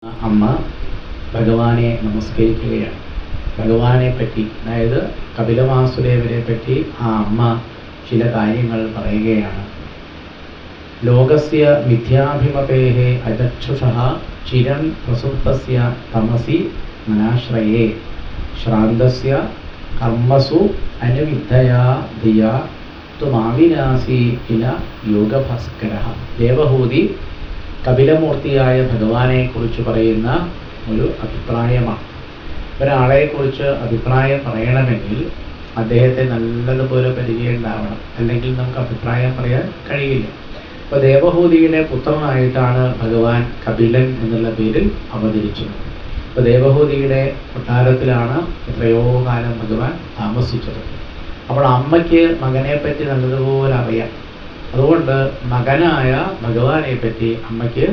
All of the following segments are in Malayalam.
അമ്മ ഭഗവാനെ നമസ്കരിക്കുകയാണ്. ഭഗവാനെ പറ്റി, അതായത് കപിലവാസുദേവനെ പറ്റി ആ അമ്മ ചില കാര്യങ്ങൾ പറയുകയാണ്. ലോകസ്യ മിഥ്യാഭിമതേഃ അചക്ഷുഷഃ ചിരം പ്രസുപ്തസ്യ തമസി മനാശ്രയേ ശ്രാന്തസ്യ കർമ്മസു അനുവിദ്ധയാ ധിയാ ത്വമാവിനാസി കില യോഗഭാസ്കരഃ. ദേവഹൂതി കപിലമൂർത്തിയായ ഭഗവാനെ കുറിച്ച് പറയുന്ന ഒരു അഭിപ്രായമാണ്. ഒരാളെക്കുറിച്ച് അഭിപ്രായം പറയണമെങ്കിൽ അദ്ദേഹത്തെ നല്ലതുപോലെ പരിചയം ഉണ്ടാവണം, അല്ലെങ്കിൽ നമുക്ക് അഭിപ്രായം പറയാൻ കഴിയില്ല. അപ്പോൾ ദേവഹൂതിയുടെ പുത്രനായിട്ടാണ് ഭഗവാൻ കപിലൻ എന്നുള്ള പേരിൽ അവതരിച്ചത്. അപ്പോൾ ദേവഹൂതിയുടെ കൊട്ടാരത്തിലാണ് എത്രയോ കാലം ഭഗവാൻ താമസിച്ചത്. അപ്പോൾ അമ്മയ്ക്ക് മകനെ പറ്റി നല്ലതുപോലെ അറിയാം. അതുകൊണ്ട് മകനായ ഭഗവാനെ പറ്റി അമ്മയ്ക്ക്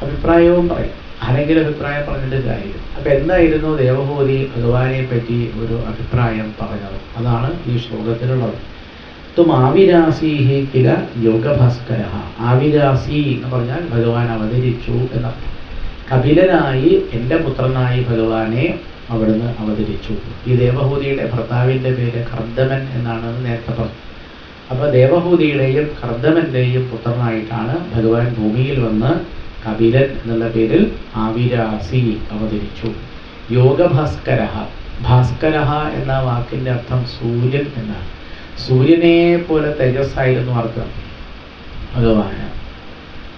അഭിപ്രായവും പറയും. ആരെങ്കിലും അഭിപ്രായം പറഞ്ഞിട്ട് കാര്യമില്ല. അപ്പം എന്തായിരുന്നു ദേവഹൂതി ഭഗവാനെ പറ്റി ഒരു അഭിപ്രായം പറഞ്ഞത്? അതാണ് ഈ ശ്ലോകത്തിലുള്ളത്. തും ആവിരാസീഹി കില യോഗഭാസ്കരഃ. ആവിരാസി എന്ന് പറഞ്ഞാൽ ഭഗവാൻ അവതരിച്ചു എന്നർത്ഥം. കപിലനായി, എൻ്റെ പുത്രനായി ഭഗവാനെ അവിടുന്ന് അവതരിച്ചു. ഈ ദേവഹൂതിയുടെ ഭർത്താവിൻ്റെ പേര് കർദമൻ എന്നാണ് നേരത്തെ പറഞ്ഞത്. അപ്പോൾ ദേവഹൂതിയുടെയും കർദമൻ്റെയും പുത്രനായിട്ടാണ് ഭഗവാൻ ഭൂമിയിൽ വന്ന് കപിലൻ എന്നുള്ള പേരിൽ ആവിരാസി അവതരിച്ചു. യോഗഭാസ്കരഃ. ഭാസ്കരഃ എന്ന വാക്കിൻ്റെ അർത്ഥം സൂര്യൻ എന്നാണ്. സൂര്യനെ പോലെ തേജസ്സായിരുന്നു അർത്ഥം ഭഗവാന്.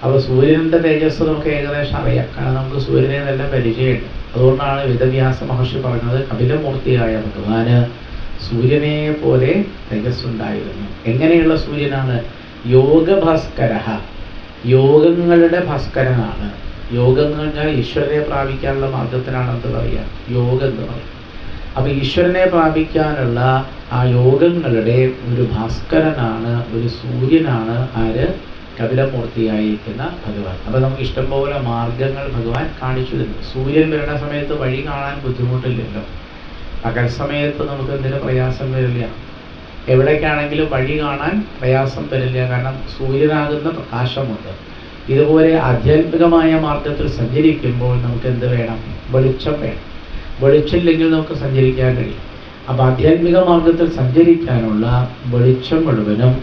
അപ്പോൾ സൂര്യൻ്റെ തേജസ് നമുക്ക് ഏകദേശം അറിയാം, കാരണം നമുക്ക് സൂര്യനെ നല്ല പരിചയമുണ്ട്. അതുകൊണ്ടാണ് വേദവ്യാസ മഹർഷി പറഞ്ഞത് കപിലമൂർത്തിയായ ഭഗവാന് സൂര്യനെ പോലെ തേജസ്സുണ്ടായിരുന്നു. എങ്ങനെയുള്ള സൂര്യനാണ്? യോഗഭാസ്കരഃ. യോഗങ്ങളുടെ ഭാസ്കരനാണ്. യോഗം എന്ന് പറഞ്ഞാൽ ഈശ്വരനെ പ്രാപിക്കാനുള്ള മാർഗത്തിനാണ് എന്ത് പറയുക, യോഗം എന്ന് പറയും. അപ്പോൾ ഈശ്വരനെ പ്രാപിക്കാനുള്ള ആ യോഗങ്ങളുടെ ഒരു ഭാസ്കരനാണ്, ഒരു സൂര്യനാണ് ആര്? കപിലമൂർത്തിയായിരിക്കുന്ന ഭഗവാൻ. അപ്പോൾ നമുക്ക് ഇഷ്ടംപോലെ മാർഗങ്ങൾ ഭഗവാൻ കാണിച്ചു തരുന്നു. സൂര്യൻ വരുന്ന സമയത്ത് വഴി കാണാൻ ബുദ്ധിമുട്ടില്ലല്ലോ. പകൽ സമയത്ത് നമുക്ക് എന്തിനും പ്രയാസം വരില്ല. എവിടേക്കാണെങ്കിലും വഴി കാണാൻ പ്രയാസം വരില്ല, കാരണം സൂര്യനാകുന്ന പ്രകാശമുണ്ട്. ഇതുപോലെ ആധ്യാത്മികമായ മാർഗത്തിൽ സഞ്ചരിക്കുമ്പോൾ നമുക്ക് എന്ത് വേണം? വെളിച്ചം വേണം. വെളിച്ചമില്ലെങ്കിൽ നമുക്ക് സഞ്ചരിക്കാൻ കഴിയും. അപ്പോൾ ആധ്യാത്മിക മാർഗത്തിൽ സഞ്ചരിക്കാനുള്ള വെളിച്ചം മുഴുവനും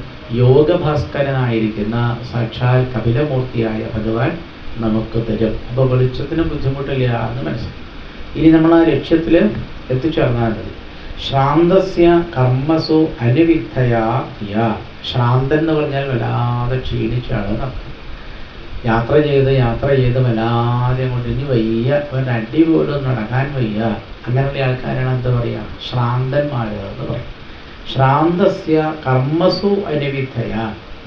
യോഗഭാസ്കരനായിരിക്കുന്ന സാക്ഷാൽ കപിലമൂർത്തിയായ ഭഗവാൻ നമുക്ക് തരും. അപ്പോൾ വെളിച്ചത്തിന് ബുദ്ധിമുട്ടില്ല എന്ന് മനസ്സിലാക്കും. ഇനി നമ്മൾ ആ ലക്ഷ്യത്തിൽ എത്തിച്ചേർന്നാൽ മതി. ശ്രാന്തസ്യ കർമ്മസു അനുവിദ്ധയാ ധിയ. ശ്രാന്തൻ എന്ന് പറഞ്ഞാൽ വല്ലാതെ ക്ഷീണിച്ചാണ് നടത്തുന്നത്. യാത്ര ചെയ്ത് വല്ലാതെ കൊണ്ട് ഇനി വയ്യ, അവൻ്റെ അടി പോലും നടക്കാൻ വയ്യ, അങ്ങനെയുള്ള ആൾക്കാരാണ് എന്താ പറയുക, ശ്രാന്തന്മാർ എന്ന് പറയും. ശ്രാന്തസ്യ കർമ്മസു അനുവിദ്ധയ.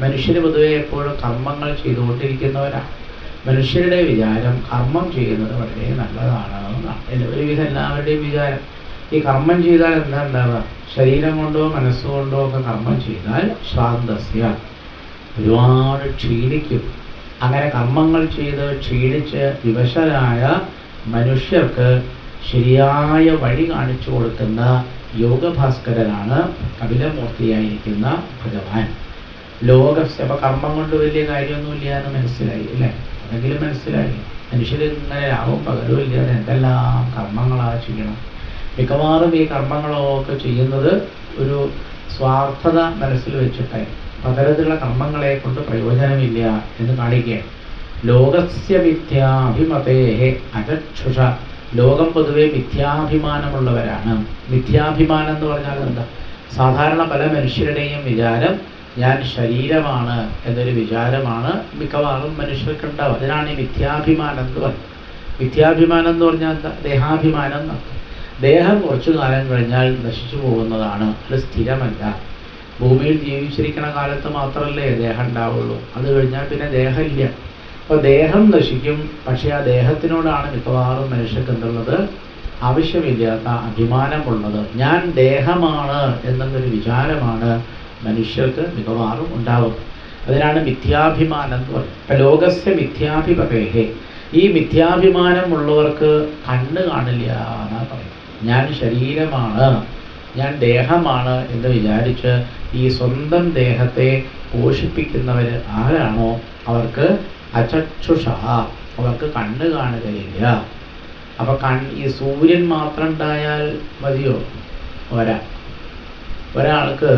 മനുഷ്യർ പൊതുവെ എപ്പോഴും കർമ്മങ്ങൾ ചെയ്തുകൊണ്ടിരിക്കുന്നവരാണ്. മനുഷ്യരുടെ വിചാരം കർമ്മം ചെയ്യുന്നത് വളരെ നല്ലതാണ് എന്നാണ് ഒരുവിധം എല്ലാവരുടെയും വിചാരം. ഈ കർമ്മം ചെയ്താൽ എന്താ ഉണ്ടാവുക? ശരീരം കൊണ്ടോ മനസ്സുകൊണ്ടോ ഒക്കെ കർമ്മം ചെയ്താൽ ശ്രാന്തസ്യ ഒരുപാട് ക്ഷീണിക്കും. അങ്ങനെ കർമ്മങ്ങൾ ചെയ്ത് ക്ഷീണിച്ച് വിവശരായ മനുഷ്യർക്ക് ശരിയായ വഴി കാണിച്ചു കൊടുക്കുന്ന യോഗഭാസ്കരനാണ് കപിലമൂർത്തിയായിരിക്കുന്ന ഭഗവാൻ. ലോകസ്യ. അപ്പം കർമ്മം കൊണ്ട് വലിയ കാര്യമൊന്നുമില്ല എന്ന് മനസ്സിലായി അല്ലേ? അതെങ്കിലും മനസ്സിലായി. മനുഷ്യരിങ്ങനെ രാവും പകലും ഇല്ലാതെ എന്തെല്ലാം കർമ്മങ്ങളാണ് ചെയ്യണം. മിക്കവാറും ഈ കർമ്മങ്ങളൊക്കെ ചെയ്യുന്നത് ഒരു സ്വാർത്ഥത മനസ്സിൽ വെച്ചിട്ടായി. പകരത്തിലുള്ള കർമ്മങ്ങളെ കൊണ്ട് പ്രയോജനമില്ല എന്ന് കാണിക്കുകയാണ്. ലോകസ്യ മിഥ്യാഭിമതേഃ അചക്ഷുഷ. ലോകം പൊതുവെ മിഥ്യാഭിമാനമുള്ളവരാണ്. മിഥ്യാഭിമാനം എന്ന് പറഞ്ഞാൽ എന്താ? സാധാരണ പല മനുഷ്യരുടെയും വിചാരം ഞാൻ ശരീരമാണ് എന്നൊരു വിചാരമാണ് മിക്കവാറും മനുഷ്യർക്കുണ്ടാവും. അതിനാണ് ഈ മിഥ്യാഭിമാനം എന്ന് പറയുന്നത്. മിഥ്യാഭിമാനം എന്ന് പറഞ്ഞാൽ എന്താ? ദേഹാഭിമാനം എന്നർത്ഥം. ദേഹം കുറച്ചു കാലം കഴിഞ്ഞാൽ നശിച്ചു പോകുന്നതാണ്, അത് സ്ഥിരമല്ല. ഭൂമിയിൽ ജീവിച്ചിരിക്കുന്ന കാലത്ത് മാത്രമല്ലേ ദേഹം ഉണ്ടാവുള്ളൂ. അത് കഴിഞ്ഞാൽ പിന്നെ ദേഹമില്ല. അപ്പോൾ ദേഹം നശിക്കും. പക്ഷേ ആ ദേഹത്തിനോടാണ് മിക്കവാറും മനുഷ്യർക്ക് എന്തുള്ളത്? ആവശ്യമില്ലാത്ത അഭിമാനമുള്ളത്. ഞാൻ ദേഹമാണ് എന്നുള്ളൊരു വിചാരമാണ് മനുഷ്യർക്ക് മിക്കവാറും ഉണ്ടാവും. അതിനാണ് മിഥ്യാഭിമാനം എന്ന് പറയുന്നത്. അപ്പം ലോകസ്യ മിഥ്യാഭിപതേഃ. ഈ മിഥ്യാഭിമാനം ഉള്ളവർക്ക് കണ്ണ് കാണില്ല എന്നാണ് പറയുന്നത്. ഞാൻ ശരീരമാണ്, ഞാൻ ദേഹമാണ് എന്ന് വിചാരിച്ച് ഈ സ്വന്തം ദേഹത്തെ പോഷിപ്പിക്കുന്നവർ ആരാണോ അവർക്ക് അചക്ഷുഷ അവർക്ക് കണ്ണ് കാണുകയില്ല. അപ്പൊ ഈ സൂര്യൻ മാത്രം ഉണ്ടായാൽ മതിയോ? ഒരാൾക്ക്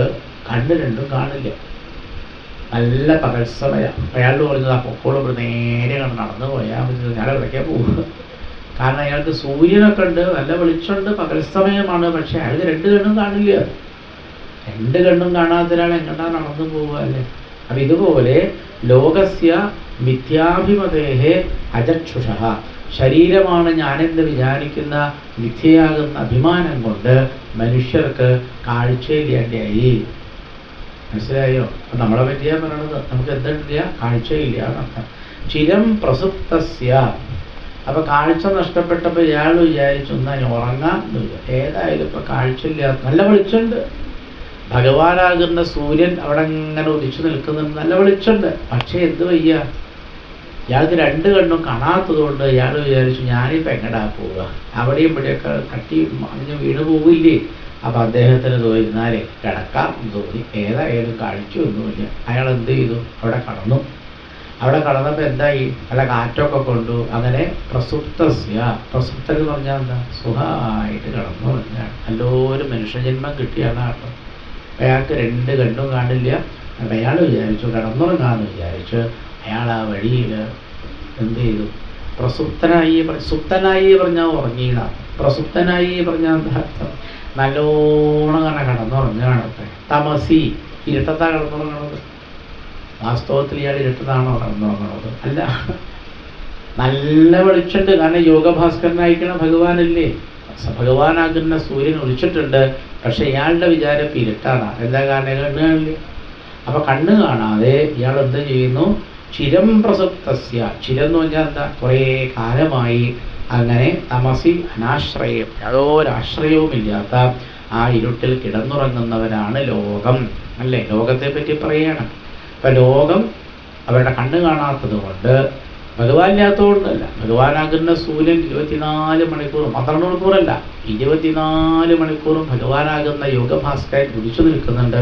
കണ്ണ് രണ്ടും കാണില്ല, നല്ല പകൽ സമയം. അയാളോട് പറഞ്ഞത് ആ പൊക്കോളം നേരെ നടന്നു പോയാൽ മതി, ഞാൻ എവിടേക്കാ പോകുക. കാരണം അയാൾക്ക് സൂര്യനൊക്കെ ഉണ്ട്, നല്ല വെളിച്ചമുണ്ട്, പകൽ സമയമാണ്. പക്ഷെ അയാൾക്ക് രണ്ട് കണ്ണും കാണില്ല. രണ്ട് കണ്ണും കാണാത്ത ഒരാൾ എങ്ങോട്ടാ നടന്നു പോവുക അല്ലേ? അപ്പൊ ഇതുപോലെ ലോകസ്യ മിഥ്യാഭിമതേഹേ അചക്ഷുഷ, ശരീരമാണ് ഞാനെന്ന് വിചാരിക്കുന്ന മിഥ്യയാകുന്ന അഭിമാനം കൊണ്ട് മനുഷ്യർക്ക് കാഴ്ചയില്ലാണ്ടായി. മനസ്സിലായോ? അപ്പൊ നമ്മളെ പറ്റിയാ പറയണത്, നമുക്ക് എന്തില്ല? കാഴ്ചയില്ല എന്നർത്ഥം. ചിരം പ്രസുപ്തസ്യ, അപ്പൊ കാഴ്ച നഷ്ടപ്പെട്ടപ്പോൾ ഇയാൾ വിചാരിച്ചു എന്നാ ഉറങ്ങാം. ഏതായാലും ഇപ്പൊ കാഴ്ചയില്ല, നല്ല വെളിച്ചമുണ്ട്, ഭഗവാനാകുന്ന സൂര്യൻ അവിടെ ഇങ്ങനെ ഉദിച്ചു നിൽക്കുന്നുണ്ട്, നല്ല വെളിച്ചമുണ്ട്. പക്ഷെ എന്ത് വയ്യ, ഇയാൾക്ക് രണ്ട് കണ്ണും കാണാത്തത് കൊണ്ട് ഇയാൾ വിചാരിച്ചു ഞാനിപ്പോൾ എങ്ങടാ പോവുക, അവിടെയും ഇവിടെയൊക്കെ തട്ടി മറിഞ്ഞ് വീണ് പോവില്ലേ. അപ്പം അദ്ദേഹത്തിന് തോന്നിയിരുന്നാലേ കിടക്കാം തോന്നി. ഏതായാലും കാഴ്ചയൊന്നുമില്ല. അയാൾ എന്ത് ചെയ്തു? അവിടെ കടന്നു. അവിടെ കടന്നപ്പോൾ എന്തായി? നല്ല കാറ്റൊക്കെ കൊണ്ടു. അങ്ങനെ പ്രസുപ്തസ്യ, പ്രസുപ്തൻ എന്ന് പറഞ്ഞാൽ എന്താ? സുഖമായിട്ട് കടന്നു പറഞ്ഞാണ്. നല്ലൊരു മനുഷ്യജന്മം കിട്ടിയാണ് കേട്ടോ. അയാൾക്ക് രണ്ട് കണ്ണും കാണില്ല. അപ്പം അയാൾ വിചാരിച്ചു കടന്നുറങ്ങാമെന്ന് വിചാരിച്ച് അയാൾ ആ വഴിയിൽ എന്ത് ചെയ്തു? പ്രസുപ്തനായി. സുപ്തനായി പറഞ്ഞാൽ ഉറങ്ങിയിട, പ്രസുപ്തനായി പറഞ്ഞാൽ എന്താ അർത്ഥം? നല്ലോണം അങ്ങനെ കടന്നുറങ്ങുകയാണത്രേ. തമസി, ഇരുട്ടത്താ കടന്നുറങ്ങണത്. വാസ്തവത്തിൽ ഇയാൾ ഇരുട്ടത്താണോ കടന്നുറങ്ങണത്? അല്ല, നല്ല വെളിച്ചുണ്ട്. കാരണം യോഗഭാസ്കരനായിരിക്കണ ഭഗവാനല്ലേ, ഭഗവാനാകുന്ന സൂര്യൻ ഒളിച്ചിട്ടുണ്ട്. പക്ഷെ ഇയാളുടെ വിചാരം ഇരുട്ടാണ്. എന്താ കാരണം? കണ്ണ് കാണില്ല. അപ്പൊ കണ്ണ് കാണാതെ ഇയാൾ എന്ത് ചെയ്യുന്നു? ചിരം പ്രസുപ്തസ്യ, ചിരം എന്ന് പറഞ്ഞാൽ എന്താ? കുറേ കാലമായി അങ്ങനെ തമസി, അനാശ്രയം, യാതൊരാശ്രയവുമില്ലാത്ത ആ ഇരുട്ടിൽ കിടന്നുറങ്ങുന്നവരാണ് ലോകം അല്ലേ? ലോകത്തെ പറ്റി പറയുകയാണ്. അപ്പൊ ലോകം അവരുടെ കണ്ണ് കാണാത്തത് കൊണ്ട്, ഭഗവാനില്ലാത്തതുകൊണ്ടല്ല. ഭഗവാനാകുന്ന സൂര്യൻ 24 മണിക്കൂറും, 12 മണിക്കൂറല്ല, 24 മണിക്കൂറും ഭഗവാനാകുന്ന യോഗഭാസ്കരൻ ഉദിച്ചു നിൽക്കുന്നുണ്ട്.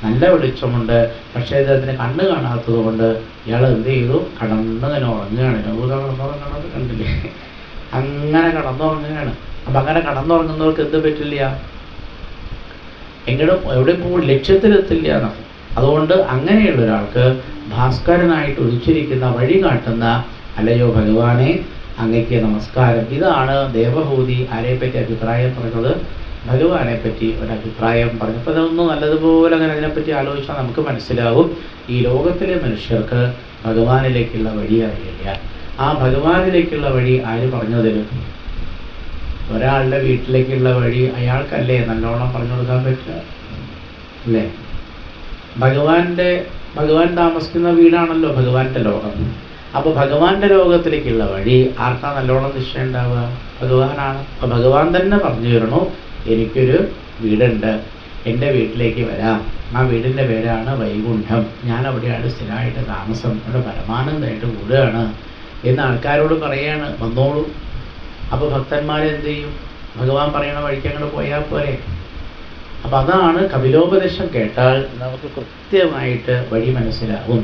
നല്ല വെളിച്ചമുണ്ട്. പക്ഷേ ഇദ്ദേഹത്തിന് കണ്ണ് കാണാത്തത് കൊണ്ട് ഇയാൾ എന്ത് ചെയ്തു? കടന്നിങ്ങനെ ഉറങ്ങുകയാണ്. കടന്നുറങ്ങണത് കണ്ടില്ലേ? അങ്ങനെ കടന്നുറങ്ങുകയാണ്. അപ്പം അങ്ങനെ കടന്നുറങ്ങുന്നവർക്ക് എന്ത് പറ്റില്ല? എവിടെ പോകും? ലക്ഷ്യത്തിലെത്തില്ല എന്നാണ്. അതുകൊണ്ട് അങ്ങനെയുള്ള ഒരാൾക്ക് ഭാസ്കരനായിട്ട് ഉദിച്ചിരിക്കുന്ന വഴി കാട്ടുന്ന അല്ലയോ ഭഗവാനെ, അങ്ങയ്ക്ക് നമസ്കാരം. ഇതാണ് ദേവഹൂതി ആരെപ്പറ്റി അഭിപ്രായം പറഞ്ഞത്? ഭഗവാനെ പറ്റി ഒരഭിപ്രായം പറഞ്ഞപ്പോൾ അതൊന്ന് നല്ലതുപോലെ അങ്ങനെ അതിനെപ്പറ്റി ആലോചിച്ചാൽ നമുക്ക് മനസ്സിലാവും ഈ ലോകത്തിലെ മനുഷ്യർക്ക് ഭഗവാനിലേക്കുള്ള വഴി അറിയില്ല. ആ ഭഗവാനിലേക്കുള്ള വഴി ആര് പറഞ്ഞു തരും? ഒരാളുടെ വീട്ടിലേക്കുള്ള വഴി അയാൾക്കല്ലേ നല്ലോണം പറഞ്ഞു കൊടുക്കാൻ പറ്റുക അല്ലേ? ഭഗവാൻ താമസിക്കുന്ന വീടാണല്ലോ ഭഗവാന്റെ ലോകം. അപ്പോൾ ഭഗവാന്റെ ലോകത്തിലേക്കുള്ള വഴി ആർക്കാ നല്ലോണം നിശ്ചയം ഉണ്ടാവുക? ഭഗവാനാണ്. അപ്പോൾ ഭഗവാൻ തന്നെ പറഞ്ഞു തരണു, എനിക്കൊരു വീടുണ്ട്, എൻ്റെ വീട്ടിലേക്ക് വരാം. ആ വീടിൻ്റെ പേരാണ് വൈകുണ്ഠം, ഞാൻ അവിടെയാണ് സ്ഥിരമായിട്ട് താമസം, അവിടെ പരമാനന്ദമായിട്ട് കൂടുകയാണ് എന്ന് ആൾക്കാരോട് പറയാണ്, വന്നോളൂ. അപ്പോൾ ഭക്തന്മാരെന്ത് ചെയ്യും? ഭഗവാൻ പറയണ വഴിക്ക് അങ്ങോട്ട് പോയാൽ പോരെ. അപ്പം അതാണ് കപിലോപദേശം കേട്ടാൽ നമുക്ക് കൃത്യമായിട്ട് വഴി മനസ്സിലാവും.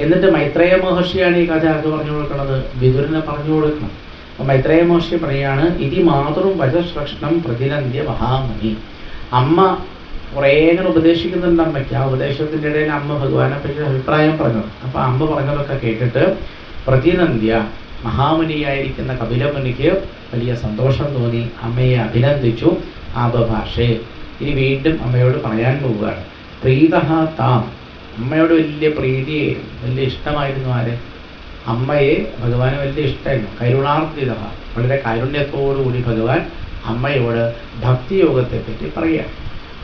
എന്നിട്ട് മൈത്രേയ മഹർഷിയാണ് ഈ കഥ ആർക്ക് പറഞ്ഞു കൊടുക്കുന്നത്? വിദുരനെ പറഞ്ഞു കൊടുക്കണം. അപ്പം മൈത്രേയ മഹർഷി പറയാണ്, ഇതി മാതൃം വചശ്രക്ഷണം പ്രതിനന്ദ്യ മഹാമുനി. അമ്മ കുറേ ഇങ്ങനെ ഉപദേശിക്കുന്നുണ്ട് അമ്മയ്ക്ക്. ആ ഉപദേശത്തിൻ്റെ ഇടയിൽ അമ്മ ഭഗവാനെ പറ്റി അഭിപ്രായം പറഞ്ഞു. അപ്പം അമ്മ പറഞ്ഞതൊക്കെ കേട്ടിട്ട് പ്രതിനന്ദ്യ, മഹാമുനിയായിരിക്കുന്ന കപിലമുനിക്ക് വലിയ സന്തോഷം തോന്നി. അമ്മയെ അഭിനന്ദിച്ചു. ആപഭാഷേ, ഇനി വീണ്ടും അമ്മയോട് പറയാൻ പോവുകയാണ്. പ്രീതഃ താം, അമ്മയോട് വലിയ പ്രീതിയെ വലിയ ഇഷ്ടമായിരുന്നു. ആര്? അമ്മയെ ഭഗവാന് വലിയ ഇഷ്ടമായിരുന്നു. കരുണാർദ്ദിത, വളരെ കാരുണ്യത്തോടുകൂടി ഭഗവാൻ അമ്മയോട് ഭക്തിയോഗത്തെ പറ്റി പറയാം.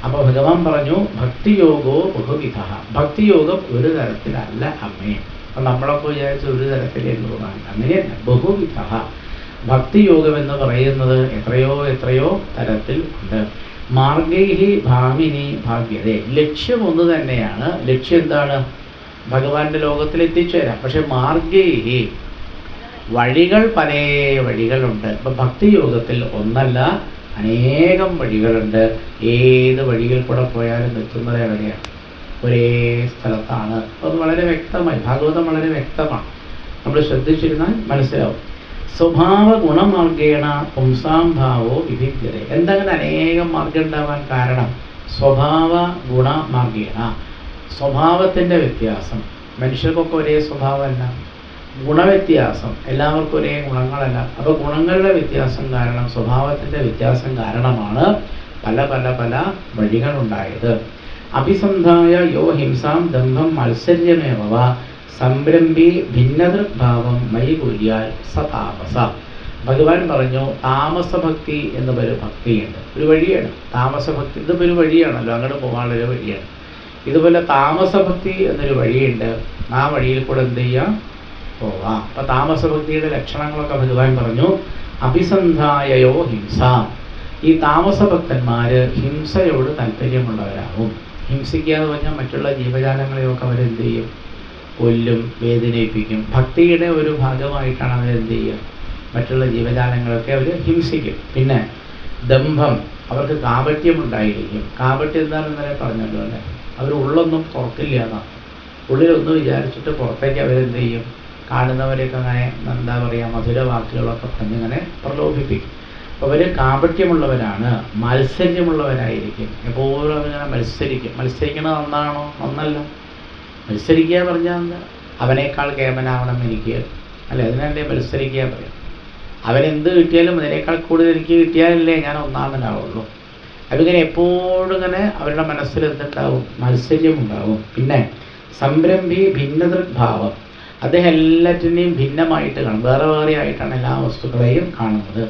അപ്പോൾ ഭഗവാൻ പറഞ്ഞു, ഭക്തിയോഗോ ബഹുവിധ, ഭക്തിയോഗം ഒരു തരത്തിലല്ല അമ്മയെ. അപ്പം നമ്മളൊക്കെ വിചാരിച്ച ഒരു തരത്തിലേക്ക് പോകാൻ, അങ്ങനെയല്ല, ബഹുവിധ. ഭക്തിയോഗം എന്ന് പറയുന്നത് എത്രയോ തരത്തിൽ ഉണ്ട്. മാർഗൈഹി ഭാമിനി ഭാഗ്യതേ, ലക്ഷ്യം ഒന്ന് തന്നെയാണ്. ലക്ഷ്യം എന്താണ്? ഭഗവാന്റെ ലോകത്തിൽ എത്തിച്ചേരാം. പക്ഷെ മാർഗൈഹി, വഴികൾ പല വഴികളുണ്ട്. ഇപ്പം ഭക്തിയോഗത്തിൽ ഒന്നല്ല, അനേകം വഴികളുണ്ട്. ഏത് വഴിയിൽ കൂടെ പോയാലും എത്തുന്നത് എവിടെയാണ്? ഒരേ സ്ഥലത്താണ്. അത് വളരെ വ്യക്തമായി ഭാഗവതം വളരെ വ്യക്തമാണ്. നമ്മൾ ശ്രദ്ധിച്ചിരുന്നാൽ മനസ്സിലാവും. സ്വഭാവ ഗുണമാർഗേണ പുംസാം ഭാവോ വിഭിദ്യത. എന്തെങ്കിലും അനേകം മാർഗം ഉണ്ടാവാൻ കാരണം സ്വഭാവ ഗുണമാർഗേണ, സ്വഭാവത്തിൻ്റെ വ്യത്യാസം. മനുഷ്യർക്കൊക്കെ ഒരേ സ്വഭാവമല്ല, ഗുണവ്യത്യാസം, എല്ലാവർക്കും ഒരേ ഗുണങ്ങളല്ല. അപ്പോൾ ഗുണങ്ങളുടെ വ്യത്യാസം കാരണം, സ്വഭാവത്തിൻ്റെ വ്യത്യാസം കാരണമാണ് പല പല പല വഴികളുണ്ടായത്. അഭിസന്ധായ യോ ഹിംസാം ദമ്പം മത്സര്യമേവ സംരംഭി ഭിന്നദൃക്ഭാവം മയി കുര്യാൽ സ താമസ. ഭഗവാൻ പറഞ്ഞു താമസഭക്തി എന്നൊരു ഭക്തിയുണ്ട്, ഒരു വഴിയാണ് താമസഭക്തി. ഇതിപ്പോൾ ഒരു വഴിയാണല്ലോ, അങ്ങോട്ട് പോകാനുള്ളൊരു വഴിയാണ്. ഇതുപോലെ താമസഭക്തി എന്നൊരു വഴിയുണ്ട്, ആ വഴിയിൽ കൂടെ എന്ത് ചെയ്യാം, പോവാം. അപ്പം താമസഭക്തിയുടെ ലക്ഷണങ്ങളൊക്കെ ഭഗവാൻ പറഞ്ഞു. അഭിസന്ധായയോ ഹിംസ, ഈ താമസഭക്തന്മാർ ഹിംസയോട് താല്പര്യമുള്ളവരാകും. ഹിംസിക്കുക എന്ന് പറഞ്ഞാൽ മറ്റുള്ള ജീവജാലങ്ങളെയൊക്കെ അവരെന്ത് ചെയ്യും, കൊല്ലും, വേദനയിപ്പിക്കും. ഭക്തിയുടെ ഒരു ഭാഗമായിട്ടാണ് അവരെന്ത് ചെയ്യുക, മറ്റുള്ള ജീവജാലങ്ങളൊക്കെ അവർ ഹിംസിക്കും. പിന്നെ ദംഭം, അവർക്ക് കാപട്യമുണ്ടായിരിക്കും. കാപട്യം എന്താണെന്ന് ഇന്നലെ പറഞ്ഞല്ലോ അല്ലേ, അവർ ഉള്ളൊന്നും തുറക്കില്ല എന്നാണ്. ഉള്ളിലൊന്നും വിചാരിച്ചിട്ട് പുറത്തേക്ക് അവരെന്ത് ചെയ്യും, കാണുന്നവരെയൊക്കെ അങ്ങനെ എന്താ പറയുക, മധുര വാക്കുകളൊക്കെ പറഞ്ഞിങ്ങനെ പ്രലോഭിപ്പിക്കും. അപ്പോൾ അവർ കാപട്യമുള്ളവരാണ്, മത്സര്യമുള്ളവരായിരിക്കും. എപ്പോഴും അവരിങ്ങനെ മത്സരിക്കും. മത്സരിക്കുന്നത് നന്നാണോ? നന്നല്ല. മത്സരിക്കുക പറഞ്ഞാൽ എന്താ, അവനേക്കാൾ കേമനാവണം എനിക്ക്, അല്ലേ, അതിനല്ലേ മത്സരിക്കുക പറയാം. അവനെന്ത് കിട്ടിയാലും അതിനേക്കാൾ കൂടുതൽ എനിക്ക് കിട്ടിയാലല്ലേ ഞാൻ ഒന്നാമനാവുള്ളൂ. അതിങ്ങനെ എപ്പോഴും ഇങ്ങനെ അവരുടെ മനസ്സിൽ എന്തുണ്ടാവും, മത്സര്യം ഉണ്ടാവും. പിന്നെ സംരംഭി ഭിന്നദൃക്ഭാവം, അദ്ദേഹം എല്ലാറ്റിനെയും ഭിന്നമായിട്ട് കാണും, വേറെ വേറെ ആയിട്ടാണ് എല്ലാ വസ്തുക്കളെയും കാണുന്നത്.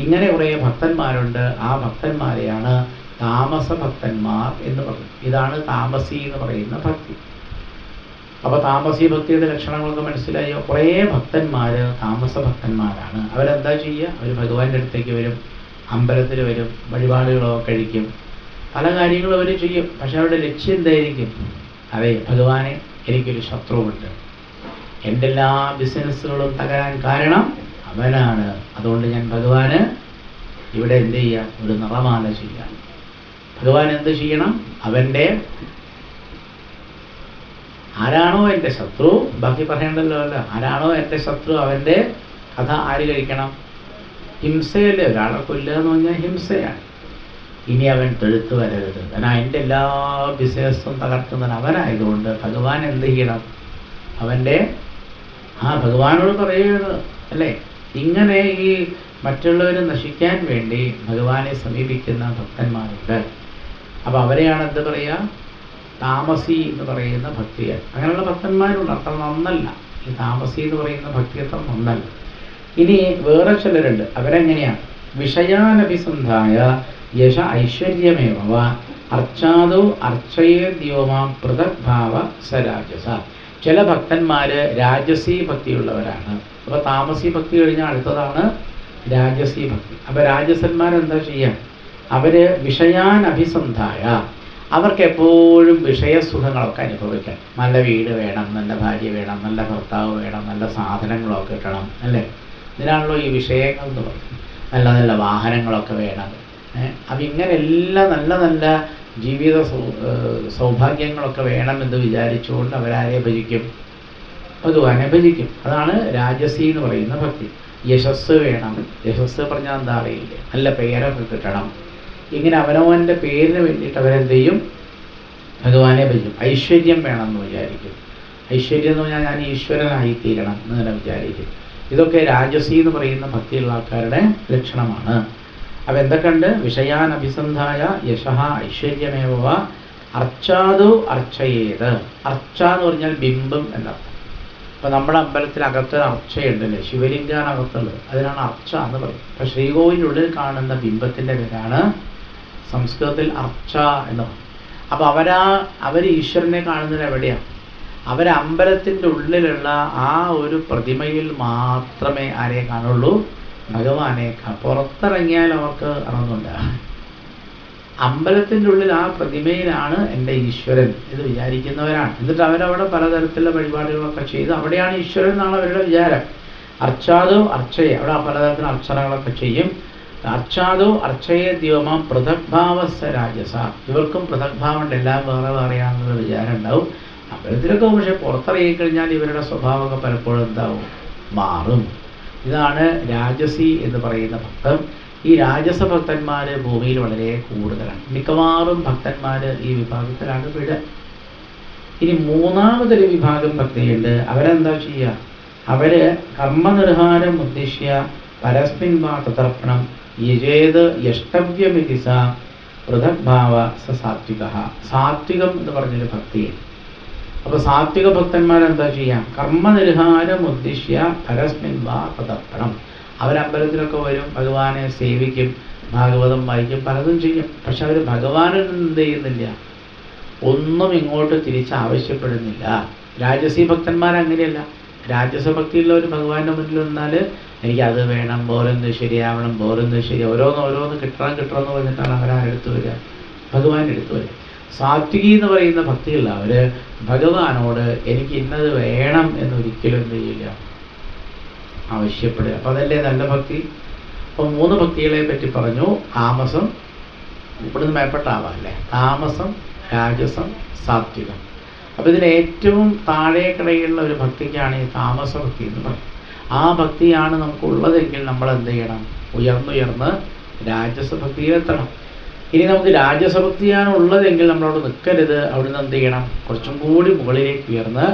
ഇങ്ങനെ കുറേ ഭക്തന്മാരുണ്ട്. ആ ഭക്തന്മാരെയാണ് താമസ ഭക്തന്മാർ എന്ന് പറയുന്നത്. ഇതാണ് താമസി എന്ന് പറയുന്ന ഭക്തി. അപ്പോൾ താമസി ഭക്തിയുടെ ലക്ഷണങ്ങളൊക്കെ മനസ്സിലായോ? കുറേ ഭക്തന്മാർ താമസ ഭക്തന്മാരാണ്. അവരെന്താ ചെയ്യുക, അവർ ഭഗവാന്റെ അടുത്തേക്ക് വരും, അമ്പലത്തിൽ വരും, വഴിപാടുകളൊക്കെ കഴിക്കും, പല കാര്യങ്ങളും അവർ ചെയ്യും. പക്ഷെ അവരുടെ ലക്ഷ്യം എന്തായിരിക്കും, അതെ ഭഗവാനെ എനിക്കൊരു ശത്രുവുണ്ട്, എൻ്റെ എല്ലാ ബിസിനസ്സുകളും തകരാൻ കാരണം അവനാണ്, അതുകൊണ്ട് ഞാൻ ഭഗവാന് ഇവിടെ എന്ത് ചെയ്യാം, ഒരു നിറമാല ചെയ്യാം. ഭഗവാൻ എന്ത് ചെയ്യണം, അവൻ്റെ ആരാണോ എൻ്റെ ശത്രു, ബാക്കി പറയണ്ടല്ലോ അല്ല, ആരാണോ എൻ്റെ ശത്രു അവൻ്റെ കഥ ആര് കഴിക്കണം, ഹിംസയല്ലേ. ഒരാളെ കൊല്ലുക എന്ന് പറഞ്ഞാൽ ഹിംസയാണ്. ഇനി അവൻ തൊഴുത്ത് വരരുത്, കാരണം എൻ്റെ എല്ലാ ബിസിനസ്സും തകർക്കുന്നവൻ അവനായതുകൊണ്ട് ഭഗവാൻ എന്ത് ചെയ്യണം, അവൻ്റെ ഭഗവാനോട് പറയുന്നത് അല്ലേ. ഇങ്ങനെ ഈ മറ്റുള്ളവർ നശിക്കാൻ വേണ്ടി ഭഗവാനെ സമീപിക്കുന്ന ഭക്തന്മാരുണ്ട്. അപ്പോൾ അവരെയാണ് എന്ത് പറയുക, താമസി എന്ന് പറയുന്ന ഭക്തിയൻ. അങ്ങനെയുള്ള ഭക്തന്മാരുണ്ട്, അത്ര നന്നല്ല. ഈ താമസി എന്ന് പറയുന്ന ഭക്തി അത്ര നന്നല്ല. ഇനി വേറെ ചിലരുണ്ട്, അവരെങ്ങനെയാണ്, വിഷയാനഭിസന്ധായ യശ ഐശ്വര്യമേവ അർച്ചാദോ അർച്ചയേ ദ്യോമാം പൃഥഗ്ഭാവ സരാജസ. ചില ഭക്തന്മാർ രാജസീ ഭക്തിയുള്ളവരാണ്. അപ്പോൾ താമസി ഭക്തി കഴിഞ്ഞാൽ അടുത്തതാണ് രാജസീ ഭക്തി. അപ്പോൾ രാജസന്മാരെന്താ ചെയ്യുക, അവർ വിഷയാനഭിസന്ധായ, അവർക്ക് എപ്പോഴും വിഷയസുഖങ്ങളൊക്കെ അനുഭവിക്കണം. നല്ല വീട് വേണം, നല്ല ഭാര്യ വേണം, നല്ല ഭർത്താവ് വേണം, നല്ല സാധനങ്ങളൊക്കെ കിട്ടണം, അല്ലേ. ഇതിനാണല്ലോ ഈ വിഷയങ്ങൾ എന്ന് പറയുന്നത്. നല്ല നല്ല വാഹനങ്ങളൊക്കെ വേണം. അപ്പം ഇങ്ങനെ എല്ലാ നല്ല നല്ല ജീവിത സൗഭാഗ്യങ്ങളൊക്കെ വേണമെന്ന് വിചാരിച്ചുകൊണ്ട് അവരാരെ ഭജിക്കും, ഭഗവാനെ ഭജിക്കും. അതാണ് രാജസി എന്ന് പറയുന്ന ഭക്തി. യശസ് വേണം, യശസ് പറഞ്ഞാൽ എന്താ അറിയില്ലേ, നല്ല പേരൊക്കെ കിട്ടണം. ഇങ്ങനെ അവനവൻ്റെ പേരിന് വേണ്ടിയിട്ട് അവരെന്ത് ചെയ്യും, ഭഗവാനെ ഭജിക്കും. ഐശ്വര്യം വേണമെന്ന് വിചാരിക്കും. ഐശ്വര്യം എന്ന് പറഞ്ഞാൽ ഞാൻ ഈശ്വരനായിത്തീരണം എന്നിങ്ങനെ വിചാരിക്കും. ഇതൊക്കെ രാജസി എന്ന് പറയുന്ന ഭക്തിയുള്ള ആൾക്കാരുടെ ലക്ഷണമാണ്. അപ്പം എന്തൊക്കെയുണ്ട്, വിഷയാനഭിസന്ധായ യശഃ ഐശ്വര്യമേവ അർച്ചാദു അർച്ചയേത്. അർച്ച എന്ന് പറഞ്ഞാൽ ബിംബം എന്നർത്ഥം. അപ്പം നമ്മുടെ അമ്പലത്തിനകത്തൊരു അർച്ചയുണ്ടല്ലേ, ശിവലിംഗാനകത്തുള്ളത്, അതിനാണ് അർച്ച എന്ന് പറയും. അപ്പം ശ്രീകോവിലുള്ളിൽ കാണുന്ന ബിംബത്തിൻ്റെ പേരാണ് സംസ്കൃതത്തിൽ അർച്ച എന്ന് പറയും. അപ്പോൾ അവർ ഈശ്വരനെ കാണുന്നത് എവിടെയാണ്, അവരമ്പലത്തിൻ്റെ ഉള്ളിലുള്ള ആ ഒരു പ്രതിമയിൽ മാത്രമേ ആരെ കാണുള്ളൂ, ഭഗവാനെ. പുറത്തിറങ്ങിയാൽ അവർക്ക് അറിഞ്ഞില്ല. അമ്പലത്തിൻ്റെ ഉള്ളിൽ ആ പ്രതിമയിലാണ് എൻ്റെ ഈശ്വരൻ എന്ന് വിചാരിക്കുന്നവരാണ്. എന്നിട്ട് അവരവിടെ പലതരത്തിലുള്ള വഴിപാടുകളൊക്കെ ചെയ്ത് അവിടെയാണ് ഈശ്വരൻ എന്നാണ് അവരുടെ വിചാരം. അർച്ചാദോ അർച്ചയെ, അവിടെ പലതരത്തിലുള്ള അർച്ചനകളൊക്കെ ചെയ്യും. അർച്ചാദോ അർച്ചയെ ദ്യോമാം പൃഥഗ്ഭാവസ രാജസ. ഇവർക്കും പൃഥഗ്ഭാവമുണ്ട്, എല്ലാം വേറെ വേറെയാണെന്നുള്ള വിചാരം ഉണ്ടാവും. അമ്പലത്തിലൊക്കെ പക്ഷെ പുറത്തിറങ്ങി കഴിഞ്ഞാൽ ഇവരുടെ സ്വഭാവമൊക്കെ പലപ്പോഴും എന്താവും, മാറും. ഇതാണ് രാജസി എന്ന് പറയുന്ന ഭക്തം. ഈ രാജസ ഭക്തന്മാർ ഭൂമിയിൽ വളരെ കൂടുതലാണ്. മിക്കവാറും ഭക്തന്മാർ ഈ വിഭാഗത്തിലാണ് വിടുക. ഇനി മൂന്നാമതൊരു വിഭാഗം ഭക്തിയുണ്ട്. അവരെന്താ ചെയ്യുക? അവര് കർമ്മനിർഹാരം ഉദ്ദേശ്യ പരസ്മിൻ വാ തതർപ്പണം യജേത് യഷ്ടവ്യമിതി സ പൃഥഗ്ഭാവ സ സാത്വിക. സാത്വികം എന്ന് പറഞ്ഞൊരു ഭക്തിയാണ്. അപ്പൊ സാത്വിക ഭക്തന്മാരെന്താ ചെയ്യാം? കർമ്മനിർഹാരം ഉദ്ദേശ്യ പരസ്മിൻ വാ തതർപ്പണം. അവരമ്പലത്തിലൊക്കെ വരും, ഭഗവാനെ സേവിക്കും, ഭാഗവതം വായിക്കും, പലതും ചെയ്യും. പക്ഷെ അവർ ഭഗവാനിൽ നിന്ന് എന്ത് ചെയ്യുന്നില്ല, ഒന്നും ഇങ്ങോട്ട് തിരിച്ച് ആവശ്യപ്പെടുന്നില്ല. രാജസീ ഭക്തന്മാരങ്ങനെയല്ല. രാജസഭക്തിയുള്ളവർ ഭഗവാന്റെ മുന്നിൽ വന്നാൽ എനിക്ക് അത് വേണം, ബോലെന്ത് ശരിയാവണം, ബോലെന്ത് ശരി, ഓരോന്ന് കിട്ടണം എന്ന് പറഞ്ഞിട്ടാണ് അവരാരെടുത്ത് വരിക, ഭഗവാൻ എടുത്തു വരിക. സാത്വികി എന്ന് പറയുന്ന ഭക്തിയുള്ള അവര് ഭഗവാനോട് എനിക്ക് ഇന്നത് വേണം എന്നൊരിക്കലും എന്ത് ചെയ്യില്ല, ആവശ്യപ്പെടുക. അപ്പം അതല്ലേ നല്ല ഭക്തി. അപ്പം 3 ഭക്തികളെ പറ്റി പറഞ്ഞു. താമസം, ഇവിടുന്ന് മേപ്പെട്ട ആവാല്ലേ, താമസം, രാജസം, സാത്വികം. അപ്പം ഇതിൽ ഏറ്റവും താഴേക്കിടയിലുള്ള ഒരു ഭക്തിക്കാണ് ഈ താമസ ഭക്തി എന്ന് പറയും. ആ ഭക്തിയാണ് നമുക്കുള്ളതെങ്കിൽ നമ്മൾ എന്ത് ചെയ്യണം? ഉയർന്നുയർന്ന് രാജസഭക്തിയിലെത്തണം. ഇനി നമുക്ക് രാജസഭക്തിയാണ് ഉള്ളതെങ്കിൽ നമ്മളവിടെ നിൽക്കരുത്. അവിടുന്ന് എന്ത് ചെയ്യണം? കുറച്ചും കൂടി മുകളിലേക്ക് ഉയർന്ന്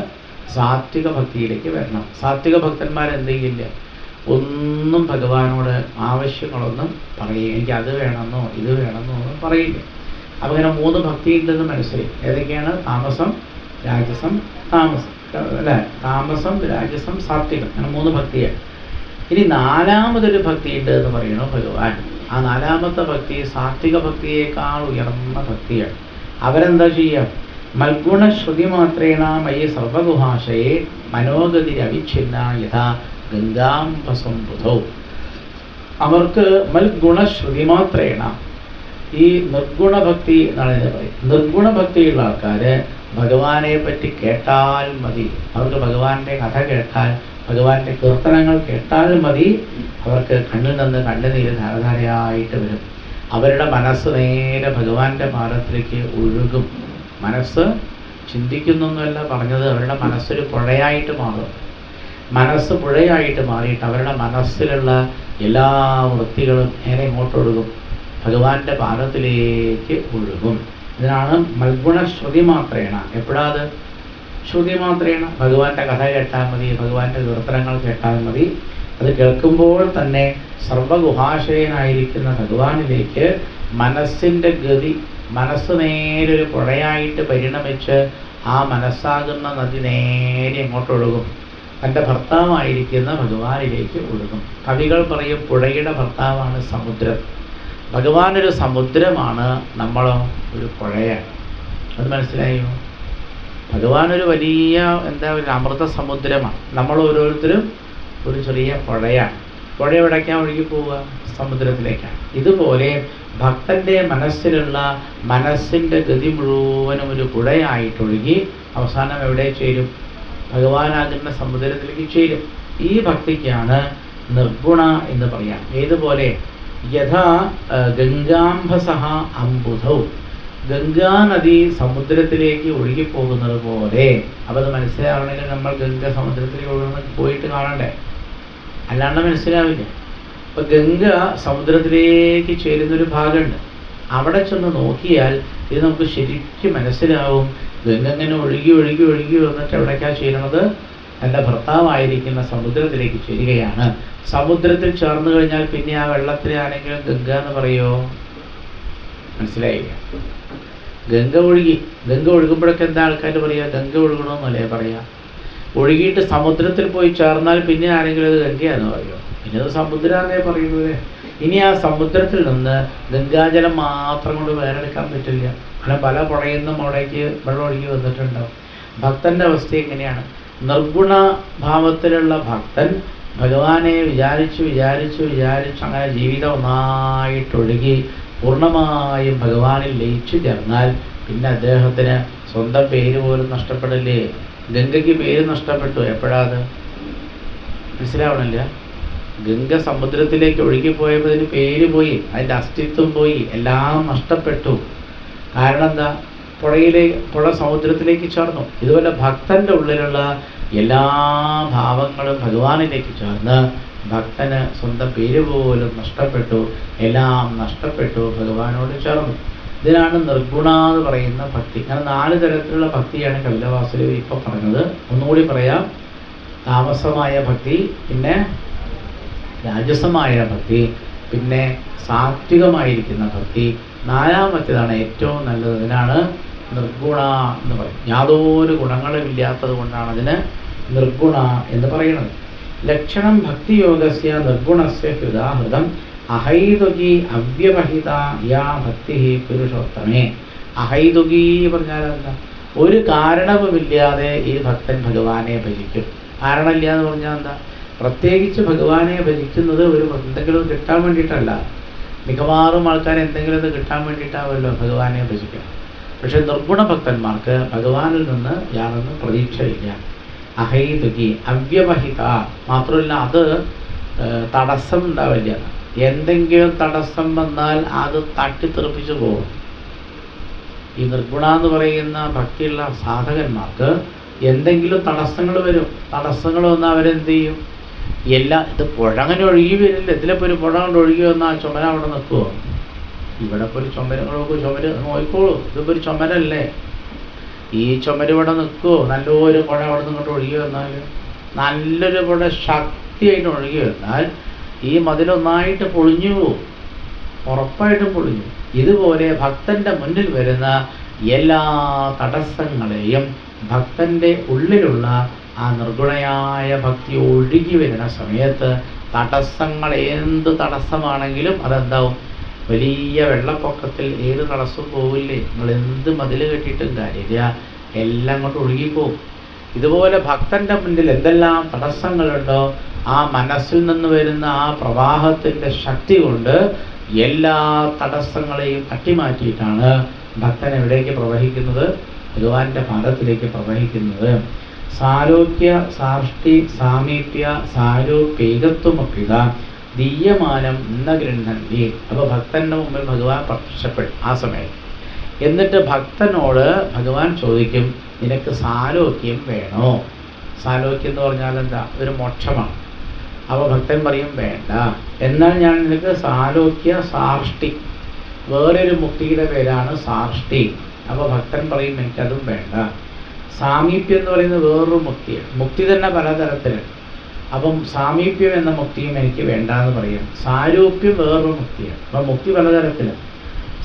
സാത്വിക ഭക്തിയിലേക്ക് വരണം. സാത്വിക ഭക്തന്മാരെന്ത് ചെയ്യില്ല, ഒന്നും ഭഗവാനോട് ആവശ്യങ്ങളൊന്നും പറയുക, എനിക്ക് അത് വേണമെന്നോ ഇത് വേണമെന്നോ ഒന്നും പറയില്ല. അപ്പം ഇങ്ങനെ 3 ഭക്തി ഉണ്ടെന്ന് മനസ്സിലായി. ഏതൊക്കെയാണ്? താമസം, രാജസം, അല്ലേ, താമസം, രാജസം, സാത്വികം. അങ്ങനെ 3 ഭക്തിയാണ്. ഇനി 4മതൊരു ഭക്തി ഉണ്ട് എന്ന് പറയണു ഭഗവാൻ. ആ 4മത്തെ ഭക്തി സാത്വിക ഭക്തിയേക്കാൾ ഉയർന്ന ഭക്തിയാണ്. അവരെന്താ ചെയ്യുക? മൽഗുണശ്രുതി മാത്രേണ മയി സർവഗുഹാശയെ മനോഗതിരവിച്ഛിന്ന യഥാ ഗംഗാംബസംബുധൗ. അവർക്ക് മൽഗുണശ്രുതി മാത്രേണ, ഈ നിർഗുണഭക്തി എന്നാണ് ഇതിനെ പറയും. നിർഗുണഭക്തിയുള്ള ആൾക്കാര് ഭഗവാനെ പറ്റി കേട്ടാൽ മതി, അവർക്ക് ഭഗവാന്റെ കഥ കേട്ടാൽ, ഭഗവാന്റെ കീർത്തനങ്ങൾ കേട്ടാൽ മതി, അവർക്ക് കണ്ണിൽ നിന്ന് കണ്ണുനീര് ധാരധാരയായിട്ട് വരും. അവരുടെ മനസ്സ് നേരെ ഭഗവാന്റെ പാദത്തിലേക്ക് ഒഴുകും. മനസ്സ് ചിന്തിക്കുന്നൊന്നുമല്ല പറഞ്ഞത്, അവരുടെ മനസ്സൊരു പുഴയായിട്ട് മാറും. മനസ്സ് പുഴയായിട്ട് മാറിയിട്ട് അവരുടെ മനസ്സിലുള്ള എല്ലാ വൃത്തികളും നേരെ ഇങ്ങോട്ടൊഴുകും, ഭഗവാന്റെ പാദത്തിലേക്ക് ഒഴുകും. ഇതിനാണ് മൽഗുണ ശ്രുതി മാത്രേണ. എപ്പോഴാത്? ശ്രുതി മാത്രേണ. ഭഗവാന്റെ കഥ കേട്ടാൽ മതി, ഭഗവാന്റെ കീർത്തനങ്ങൾ കേട്ടാൽ മതി. അത് കേൾക്കുമ്പോൾ തന്നെ സർവഗുഹാശയനായിരിക്കുന്ന ഭഗവാനിലേക്ക് മനസ്സിൻ്റെ ഗതി, മനസ്സ് നേരെ ഒരു പുഴയായിട്ട് പരിണമിച്ച് ആ മനസ്സാകുന്ന നദി നേരെ എങ്ങോട്ടൊഴുകും? തൻ്റെ ഭർത്താവായിരിക്കുന്ന ഭഗവാനിലേക്ക് ഒഴുകും. കവികൾ പറയും പുഴയുടെ ഭർത്താവാണ് സമുദ്രം. ഭഗവാനൊരു സമുദ്രമാണ്, നമ്മളോ ഒരു പുഴയാണ്. അത് മനസ്സിലായോ? ഭഗവാനൊരു വലിയ ഒരു അമൃത സമുദ്രമാണ്, നമ്മൾ ഓരോരുത്തരും ഒരു ചെറിയ പുഴയാണ്. പുഴ എവിടേക്കാണ് ഒഴുകി പോവുക? സമുദ്രത്തിലേക്കാണ്. ഇതുപോലെ ഭക്തൻ്റെ മനസ്സിലുള്ള മനസ്സിൻ്റെ ഗതി മുഴുവനും ഒരു പുഴയായിട്ടൊഴുകി അവസാനം എവിടെ ചേരും? ഭഗവാനാകുന്ന സമുദ്രത്തിലേക്ക് ചേരും. ഈ ഭക്തിക്കാണ് നിർഗുണ എന്ന് പറയാം. ഏതുപോലെ? യഥാ ഗംഗാംബസഹ അംബുധൗ, ഗംഗാനദി സമുദ്രത്തിലേക്ക് ഒഴുകിപ്പോകുന്നത് പോലെ. അപ്പോൾ അത് മനസ്സിലാവണമെങ്കിൽ നമ്മൾ ഗംഗ സമുദ്രത്തിലേക്ക് ഒഴുകുന്ന പോയിട്ട് കാണണ്ടേ, അല്ലാണ്ട് മനസ്സിലാവില്ല. അപ്പം ഗംഗ സമുദ്രത്തിലേക്ക് ചേരുന്നൊരു ഭാഗമുണ്ട്. അവിടെ ചെന്ന് നോക്കിയാൽ ഇത് നമുക്ക് ശരിക്കും മനസ്സിലാവും. ഗംഗ ഇങ്ങനെ ഒഴുകി ഒഴുകി ഒഴുകി വന്നിട്ട് എവിടേക്കാണ് ചേരുന്നത്? എൻ്റെ ഭർത്താവായിരിക്കുന്ന സമുദ്രത്തിലേക്ക് ചേരുകയാണ്. സമുദ്രത്തിൽ ചേർന്ന് കഴിഞ്ഞാൽ പിന്നെ ആ വെള്ളത്തിലാണെങ്കിലും ഗംഗ എന്ന് പറയുമോ? മനസ്സിലായില്ല. ഗംഗ ഒഴുകുമ്പോഴൊക്കെ എന്താ ആൾക്കാർ പറയുക? ഗംഗ ഒഴുകണമെന്നല്ലേ പറയുക. ഒഴുകിയിട്ട് സമുദ്രത്തിൽ പോയി ചേർന്നാൽ പിന്നെ ആരെങ്കിലും അത് ഗംഗയാണെന്ന് പറയുമോ? പിന്നെ അത് സമുദ്രമാണെന്നേ പറയുന്നത്. ഇനി ആ സമുദ്രത്തിൽ നിന്ന് ഗംഗാജലം മാത്രം കൊണ്ട് വേറെടുക്കാൻ പറ്റില്ല. അങ്ങനെ പല പുഴയുന്നും അവിടേക്ക് വെള്ളം ഒഴുകി വന്നിട്ടുണ്ടാവും. ഭക്തൻ്റെ അവസ്ഥ എങ്ങനെയാണ്? നിർഗുണ ഭാവത്തിലുള്ള ഭക്തൻ ഭഗവാനെ വിചാരിച്ച് അങ്ങനെ ജീവിതം ഒന്നായിട്ടൊഴുകി പൂർണ്ണമായും ഭഗവാനിൽ ലയിച്ചു ചേർന്നാൽ പിന്നെ അദ്ദേഹത്തിന് സ്വന്തം പേര് പോലും നഷ്ടപ്പെടില്ലേ? ഗംഗയ്ക്ക് പേര് നഷ്ടപ്പെട്ടു. എപ്പോഴാത് മനസ്സിലാവണില്ല. ഗംഗ സമുദ്രത്തിലേക്ക് ഒഴുകിപ്പോയപ്പോൾ അതിന് പേര് പോയി, അതിൻ്റെ അസ്തിത്വം പോയി, എല്ലാം നഷ്ടപ്പെട്ടു. കാരണം എന്താ? പുഴ സമുദ്രത്തിലേക്ക് ചേർന്നു. ഇതുപോലെ ഭക്തൻ്റെ ഉള്ളിലുള്ള എല്ലാ ഭാവങ്ങളും ഭഗവാനിലേക്ക് ചേർന്ന് ഭക്തന് സ്വന്തം പേര് പോലും നഷ്ടപ്പെട്ടു, എല്ലാം നഷ്ടപ്പെട്ടു, ഭഗവാനോട് ചേർന്നു. ഇതിനാണ് നിർഗുണ എന്ന് പറയുന്ന ഭക്തി. അങ്ങനെ 4 തരത്തിലുള്ള ഭക്തിയാണ് കപിലവാസുദേവർ ഇപ്പോൾ പറഞ്ഞത്. ഒന്നുകൂടി പറയാം. താമസമായ ഭക്തി, പിന്നെ രാജസമായ ഭക്തി, പിന്നെ സാത്വികമായിരിക്കുന്ന ഭക്തി, 4ാമത്തേതാണ് ഏറ്റവും നല്ലത്. ഇതിനാണ് നിർഗുണ എന്ന് പറയും. യാതൊരു ഗുണങ്ങളും ഇല്ലാത്തത് കൊണ്ടാണ് അതിന് നിർഗുണ എന്ന് പറയുന്നത്. ലക്ഷണം ഭക്തിയോഗസ്യ നിർഗുണസ്യ ഹൃദാഹൃദം അഹൈതുകി അവ്യവഹിത യാ ഭക്തി പുരുഷോത്തമേ. അഹൈതുകി പറഞ്ഞാൽ എന്താ? ഒരു കാരണവുമില്ലാതെ ഈ ഭക്തൻ ഭഗവാനെ ഭജിക്കും. കാരണമില്ല എന്ന് പറഞ്ഞാൽ എന്താ? പ്രത്യേകിച്ച് ഭഗവാനെ ഭജിക്കുന്നത് എന്തെങ്കിലും കിട്ടാൻ വേണ്ടിയിട്ടല്ല. മിക്കവാറും ആൾക്കാർ എന്തെങ്കിലും കിട്ടാൻ വേണ്ടിയിട്ടാവുമല്ലോ ഭഗവാനെ ഭജിക്കുക. പക്ഷെ നിർഗുണ ഭക്തന്മാർക്ക് ഭഗവാനിൽ നിന്ന് യാതൊന്നും പ്രതീക്ഷയില്ല. അഹൈതുകി അവ്യവഹിത, മാത്രമല്ല അത് തടസ്സം ഉണ്ടാവില്ല. എന്തെങ്കിലും തടസ്സം വന്നാൽ അത് തട്ടിത്തെറിപ്പിച്ചു പോകും. ഈ നിർഗുണ എന്ന് പറയുന്ന ഭക്തിയുള്ള സാധകന്മാർക്ക് എന്തെങ്കിലും തടസ്സങ്ങൾ വരും. തടസ്സങ്ങൾ വന്നാൽ അവരെന്ത് ചെയ്യും? ഇത് പുഴ അങ്ങനെ ഒഴുകി വരില്ല. ഇതിലിപ്പോൾ ഒരു പുഴ കൊണ്ട് ഒഴുകി വന്നാൽ ചുമര അവിടെ നിൽക്കുമോ? ഇവിടെ ഇപ്പോൾ ഒരു ചുമര് നോക്കിക്കോളൂ. ഇതിപ്പോൾ ഒരു ചുമരല്ലേ? ഈ ചുമര് ഇവിടെ നിൽക്കുമോ? നല്ലൊരു പുഴ അവിടെ നിന്നിട്ട് ഒഴുകി വന്നാൽ, നല്ലൊരു പുഴ ശക്തിയായിട്ട് ഒഴുകി വന്നാൽ ഈ മതിലൊന്നായിട്ട് പൊളിഞ്ഞു പോവും, ഉറപ്പായിട്ടും പൊളിഞ്ഞു. ഇതുപോലെ ഭക്തൻ്റെ മുന്നിൽ വരുന്ന എല്ലാ തടസ്സങ്ങളെയും ഭക്തൻ്റെ ഉള്ളിലുള്ള ആ നിർഗുണയായ ഭക്തി ഒഴുകി വരുന്ന സമയത്ത് തടസ്സങ്ങൾ എന്ത് തടസ്സമാണെങ്കിലും അതെന്താവും? വലിയ വെള്ളപ്പൊക്കത്തിൽ ഏത് തടസ്സവും പോവില്ലേ? നിങ്ങൾ എന്ത് മതിൽ കെട്ടിയിട്ടും കാര്യമില്ല, എല്ലാം അങ്ങോട്ട് ഒഴുകിപ്പോവും. ഇതുപോലെ ഭക്തൻ്റെ മുന്നിൽ എന്തെല്ലാം തടസ്സങ്ങളുണ്ടോ ആ മനസ്സിൽ നിന്ന് വരുന്ന ആ പ്രവാഹത്തിൻ്റെ ശക്തി കൊണ്ട് എല്ലാ തടസ്സങ്ങളെയും തട്ടിമാറ്റിയിട്ടാണ് ഭക്തൻ എവിടേക്ക് പ്രവഹിക്കുന്നത്? ഭഗവാന്റെ പാദത്തിലേക്ക് പ്രവഹിക്കുന്നത്. സാരോഗ്യ സാഷ്ടി സാമീപ്യ സാരൂപ്യേകത്വമൊപ്പിത ദീയമാനം എന്ന ഗൃഹന്തി. അപ്പോൾ ഭക്തൻ്റെ മുമ്പിൽ ഭഗവാൻ പ്രത്യക്ഷപ്പെടും ആ സമയം. എന്നിട്ട് ഭക്തനോട് ഭഗവാൻ ചോദിക്കും, നിനക്ക് സാലോക്യം വേണോ? സാലോക്യം എന്ന് പറഞ്ഞാൽ എന്താ? ഒരു മോക്ഷമാണ്. അപ്പോൾ ഭക്തൻ പറയും വേണ്ട, എന്നാൽ ഞാൻ നിനക്ക് സാലോക്യ സാഷ്ടി, വേറൊരു മുക്തിയുടെ പേരാണ് സാഷ്ടി. അപ്പോൾ ഭക്തൻ പറയും എനിക്കതും വേണ്ട. സാമീപ്യം എന്ന് പറയുന്നത് വേറൊരു മുക്തിയാണ്. മുക്തി തന്നെ പലതരത്തിലുണ്ട്. അപ്പം സാമീപ്യം എന്ന മുക്തിയും എനിക്ക് വേണ്ട എന്ന് പറയും. സാരൂപ്യം വേറൊരു മുക്തിയാണ്. അപ്പം മുക്തി പലതരത്തിലാണ്.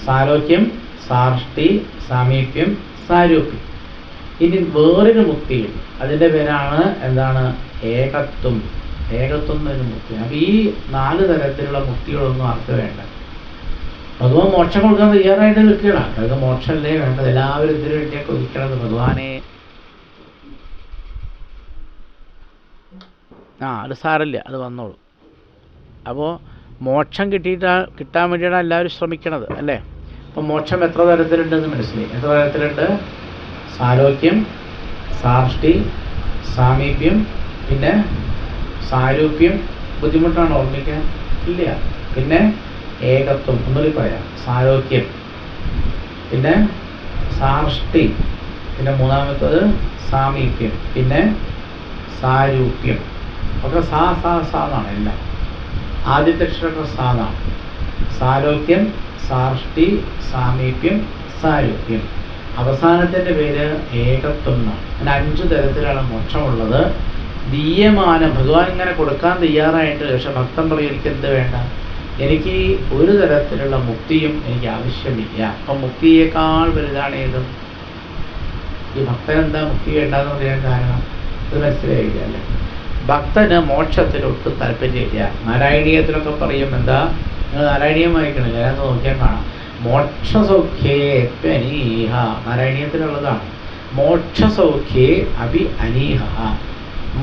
സാരോഗ്യം, സാഷ്ടി, സാമീപ്യം, സാരൂപ്യം. ഇനി വേറൊരു മുക്തിയുണ്ട്, അതിൻ്റെ പേരാണ് എന്താണ്? ഏകത്വം. ഏകത്വം എന്നൊരു മുക്തി. അപ്പം ഈ 4 തരത്തിലുള്ള മുക്തികളൊന്നും ആർക്ക് വേണ്ട. ഭഗവാൻ മോക്ഷം കൊടുക്കാൻ തയ്യാറായിട്ട് നിൽക്കുകയാണ്. അതൊക്കെ മോക്ഷമല്ലേ വേണ്ടത്? എല്ലാവരും ഇതിനു വേണ്ടിയൊക്കെ ഒതുക്കണത് ഭഗവാനെ. അത് സാരമില്ല, അത് വന്നോളൂ. അപ്പോൾ മോക്ഷം കിട്ടാൻ വേണ്ടിയാണ് എല്ലാവരും ശ്രമിക്കണത് അല്ലേ? അപ്പം മോക്ഷം എത്ര തരത്തിലുണ്ടെന്ന് മനസ്സിലായി. എത്ര തരത്തിലുണ്ട്? സാരോഗ്യം, സാഷ്ടി, സാമീപ്യം, പിന്നെ സാരൂപ്യം. ബുദ്ധിമുട്ടാണ് ഓർമ്മിക്കാൻ? ഇല്ല. പിന്നെ ഏകത്വം, ഒന്നുകൂടി പറയാം. സാരോഗ്യം, പിന്നെ സാഷ്ടി, പിന്നെ മൂന്നാമത്തത് സാമീപ്യം, പിന്നെ സാരൂപ്യം. ഒക്കെ സാന്നാണ് എല്ലാം. ആദ്യത്തെ അക്ഷരം സാന്നാണ്. സാരോഗ്യം, സാഷ്ടി, സാമീപ്യം, സാരൂപ്യം. അവസാനത്തിൻ്റെ പേര് ഏകത്വം എന്നാണ്. അങ്ങനെ 5 തരത്തിലാണ് മോക്ഷമുള്ളത്. ദീയമാനം ഭഗവാൻ ഇങ്ങനെ കൊടുക്കാൻ തയ്യാറായിട്ട്, പക്ഷെ ഭക്തൻ പറയും എനിക്ക് എന്ത് വേണ്ട, എനിക്ക് ഒരു തരത്തിലുള്ള മുക്തിയും എനിക്ക് ആവശ്യമില്ല. അപ്പം മുക്തിയേക്കാൾ വലുതാണ് ഏതും. ഈ ഭക്തൻ എന്താ മുക്തി വേണ്ടെന്ന് പറയാൻ കാരണം? ഇത് മനസ്സിലായില്ല അല്ലേ? ഭക്തന് മോക്ഷത്തിലൊട്ടും താല്പര്യമില്ല. നാരായണീയത്തിലൊക്കെ പറയും എന്താ? നിങ്ങൾ നാരായണീയം വായിക്കണില്ല, ഞാൻ നോക്കിയാൽ കാണാം. മോക്ഷസൗഖ്യേ അനീഹ, നാരായണീയത്തിലുള്ളതാണ്. മോക്ഷസൗഖ്യേ അഭി അനീഹ.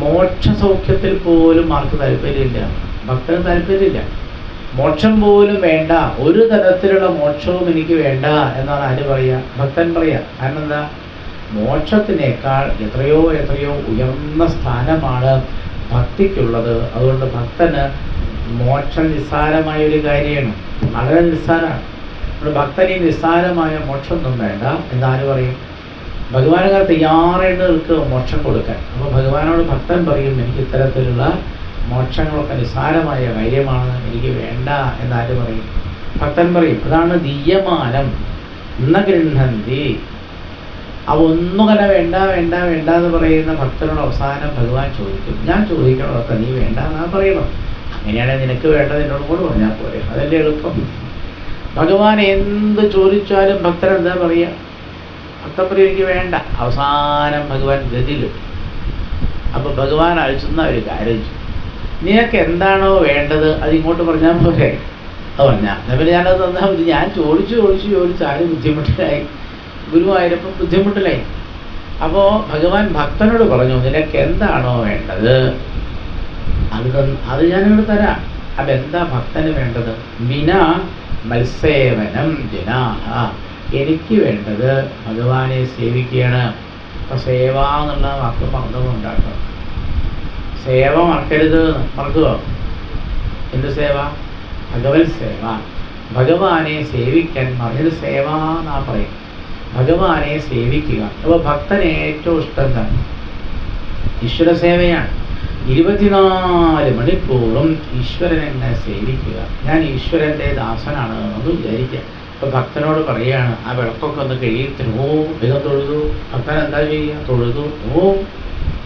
മോക്ഷസൗഖ്യത്തിൽ പോലും ആർക്ക് താല്പര്യമില്ല? ഭക്തന് താല്പര്യമില്ല. മോക്ഷം പോലും വേണ്ട, ഒരു തരത്തിലുള്ള മോക്ഷവും എനിക്ക് വേണ്ട എന്നാണ് ആര് പറയുക? ഭക്തൻ പറയുക. കാരണം എന്താ? മോക്ഷത്തിനേക്കാൾ എത്രയോ എത്രയോ ഉയർന്ന സ്ഥാനമാണ് ഭക്തിക്കുള്ളത്. അതുകൊണ്ട് ഭക്തന് മോക്ഷം നിസ്സാരമായൊരു കാര്യമാണ്, വളരെ നിസ്സാരമാണ്. നമ്മുടെ ഭക്തന് ഈ നിസ്സാരമായ മോക്ഷമൊന്നും വേണ്ട എന്നാര് പറയും? ഭഗവാനുകാർ തയ്യാറായിട്ട് നിൽക്കുക മോക്ഷം കൊടുക്കാൻ. അപ്പോൾ ഭഗവാനോട് ഭക്തൻ പറയും, എനിക്ക് ഇത്തരത്തിലുള്ള മോക്ഷങ്ങളൊക്കെ നിസ്സാരമായ കാര്യമാണ്, എനിക്ക് വേണ്ട എന്നാര് പറയും? ഭക്തൻ പറയും. അതാണ് ദീയമാനം ന ഗൃഹന്തി. ഒന്നും തന്നെ വേണ്ട വേണ്ട വേണ്ട എന്ന് പറയുന്ന ഭക്തനോട് അവസാനം ഭഗവാൻ ചോദിക്കും, ഞാൻ ചോദിക്കണതൊക്കെ നീ വേണ്ട എന്നാ പറയണം. അങ്ങനെയാണെങ്കിൽ നിനക്ക് വേണ്ടത് എന്നോട് കൂടെ പറഞ്ഞാൽ പോരെ, അതല്ലേ എളുപ്പം. ഭഗവാൻ എന്ത് ചോദിച്ചാലും ഭക്തൻ എന്താ പറയുക? ഭക്തൻ പറയും എനിക്ക് വേണ്ട. അവസാനം ഭഗവാൻ ഗതിയിലും. അപ്പോൾ ഭഗവാൻ അഴിച്ചുന്ന ഒരു കാര്യം, നിനക്ക് എന്താണോ വേണ്ടത് അത് ഇങ്ങോട്ട് പറഞ്ഞാൽ പോരെ. അത് പറഞ്ഞാൽ പിന്നെ ഞാനത് തന്നാൽ മതി. ഞാൻ ചോദിച്ച് ആരും ബുദ്ധിമുട്ടിലായി, ഗുരുവായൂരപ്പം ബുദ്ധിമുട്ടിലായി. അപ്പോൾ ഭഗവാൻ ഭക്തനോട് പറഞ്ഞു, നിനക്ക് എന്താണോ വേണ്ടത് അത് ഞാനിവിടെ തരാം. അപ്പം എന്താ ഭക്തന് വേണ്ടത്? വിന മത്സേവനം ജനാഹ. എനിക്ക് വേണ്ടത് ഭഗവാനെ സേവിക്കുകയാണ്. അപ്പം സേവ എന്നുള്ള വാക്ക് മറന്നുകൊണ്ടാട്ടോ. സേവ മറക്കരുത്. മറക്കുമോ? എന്ത് സേവ? ഭഗവത് സേവ. ഭഗവാനെ സേവിക്കാൻ പറഞ്ഞത് സേവ എന്നാ പറയും. ഭഗവാനെ സേവിക്കുക. അപ്പോൾ ഭക്തന് ഏറ്റവും ഇഷ്ടം എന്താണ്? ഈശ്വര സേവയാണ്. 24 മണിക്കൂറും ഈശ്വരനെ സേവിക്കുക. ഞാൻ ഈശ്വരൻ്റെ ദാസനാണ് എന്ന് വിചാരിക്കുക. അപ്പോൾ ഭക്തനോട് പറയുകയാണ്, ആ വിളക്കൊക്കെ ഒന്ന് കഴുകിത്തരും. വേഗം തൊഴുതു. ഭക്തൻ എന്താ ചെയ്യുക? തൊഴുതു.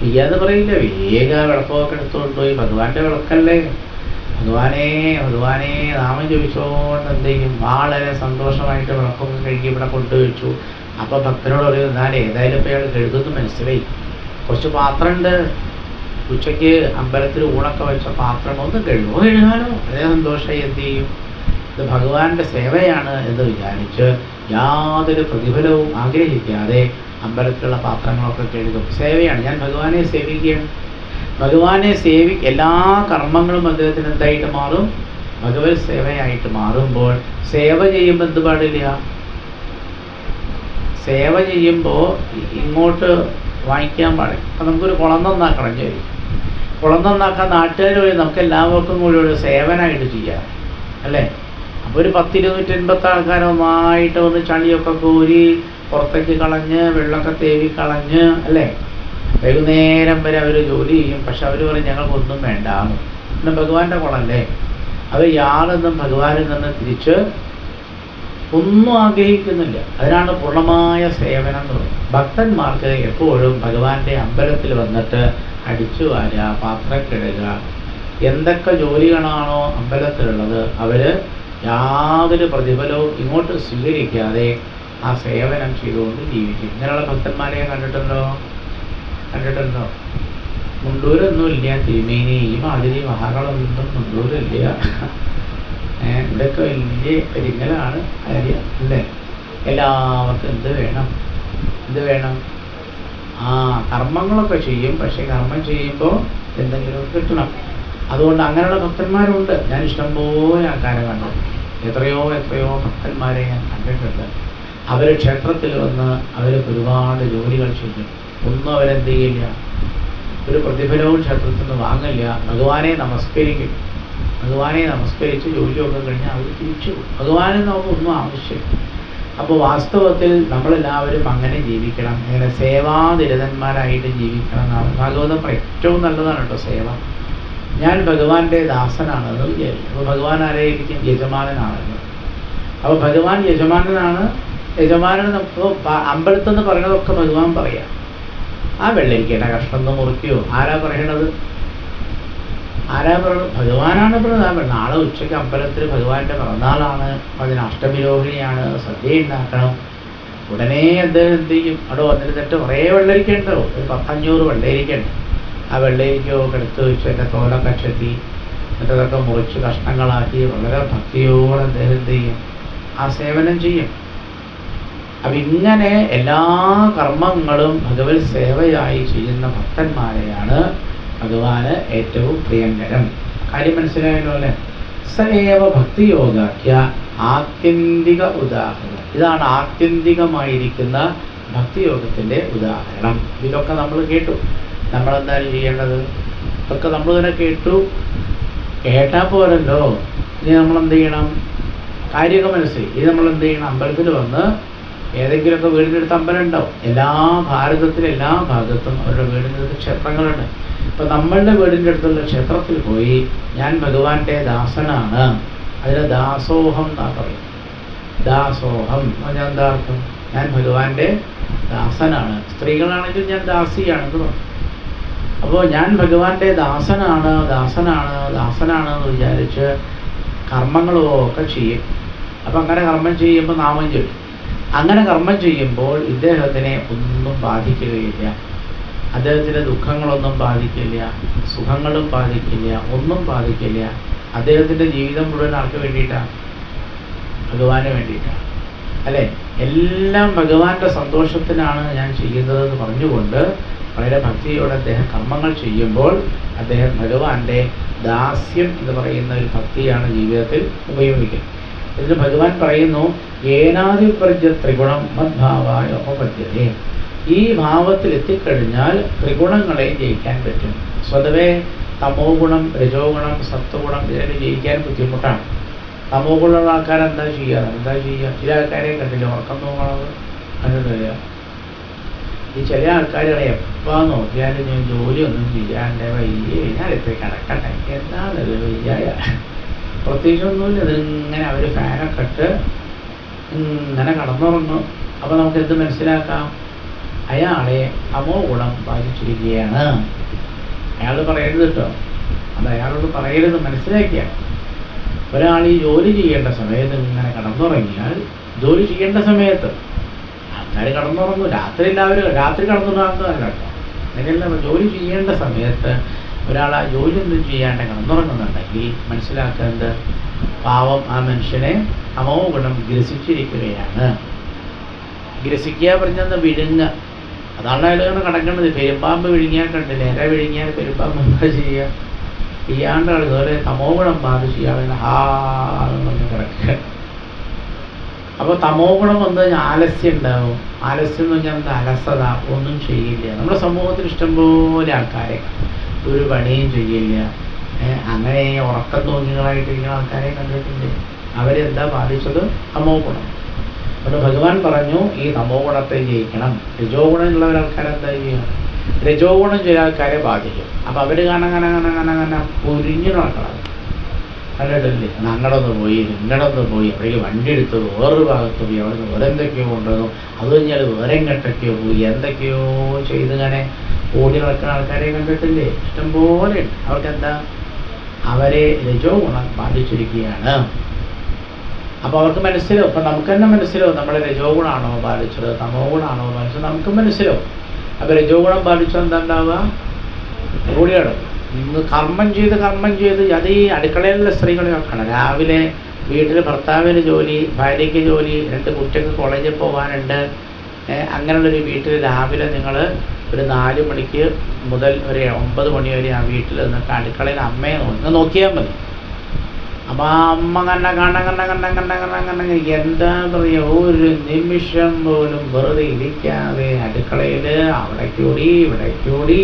ചെയ്യാന്ന് പറയില്ല, വേഗം വിളക്കൊക്കെ എടുത്തുകൊണ്ട് പോയി. ഭഗവാന്റെ വിളക്കല്ലേ, ഭഗവാനെ നാമം ജപിച്ചുകൊണ്ട് എന്ത് ചെയ്യും? വളരെ സന്തോഷമായിട്ട് വിളക്കൊക്കെ കഴുകി ഇവിടെ കൊണ്ടുവച്ചു. അപ്പോൾ ഭക്തനോട് പറയും, ഞാൻ ഏതായാലും ഇപ്പോൾ അയാൾ കഴുകുന്നു മനസ്സിലായി, കുറച്ച് പാത്രമുണ്ട്, ഉച്ചയ്ക്ക് അമ്പലത്തിൽ ഊണൊക്കെ വെച്ച പാത്രം ഒന്ന് കഴുകാനോ. അതേ സന്തോഷമായി എന്ത് ചെയ്യും? ഇത് ഭഗവാന്റെ സേവയാണ് എന്ന് വിചാരിച്ച് യാതൊരു പ്രതിഫലവും ആഗ്രഹിക്കാതെ അമ്പലത്തിലുള്ള പാത്രങ്ങളൊക്കെ കഴുകും. സേവയാണ്. ഞാൻ ഭഗവാനെ സേവിക്കുകയാണ്. ഭഗവാനെ എല്ലാ കർമ്മങ്ങളും അദ്ദേഹത്തിന് എന്തായിട്ട് മാറും? ഭഗവത് സേവയായിട്ട് മാറുമ്പോൾ സേവ ചെയ്യുമ്പോൾ എന്ത് പാടില്ല? സേവ ചെയ്യുമ്പോൾ ഇങ്ങോട്ട് വാങ്ങിക്കാൻ പാടില്ല. അപ്പം നമുക്കൊരു കുളം നന്നാക്കണം. ശരി, കുളം നന്നാക്കാൻ നാട്ടുകാർ വഴി നമുക്ക് എല്ലാവർക്കും കൂടി ഒരു സേവനമായിട്ട് ചെയ്യാം അല്ലേ? അപ്പോൾ ഒരു 10-250 ആൾക്കാരൊന്നായിട്ട് ഒന്ന് ചളിയൊക്കെ കോരി പുറത്തേക്ക് കളഞ്ഞ് വെള്ളമൊക്കെ തേവി കളഞ്ഞ് അല്ലേ, വൈകുന്നേരം വരെ അവർ ജോലി ചെയ്യും. പക്ഷെ അവർ പറയും ഞങ്ങൾക്കൊന്നും വേണ്ട. പിന്നെ ഭഗവാന്റെ കുളമല്ലേ. അവർ യാതൊന്നും ഭഗവാനിൽ നിന്ന് തിരിച്ച് ഒന്നും ആഗ്രഹിക്കുന്നില്ല. അതിനാണ് പൂർണ്ണമായ സേവനം എന്ന് പറയുന്നത്. ഭക്തന്മാർക്ക് എപ്പോഴും ഭഗവാന്റെ അമ്പലത്തിൽ വന്നിട്ട് അടിച്ചു വാരുക, പാത്രം കിടുക, എന്തൊക്കെ ജോലികളാണോ അമ്പലത്തിലുള്ളത് അവർ യാതൊരു പ്രതിഫലവും ഇങ്ങോട്ട് സ്വീകരിക്കാതെ ആ സേവനം ചെയ്തുകൊണ്ട് ജീവിക്കും. ഇങ്ങനെയുള്ള ഭക്തന്മാരെ കണ്ടിട്ടുണ്ടോ? മുണ്ടൂരൊന്നുമില്ല തിരുമേനി, ഈ മാതിരി മഹാകളൊന്നും മുണ്ടൂരില്ല. ഇവിടെയൊക്കെ വലിയ പെരിങ്ങലാണ് കാര്യം അല്ലേ? എല്ലാവർക്കും എന്ത് വേണം? കർമ്മങ്ങളൊക്കെ ചെയ്യും. പക്ഷേ കർമ്മം ചെയ്യുമ്പോൾ എന്തെങ്കിലും കിട്ടണം. അതുകൊണ്ട് അങ്ങനെയുള്ള ഭക്തന്മാരുണ്ട്. ഞാൻ ഇഷ്ടംപോലെ ആൾക്കാരെ കണ്ടു. എത്രയോ ഭക്തന്മാരെ ഞാൻ കണ്ടിട്ടുണ്ട്. അവർ ക്ഷേത്രത്തിൽ വന്ന് അവർ ഒരുപാട് ജോലികൾ ചെയ്യും. ഒന്നും അവരെന്ത് ചെയ്യില്ല, ഒരു പ്രതിഫലവും ക്ഷേത്രത്തിൽ നിന്ന് വാങ്ങില്ല. ഭഗവാനെ നമസ്കരിക്കും. ഭഗവാനെ നമസ്കരിച്ച് ജോലിയൊക്കെ കഴിഞ്ഞാൽ അവർ തിരിച്ചു പോകും. ഭഗവാനെ നമുക്കൊന്നും ആവശ്യമില്ല. അപ്പോൾ വാസ്തവത്തിൽ നമ്മളെല്ലാവരും അങ്ങനെ ജീവിക്കണം. അങ്ങനെ സേവാനിരതന്മാരായിട്ട് ജീവിക്കണം എന്നാണ് ഭാഗവതം. ഏറ്റവും നല്ലതാണ് കേട്ടോ സേവ. ഞാൻ ഭഗവാന്റെ ദാസനാണെന്ന് വിചാരിക്കും. അപ്പോൾ ഭഗവാൻ ആരായിരിക്കും? യജമാനനാണല്ലോ. അപ്പോൾ ഭഗവാൻ യജമാനനാണ്. യജമാനൻ അമ്പലത്തിൽ നിന്ന് പറയണതൊക്കെ ഭഗവാൻ പറയാം. ആ വെള്ളരിക്കയുടെ കഷ്ണം ഒന്ന് മുറിക്കുകയോ ആരാ പറയണത്? ഭഗവാനാണ് പറയുന്നത്. നാളെ ഉച്ചയ്ക്ക് അമ്പലത്തിൽ ഭഗവാന്റെ പിറന്നാളാണ്, അതിന് അഷ്ടമിരോഹിണിയാണ്, സദ്യ ഉണ്ടാക്കണം. ഉടനെ അദ്ദേഹം എന്ത് ചെയ്യും? അവിടെ വന്നിരുന്നിട്ട് കുറേ വെള്ളരിക്ക ഉണ്ടോ, ഒരു 500 വെള്ളരിക്ക ഉണ്ട്. ആ വെള്ളരിക്കയൊക്കെ എടുത്ത് വെച്ച് അതിൻ്റെ തോലൊക്കെ ചെത്തി എന്നിട്ടതൊക്കെ മുറിച്ച് കഷ്ണങ്ങളാക്കി വളരെ ഭക്തിയോടെ അദ്ദേഹം എന്ത് ചെയ്യും? ആ സേവനം ചെയ്യും. അപ്പം ഇങ്ങനെ എല്ലാ കർമ്മങ്ങളും ഭഗവത് സേവയായി ചെയ്യുന്ന ഭക്തന്മാരെയാണ് ഭഗവാന് ഏറ്റവും പ്രിയങ്കരം. കാര്യം മനസ്സിലായല്ലോ അല്ലേ? സേവ ഭക്തിയോഗാഖ്യ ആത്യന്തിക ഉദാഹരണം. ഇതാണ് ആത്യന്തികമായിരിക്കുന്ന ഭക്തിയോഗത്തിൻ്റെ ഉദാഹരണം. ഇതൊക്കെ നമ്മൾ കേട്ടു. നമ്മളെന്താണ് ചെയ്യേണ്ടത്? ഇതൊക്കെ നമ്മൾ തന്നെ കേട്ടാൽ പോരല്ലോ. ഇനി നമ്മളെന്ത് ചെയ്യണം? കാര്യമൊക്കെ മനസ്സിലായി. ഇത് നമ്മൾ എന്ത് ചെയ്യണം? അമ്പലത്തിൽ വന്ന് ഏതെങ്കിലുമൊക്കെ വീടിൻ്റെ അടുത്ത് അമ്പലം ഉണ്ടാവും. എല്ലാ ഭാരതത്തിലെ എല്ലാ ഭാഗത്തും അവരുടെ വീടിൻ്റെ അടുത്ത് ക്ഷേത്രങ്ങളുണ്ട്. ഇപ്പം നമ്മളുടെ വീടിൻ്റെ അടുത്തുള്ള ക്ഷേത്രത്തിൽ പോയി ഞാൻ ഭഗവാന്റെ ദാസനാണ്, അതിന് ദാസോഹം എന്നാ പറയും. ദാസോഹം ഞാൻ എന്താ അർത്ഥം? ഞാൻ ഭഗവാന്റെ ദാസനാണ്. സ്ത്രീകളാണെങ്കിൽ ഞാൻ ദാസിയാണെന്ന് പറയും. അപ്പോൾ ഞാൻ ഭഗവാന്റെ ദാസനാണ് ദാസനാണ് ദാസനാണ് എന്ന് വിചാരിച്ച് കർമ്മങ്ങളൊക്കെ ചെയ്യും. അപ്പം അങ്ങനെ കർമ്മം ചെയ്യുമ്പോൾ നാമം ചൊല്ലും. അങ്ങനെ കർമ്മം ചെയ്യുമ്പോൾ ഇദ്ദേഹത്തിനെ ഒന്നും ബാധിക്കുകയില്ല. അദ്ദേഹത്തിൻ്റെ ദുഃഖങ്ങളൊന്നും ബാധിക്കില്ല, സുഖങ്ങളും ബാധിക്കില്ല, ഒന്നും ബാധിക്കില്ല. അദ്ദേഹത്തിൻ്റെ ജീവിതം മുഴുവൻ ആർക്ക് വേണ്ടിയിട്ടാണ്? ഭഗവാന് വേണ്ടിയിട്ടാണ്, അല്ലേ? എല്ലാം ഭഗവാന്റെ സന്തോഷത്തിനാണ് ഞാൻ ചെയ്യുന്നതെന്ന് പറഞ്ഞുകൊണ്ട് വളരെ ഭക്തിയോടെ അദ്ദേഹം കർമ്മങ്ങൾ ചെയ്യുമ്പോൾ അദ്ദേഹം ഭഗവാന്റെ ദാസ്യം എന്ന് പറയുന്ന ഒരു ഭക്തിയാണ് ജീവിതത്തിൽ ഉപയോഗിക്കുന്നത്. ഇതിന് ഭഗവാൻ പറയുന്നു, ഏനാദിപ്രജ്യ ത്രിഗുണം മദ്ഭാവായ ഉപപദ്യതേ. ഈ ഭാവത്തിൽ എത്തിക്കഴിഞ്ഞാൽ ത്രിഗുണങ്ങളെ ജയിക്കാൻ പറ്റും. സ്വതവേ തമോ ഗുണം, രജോ ഗുണം, സത്വഗുണം ഇതിനെ ജയിക്കാൻ ബുദ്ധിമുട്ടാണ്. തമോ ഗുണമുള്ള ആൾക്കാരെന്താ ചെയ്യുക? ചില ആൾക്കാരെ കണ്ടില്ല ഉറക്കം തോന്നണത് കണ്ടിട്ടില്ല. ഈ ചില ആൾക്കാരുകളെ എപ്പോൾ നോക്കിയാലും ഞാൻ ജോലിയൊന്നും ചെയ്യാണ്ട് വയ്യേ ഞാൻ എത്ര കിടക്കട്ടെ എന്താണത് വയ്യായ, പ്രത്യേകിച്ചൊന്നുമില്ല. ഇതിങ്ങനെ അവർ ഫാനൊക്കെ ഇട്ട് ഇങ്ങനെ കടന്നുറങ്ങും. അപ്പോൾ നമുക്ക് എന്ത് മനസ്സിലാക്കാം? അയാളെ തമോ ഗുണം ബാധിച്ചിരിക്കുകയാണ്. അയാൾ പറയരുത് കേട്ടോ, അത് അയാളോട് പറയരുത്, മനസ്സിലാക്കിയ. ഒരാൾ ഈ ജോലി ചെയ്യേണ്ട സമയത്ത് ഇങ്ങനെ കടന്നുറങ്ങിയാൽ, ജോലി ചെയ്യേണ്ട സമയത്ത് ആൾക്കാർ കടന്നുറങ്ങും. രാത്രി എല്ലാവരും രാത്രി കടന്നുറങ്ങുന്നതല്ല കേട്ടോ, അങ്ങനെയല്ല. ജോലി ചെയ്യേണ്ട സമയത്ത് ഒരാൾ ആ ജോലി ഒന്നും ചെയ്യാണ്ട് കടന്നുറങ്ങുന്നുണ്ടെങ്കിൽ മനസ്സിലാക്കുന്നത് പാവം ആ മനുഷ്യനെ തമോ ഗുണം ഗ്രസിച്ചിരിക്കുകയാണ്. ഗ്രസിക്കുക പറഞ്ഞാൽ വിഴുങ്ങുക, അതാണ് അയാൾ ഇങ്ങനെ കിടക്കേണ്ടത്. പെരുമ്പാമ്പ് വിഴുങ്ങിയാൽ കണ്ടില്ലേ, ഇര വിഴുങ്ങിയാൽ പെരുമ്പാമ്പ് എന്താ ചെയ്യുക? ചെയ്യാണ്ട് ആൾ ഇതുപോലെ തമോ ഗുണം ബാധിച്ച് ഇയാളെ ഹാന്ന് കിടക്കുക. അപ്പോൾ തമോ ഗുണം വന്നു കഴിഞ്ഞാൽ ആലസ്യം ഉണ്ടാവും. ആലസ്യം എന്ന് പറഞ്ഞാൽ എന്താ? അലസത, ഒന്നും ചെയ്യില്ല. നമ്മുടെ സമൂഹത്തിൽ ഇഷ്ടംപോലെ ആൾക്കാരെ ഒരു പണിയും ചെയ്യില്ല, അങ്ങനെ ഉറക്കം തോന്നികളായിട്ടിരിക്കുന്ന ആൾക്കാരെ കണ്ടിട്ടുണ്ട്. അവരെന്താ ബാധിച്ചത്? തമോ ഗുണം. അതുകൊണ്ട് ഭഗവാൻ പറഞ്ഞു ഈ തമോ ഗുണത്തെ ജയിക്കണം. രജോ ഗുണമുള്ള ഒരാൾക്കാരെന്താ ചെയ്യുക? രജോ ഗുണം ചില ആൾക്കാരെ ബാധിക്കും. അപ്പം അവർ കണങ്ങനെ പൊരിഞ്ഞു നടക്കണം. കണ്ടിട്ടില്ലേ? അങ്ങടൊന്ന് പോയി ഇങ്ങടൊന്ന് പോയി, അവിടേക്ക് വണ്ടി എടുത്തു വേറൊരു ഭാഗത്ത് പോയി, അവിടെ നിന്ന് വേറെ എന്തൊക്കെയോ കൊണ്ടുവന്നു, അത് കഴിഞ്ഞാൽ വേറെ എങ്ങോട്ടൊക്കെയോ പോയി, എന്തൊക്കെയോ ചെയ്തിങ്ങനെ ഓടി നടക്കുന്ന ആൾക്കാരെ കണ്ടിട്ടില്ലേ? ഇഷ്ടംപോലെ ഉണ്ട്. അവർക്കെന്താ? അവരെ രജോ ഗുണം ബാധിച്ചിരിക്കുകയാണ്. അപ്പോൾ അവർക്ക് മനസ്സിലാവും. ഇപ്പം നമുക്ക് തന്നെ മനസ്സിലാവും നമ്മുടെ രജോ ഗുണമാണോ ബാധിച്ചത്, തമോ ഗുണമാണോ ബാധിച്ചത്, നമുക്ക് മനസ്സിലാവും. അപ്പോൾ രജോ ഗുണം ബാധിച്ചത് എന്താ ഉണ്ടാവുക? ഓടിയാണ് ഇന്ന് കർമ്മം ചെയ്ത് അത് ഈ അടുക്കളയിലുള്ള സ്ത്രീകളെ നോക്കണം. രാവിലെ വീട്ടിൽ ഭർത്താവിന് ജോലി, ഭാര്യയ്ക്ക് ജോലി, 2 കുട്ടികൾക്ക് കോളേജിൽ പോകാനുണ്ട്. അങ്ങനെയുള്ളൊരു വീട്ടിൽ രാവിലെ നിങ്ങൾ ഒരു 4 മണിക്ക് മുതൽ ഒരു 9 മണി വരെ ആ വീട്ടിൽ നിന്നിട്ട് അടുക്കളയിൽ അമ്മയെ നോക്കിയാൽ മതി. അപ്പോൾ ആ അമ്മ കണ്ണ എന്താ പറയുക, ഒരു നിമിഷം പോലും വെറുതെ ഇരിക്കാതെ അടുക്കളയിൽ അവിടേക്കോടി ഇവിടേക്കോടി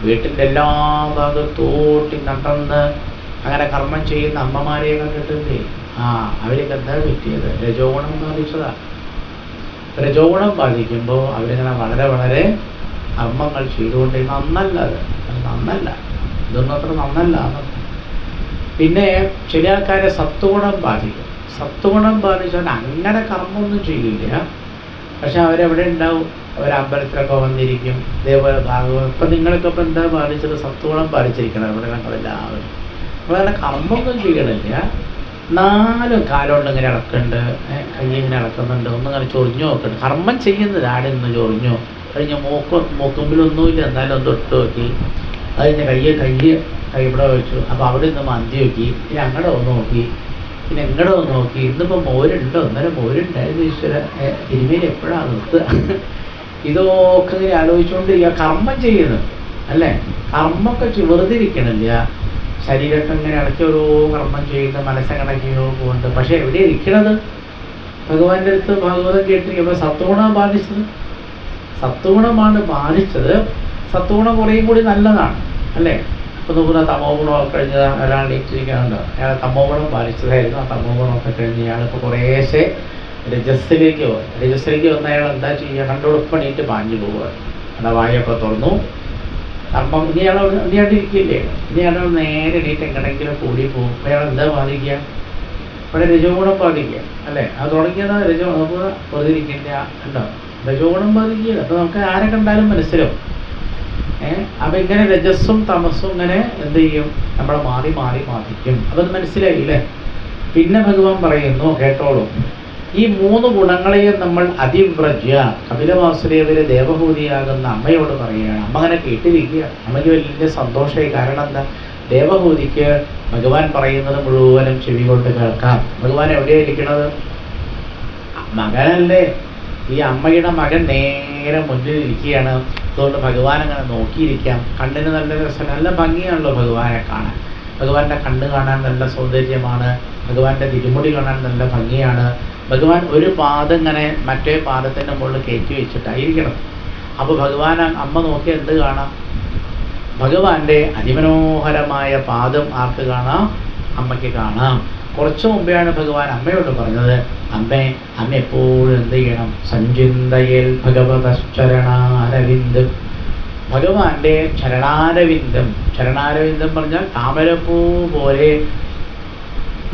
വീട്ടിൻ്റെ എല്ലാ ഭാഗത്തോട്ടി നടന്ന് അങ്ങനെ കർമ്മം ചെയ്യുന്ന അമ്മമാരെ കണ്ടിട്ടില്ലേ? അവർക്ക് എന്താ പറ്റിയത്? രജോ ഗുണം ബാധിച്ചതാണ്. രജോ ഗുണം ബാധിക്കുമ്പോൾ അവരിങ്ങനെ വളരെ വളരെ കർമ്മങ്ങൾ ചെയ്തുകൊണ്ട് നന്നല്ല, ഇതൊന്നും അത്ര നന്നല്ല. പിന്നെ ചില ആൾക്കാരെ സത്വഗുണം ബാധിക്കും. സത്വഗുണം ബാധിച്ചാൽ അങ്ങനെ കർമ്മമൊന്നും ചെയ്യില്ല, പക്ഷെ അവരെവിടെ ഉണ്ടാവും? അവരമ്പലത്തിലൊക്കെ വന്നിരിക്കും. ഇതേപോലെ ഭാഗവതം. ഇപ്പം നിങ്ങളൊക്കെ ഇപ്പം എന്താ ബാധിച്ചത്? സത്വഗുണം ബാധിച്ചിരിക്കണം. ഇവിടെ ഞങ്ങളെല്ലാവരും നമ്മളങ്ങനെ കർമ്മമൊന്നും ചെയ്യണില്ല, നാലും കാലുകൊണ്ട് ഇങ്ങനെ ഇളക്കുന്നുണ്ട്, കൈ ഇങ്ങനെ ഇളക്കുന്നുണ്ട്, ഒന്നിങ്ങനെ ചൊറിഞ്ഞു നോക്കുന്നുണ്ട്. കർമ്മം ചെയ്യുന്നത് ആടെന്ന് ചൊറിഞ്ഞു കഴിഞ്ഞ് മൂക്കുമ്പിലൊന്നുമില്ല, എന്നാലും ഒന്ന് തൊട്ട് നോക്കി, അത് കഴിഞ്ഞ് കൈ ഇവിടെ വെച്ചു. അപ്പോൾ അവിടെ നിന്ന് മന്തി നോക്കി, പിന്നെ അങ്ങടെ ഒന്ന് നോക്കി, പിന്നെ എങ്ങടെ ഒന്ന് നോക്കി. ഇന്നിപ്പോൾ മോരുണ്ടോ? അന്നേരം മോരുണ്ടായിരുന്നു. ഈശ്വര തിരുമേനി എപ്പോഴാണ് നിർത്തുക? ഇതൊക്കെ ഇങ്ങനെ ആലോചിച്ചുകൊണ്ട് ഈ കർമ്മം ചെയ്യുന്നത് അല്ലേ? കർമ്മമൊക്കെ വെറുതെ ഇരിക്കണില്ല. ശരീരമൊക്കെ ഇങ്ങനെ ഇടയ്ക്ക് ഓരോ കർമ്മം ചെയ്യുന്ന മനസ്സങ്ങടക്കിയോ പോകുന്നുണ്ട്. പക്ഷെ എവിടെ ഇരിക്കണത്? ഭഗവാന്റെ അടുത്ത് ഭാഗവതം കേട്ടിരിക്കുമ്പോൾ സത്വഗുണം ബാധിച്ചത്, സത്വഗുണമാണ് ബാധിച്ചത്. സത്വഗുണം കുറേയും കൂടി നല്ലതാണ് അല്ലേ? അപ്പോൾ നോക്കുന്ന തമോ ഗുണമൊക്കെ കഴിഞ്ഞ് ഒരാൾ നീറ്റിരിക്കാനുണ്ട്, അയാൾ തമോ ഗുണം പാലിച്ചതായിരുന്നു. ആ തമോ ഗുണമൊക്കെ കഴിഞ്ഞ് ഇയാളിപ്പോൾ കുറേശ്ശെ രജസ്സിലേക്ക് വന്ന അയാൾ എന്താ ചെയ്യുക, കണ്ടോടൊപ്പം നീറ്റ് പാഞ്ഞു പോവുക. എന്നാൽ വായൊക്കെ തുറന്നു കർമ്മം ഇനി അയാളിരിക്കില്ലേ, ഇനി അയാൾ നേരെ നീറ്റ് എങ്ങനെയെങ്കിലും കൂടി പോകും. അയാൾ എന്താ ബാധിക്കുക, ഇവിടെ രജോഗുണം ബാധിക്കുക അല്ലേ. അത് തുടങ്ങിയത് രജോ നമുക്ക് വെറുതിരിക്കില്ല ഉണ്ടോ, രജോഗുണം ബാധിക്കുക. അപ്പോൾ നമുക്ക് ആരെ കണ്ടാലും മനസ്സിലാവും. അപ്പം ഇങ്ങനെ രജസ്സും തമസ്സും ഇങ്ങനെ എന്ത് ചെയ്യും, നമ്മളെ മാറി മാറി ബാധിക്കും. അതൊന്ന് മനസ്സിലായില്ലേ. പിന്നെ ഭഗവാൻ പറയുന്നു, കേട്ടോളൂ, ഈ 3 ഗുണങ്ങളെയും നമ്മൾ അതിവ്രജ്യ, കപിലവാസുദേവര് ദേവഹൂതിയാകുന്ന അമ്മയോട് പറയുകയാണ്. അമ്മ അങ്ങനെ കേട്ടിരിക്കുക. അമ്മയ്ക്ക് വലിയ സന്തോഷമായി. കാരണം എന്താ, ദേവഹൂതിക്ക് ഭഗവാൻ പറയുന്നത് മുഴുവനും ചെവി കൊണ്ട് കേൾക്കാം. ഭഗവാൻ എവിടെയായിരിക്കണത്, മകനല്ലേ. ഈ അമ്മയുടെ മകൻ നേരെ മുന്നിൽ ഇരിക്കുകയാണ്. അതുകൊണ്ട് ഭഗവാൻ അങ്ങനെ നോക്കിയിരിക്കാം. കണ്ണിന് നല്ല രസം, നല്ല ഭംഗിയാണല്ലോ ഭഗവാനെ കാണാൻ. ഭഗവാന്റെ കണ്ണ് കാണാൻ നല്ല സൗന്ദര്യമാണ്, ഭഗവാന്റെ തിരുമുടി കാണാൻ നല്ല ഭംഗിയാണ്. ഭഗവാൻ ഒരു പാദം ഇങ്ങനെ മറ്റേ പാദത്തിൻ്റെ മുകളിൽ കയറ്റി വെച്ചിട്ടായിരിക്കണം. അപ്പോൾ ഭഗവാൻ അമ്മ നോക്കി എന്ത് കാണാം, ഭഗവാന്റെ അതിമനോഹരമായ പാദം ആർക്ക് കാണാം, അമ്മയ്ക്ക് കാണാം. കുറച്ചു മുമ്പെയാണ് ഭഗവാൻ അമ്മയോട് പറഞ്ഞത്, അമ്മ എപ്പോഴും എന്ത് ചെയ്യണം, സഞ്ചിന്തയേൽ ഭഗവതശ്ചരണാരവിന്ദം, ഭഗവാന്റെ ചരണാരവിന്ദം പറഞ്ഞാൽ താമരപ്പൂ പോലെ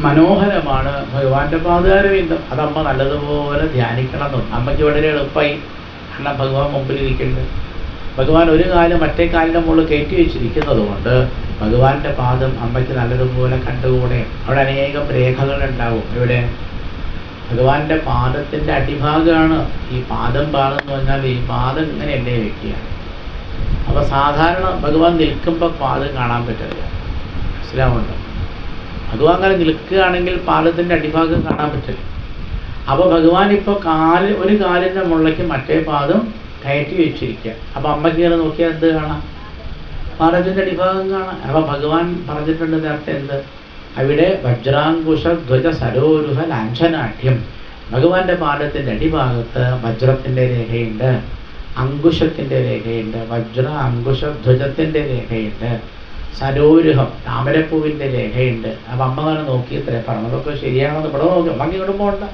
മനോഹരമാണ് ഭഗവാന്റെ പാദാരവിന്ദം. അതമ്മ നല്ലതുപോലെ ധ്യാനിക്കണം. അമ്മയ്ക്ക് വളരെ എളുപ്പമായി, കാരണം ഭഗവാൻ മുമ്പിലിരിക്കുന്നുണ്ട്. ഭഗവാൻ ഒരു കാലം മറ്റേ കാലിൻ്റെ മുകളിൽ കയറ്റി വെച്ചിരിക്കുന്നത് കൊണ്ട് ഭഗവാന്റെ പാദം അമ്മയ്ക്ക് നല്ലതുപോലെ കണ്ടുകൂടെ. അവിടെ അനേകം രേഖകളുണ്ടാവും. ഇവിടെ ഭഗവാന്റെ പാദത്തിൻ്റെ അടിഭാഗമാണ് ഈ പാദം എന്ന് പറഞ്ഞാൽ ഈ പാദം ഇങ്ങനെയല്ലേ വെക്കുക. അപ്പോൾ സാധാരണ ഭഗവാൻ നിൽക്കുമ്പോൾ പാദം കാണാൻ പറ്റില്ല, മനസ്സിലാവുന്നുണ്ടോ. ഭഗവാൻ അങ്ങനെ നിൽക്കുകയാണെങ്കിൽ പാദത്തിൻ്റെ അടിഭാഗം കാണാൻ പറ്റില്ല. അപ്പോൾ ഭഗവാൻ ഇപ്പോൾ ഒരു കാലിൻ്റെ മുകളിലേക്ക് മറ്റേ പാദം കയറ്റി വെച്ചിരിക്കുക. അപ്പോൾ അമ്മയ്ക്ക് ഇങ്ങനെ നോക്കിയാൽ എന്ത് കാണാം, പാദത്തിൻ്റെ അടിഭാഗം കാണാം. അപ്പോൾ ഭഗവാൻ പറഞ്ഞിട്ടുണ്ട് നേരത്തെ എന്ത്, അവിടെ വജ്രാങ്കുശ ധ്വജ സരോരുഹ ലാഞ്ചനാഠ്യം, ഭഗവാന്റെ പാദത്തിൻ്റെ അടിഭാഗത്ത് വജ്രത്തിൻ്റെ രേഖയുണ്ട്, അങ്കുശത്തിൻ്റെ രേഖയുണ്ട്, വജ്ര അങ്കുശ ധ്വജത്തിൻ്റെ രേഖയുണ്ട്, സരോരുഹം താമരപ്പൂവിൻ്റെ രേഖയുണ്ട്. അപ്പം അമ്മ അങ്ങനെ നോക്കിയത്രേ പറഞ്ഞതൊക്കെ ശരിയാണെന്ന് ഇവിടെ നോക്കി. അമ്മക്ക് ഇങ്ങോട്ടും പോകണ്ട,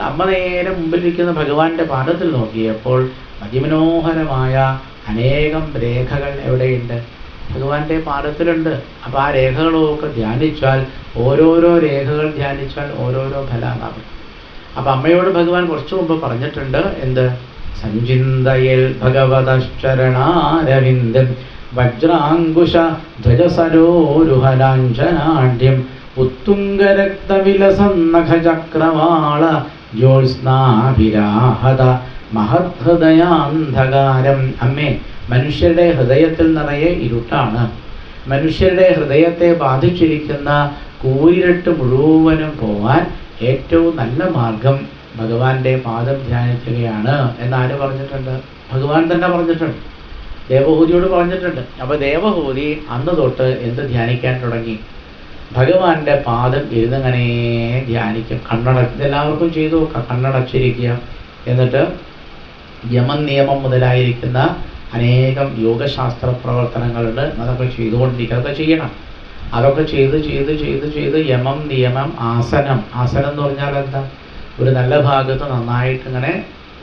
അമ്മ നേരെ മുമ്പിലിരിക്കുന്ന ഭഗവാന്റെ പാദത്തിൽ നോക്കിയപ്പോൾ അതിമനോഹരമായ അനേകം രേഖകൾ എവിടെയുണ്ട്, ഭഗവാന്റെ പാദത്തിലുണ്ട്. അപ്പോൾ ആ രേഖകളൊക്കെ ധ്യാനിച്ചാൽ, ഓരോരോ രേഖകൾ ധ്യാനിച്ചാൽ ഓരോരോ ഫലമാകും. അപ്പം അമ്മയോട് ഭഗവാൻ കുറച്ചു മുമ്പ് പറഞ്ഞിട്ടുണ്ട് എന്ത്, സഞ്ചിന്തയേൽ ഭഗവതശ്ചരണാരവിന്ദം വജ്രാങ്കുശ ധ്വജസരോരുഹലാഞ്ചനാഢ്യം ഉത്തുംഗരക്തവിലസന്നഖചക്രവാള ജ്യോത്സ്നാഭിരാഹത മഹദ്ഹൃദയാന്ധകാരം. അമ്മേ, മനുഷ്യരുടെ ഹൃദയത്തിൽ നിറയെ ഇരുട്ടാണ്. മനുഷ്യരുടെ ഹൃദയത്തെ ബാധിച്ചിരിക്കുന്ന കൂരിരുട്ട് മുഴുവനും പോകാൻ ഏറ്റവും നല്ല മാർഗം ഭഗവാന്റെ പാദം ധ്യാനിക്കുകയാണ് എന്നാര് പറഞ്ഞിട്ടുണ്ട്, ഭഗവാൻ തന്നെ പറഞ്ഞിട്ടുണ്ട്, ദേവഹൂതിയോട് പറഞ്ഞിട്ടുണ്ട്. അപ്പോൾ ദേവഹൂതി അന്ന് തൊട്ട് എന്ത് ധ്യാനിക്കാൻ തുടങ്ങി, ഭഗവാന്റെ പാദം ഇരുന്നങ്ങനെ ധ്യാനിക്കും. ഇതെല്ലാവർക്കും ചെയ്തു നോക്കാം. കണ്ണടച്ചിരിക്കുക, എന്നിട്ട് യമം നിയമം മുതലായിരിക്കുന്ന അനേകം യോഗശാസ്ത്ര പ്രവർത്തനങ്ങളുണ്ട്, അതൊക്കെ ചെയ്തുകൊണ്ടിരിക്കുക. അതൊക്കെ ചെയ്യണം. അതൊക്കെ ചെയ്ത് യമം നിയമം ആസനം എന്ന് പറഞ്ഞാൽ എന്താ, ഒരു നല്ല ഭാഗത്ത് നന്നായിട്ട് ഇങ്ങനെ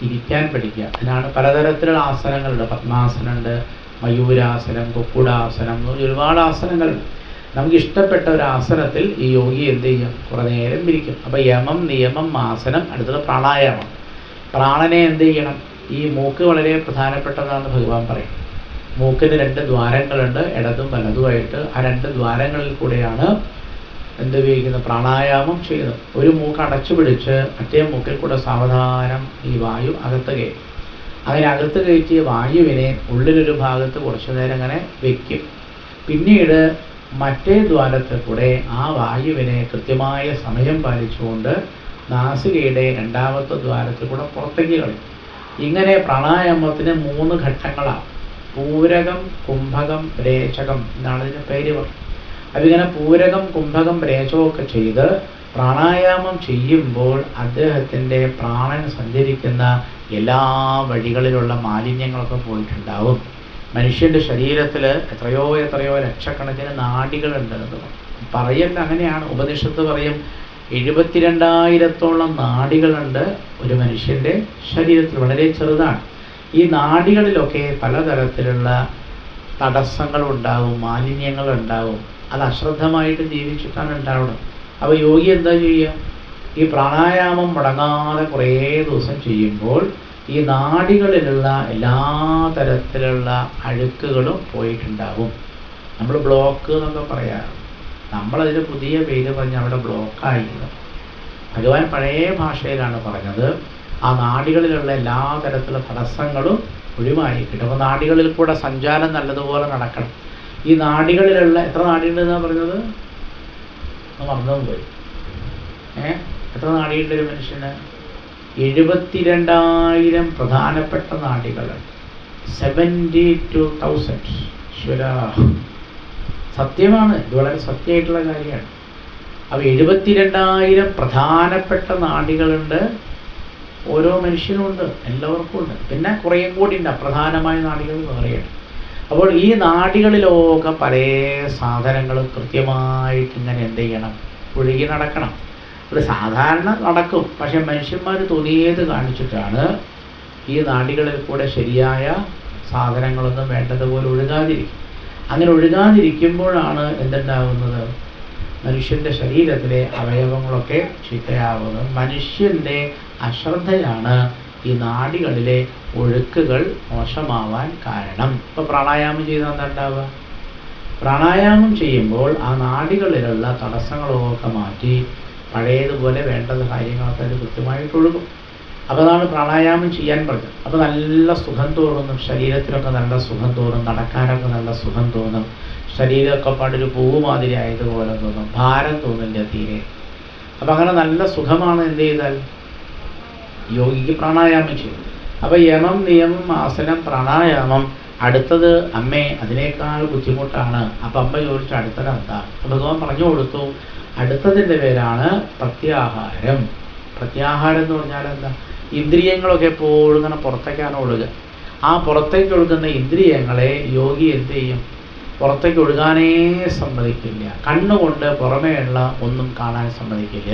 ഇരിക്കാൻ പഠിക്കുക. അതിനാണ് പലതരത്തിലുള്ള ആസനങ്ങളുണ്ട്. പത്മാസനമുണ്ട്, മയൂരാസനം, കുക്കുടാസനം എന്ന് പറഞ്ഞ ഒരുപാട് ആസനങ്ങളുണ്ട്. നമുക്ക് ഇഷ്ടപ്പെട്ട ഒരു ആസനത്തിൽ ഈ യോഗി എന്ത് ചെയ്യും, കുറേ നേരം ഇരിക്കും. അപ്പോൾ യമം നിയമം ആസനം. അടുത്തത് പ്രാണായാമം. പ്രാണനെ എന്ത് ചെയ്യണം, ഈ മൂക്ക് വളരെ പ്രധാനപ്പെട്ടതാണെന്ന് ഭഗവാൻ പറയും. മൂക്കിന് 2 ദ്വാരങ്ങളുണ്ട്, ഇടതും വലതുമായിട്ട്. ആ 2 ദ്വാരങ്ങളിൽ കൂടെയാണ് എന്ത് ഉപയോഗിക്കുന്നത്, പ്രാണായാമം ചെയ്യുന്നത്. ഒരു മൂക്ക് അടച്ചു പിടിച്ച് മറ്റേ മൂക്കിൽ കൂടെ സാവധാനം ഈ വായു അകത്ത് കയറ്റും. അങ്ങനെ അകത്ത് കയറ്റിയ വായുവിനെ ഉള്ളിലൊരു ഭാഗത്ത് കുറച്ചു നേരം അങ്ങനെ വയ്ക്കും. പിന്നീട് മറ്റേ ദ്വാരത്തിൽ കൂടെ ആ വായുവിനെ കൃത്യമായ സമയം പാലിച്ചുകൊണ്ട് നാസികയുടെ 2ാമത്തെ ദ്വാരത്തിൽ കൂടെ പുറത്തേക്ക് കളയും. ഇങ്ങനെ പ്രാണായാമത്തിന് 3 ഘട്ടങ്ങളാണ്. പൂരകം, കുംഭകം, രേചകം എന്നാണ് ഇതിൻ്റെ പേര് പറയുന്നത്. അപ്പം ഇങ്ങനെ പൂരകം, കുംഭകം, രേചകമൊക്കെ ചെയ്ത് പ്രാണായാമം ചെയ്യുമ്പോൾ അദ്ദേഹത്തിൻ്റെ പ്രാണൻ സഞ്ചരിക്കുന്ന എല്ലാ വഴികളിലുള്ള മാലിന്യങ്ങളൊക്കെ പോയിട്ടുണ്ടാവും. മനുഷ്യൻ്റെ ശരീരത്തിൽ എത്രയോ എത്രയോ ലക്ഷക്കണക്കിന് നാഡികളുണ്ട്. പറയല്ല, അങ്ങനെയാണ്. ഉപനിഷത്ത് പറയും 72,000-ഓളം നാഡികളുണ്ട് ഒരു മനുഷ്യൻ്റെ ശരീരത്തിൽ. വളരെ ചെറുതാണ്. ഈ നാഡികളിലൊക്കെ പലതരത്തിലുള്ള തടസ്സങ്ങളുണ്ടാവും, മാലിന്യങ്ങളുണ്ടാവും. അത് അശ്രദ്ധമായിട്ട് ജീവിച്ചിട്ടാണ് ഉണ്ടാവുന്നത്. അപ്പോൾ യോഗി എന്താ ചെയ്യുക? ഈ പ്രാണായാമം മുടങ്ങാതെ കുറേ ദിവസം ചെയ്യുമ്പോൾ ഈ നാഡികളിലുള്ള എല്ലാ തരത്തിലുള്ള അഴുക്കുകളും പോയിട്ടുണ്ടാവും. നമ്മൾ ബ്ലോക്ക് എന്നൊക്കെ പറയാറ്. നമ്മളതിന് പുതിയ പേര് പറഞ്ഞ് അവിടെ ബ്ലോക്കായില്ല. ഭഗവാൻ പഴയ ഭാഷയിലാണ് പറഞ്ഞത്. ആ നാഡികളിലുള്ള എല്ലാ തരത്തിലുള്ള തടസ്സങ്ങളും ഒഴിവായി കിട്ടും. അപ്പോൾ നാഡികളിൽ കൂടെ സഞ്ചാരം നല്ലതുപോലെ നടക്കണം. ഈ നാഡികളിലുള്ള എത്ര നാഡിയുണ്ടെന്നാണ് പറഞ്ഞത്? മറന്നു പോയി. എത്ര നാഡിയുണ്ട് ഒരു മനുഷ്യന്? 72,000 പ്രധാനപ്പെട്ട നാഡികളുണ്ട്. 72,000. ഈശ്വരാ, സത്യമാണ്. ഇത് വളരെ സത്യമായിട്ടുള്ള കാര്യമാണ്. അപ്പോൾ 72,000 പ്രധാനപ്പെട്ട നാഡികളുണ്ട് ഓരോ മനുഷ്യനുമുണ്ട്, എല്ലാവർക്കും ഉണ്ട്. പിന്നെ കുറേ കൂടി ഉണ്ട് അപ്രധാനമായ നാഡികൾ വേറെയാണ്. അപ്പോൾ ഈ നാഡികളിലൊക്കെ പല സാധനങ്ങളും കൃത്യമായിട്ട് ഇങ്ങനെ എന്ത് ചെയ്യണം? ഒഴുകി നടക്കണം. ഒരു സാധാരണ നടക്കും, പക്ഷെ മനുഷ്യന്മാർ തോന്നിയത് കാണിച്ചിട്ടാണ് ഈ നാഡികളിൽ കൂടെ ശരിയായ സാധനങ്ങളൊന്നും വേണ്ടതുപോലെ ഒഴുകാതിരിക്കും. അങ്ങനെ ഒഴുകാതിരിക്കുമ്പോഴാണ് എന്തുണ്ടാകുന്നത്? മനുഷ്യൻ്റെ ശരീരത്തിലെ അവയവങ്ങളൊക്കെ ചീത്തയാവുന്നത്. മനുഷ്യൻ്റെ അശ്രദ്ധയാണ് ഈ നാഡികളിലെ ഒഴുക്കുകൾ മോശമാവാൻ കാരണം. ഇപ്പോൾ പ്രാണായാമം ചെയ്താൽ എന്താ ഉണ്ടാവുക? പ്രാണായാമം ചെയ്യുമ്പോൾ ആ നാഡികളിലുള്ള തടസ്സങ്ങളൊക്കെ മാറ്റി പഴയതുപോലെ വേണ്ടത് കാര്യങ്ങളൊക്കെ അത് കൃത്യമായിട്ട് ഒഴുകും. അപ്പോൾ അതാണ് പ്രാണായാമം ചെയ്യാൻ പറഞ്ഞത്. അപ്പോൾ നല്ല സുഖം തോന്നും, ശരീരത്തിനൊക്കെ നല്ല സുഖം തോന്നും, നടക്കാനൊക്കെ നല്ല സുഖം തോന്നും, ശരീരമൊക്കെ പാടൊരു പൂവ് മാതിരി ആയതുപോലെ തോന്നും, ഭാരം തോന്നില്ല തീരെ. അപ്പം അങ്ങനെ നല്ല സുഖമാണ് എന്ത് ചെയ്താൽ യോഗിക്ക് പ്രാണായാമം ചെയ്യും. അപ്പോൾ യമം, നിയമം, ആസനം, പ്രാണായാമം. അടുത്തത് അമ്മേ അതിനേക്കാൾ ബുദ്ധിമുട്ടാണ്. അപ്പം അമ്മ ചോദിച്ചു അടുത്തത് എന്താ? ഭഗവാൻ പറഞ്ഞു കൊടുത്തു, അടുത്തതിൻ്റെ പേരാണ് പ്രത്യാഹാരം. പ്രത്യാഹാരം എന്ന് പറഞ്ഞാൽ എന്താ? ഇന്ദ്രിയങ്ങളൊക്കെ എപ്പോഴും ഇങ്ങനെ പുറത്തേക്കാണ് ഒഴുകുക. ആ പുറത്തേക്ക് ഒഴുകുന്ന ഇന്ദ്രിയങ്ങളെ യോഗി എന്ത് ചെയ്യും? പുറത്തേക്ക് ഒഴുകാനേ സമ്മതിക്കില്ല. കണ്ണുകൊണ്ട് പുറമേയുള്ള ഒന്നും കാണാൻ സമ്മതിക്കില്ല.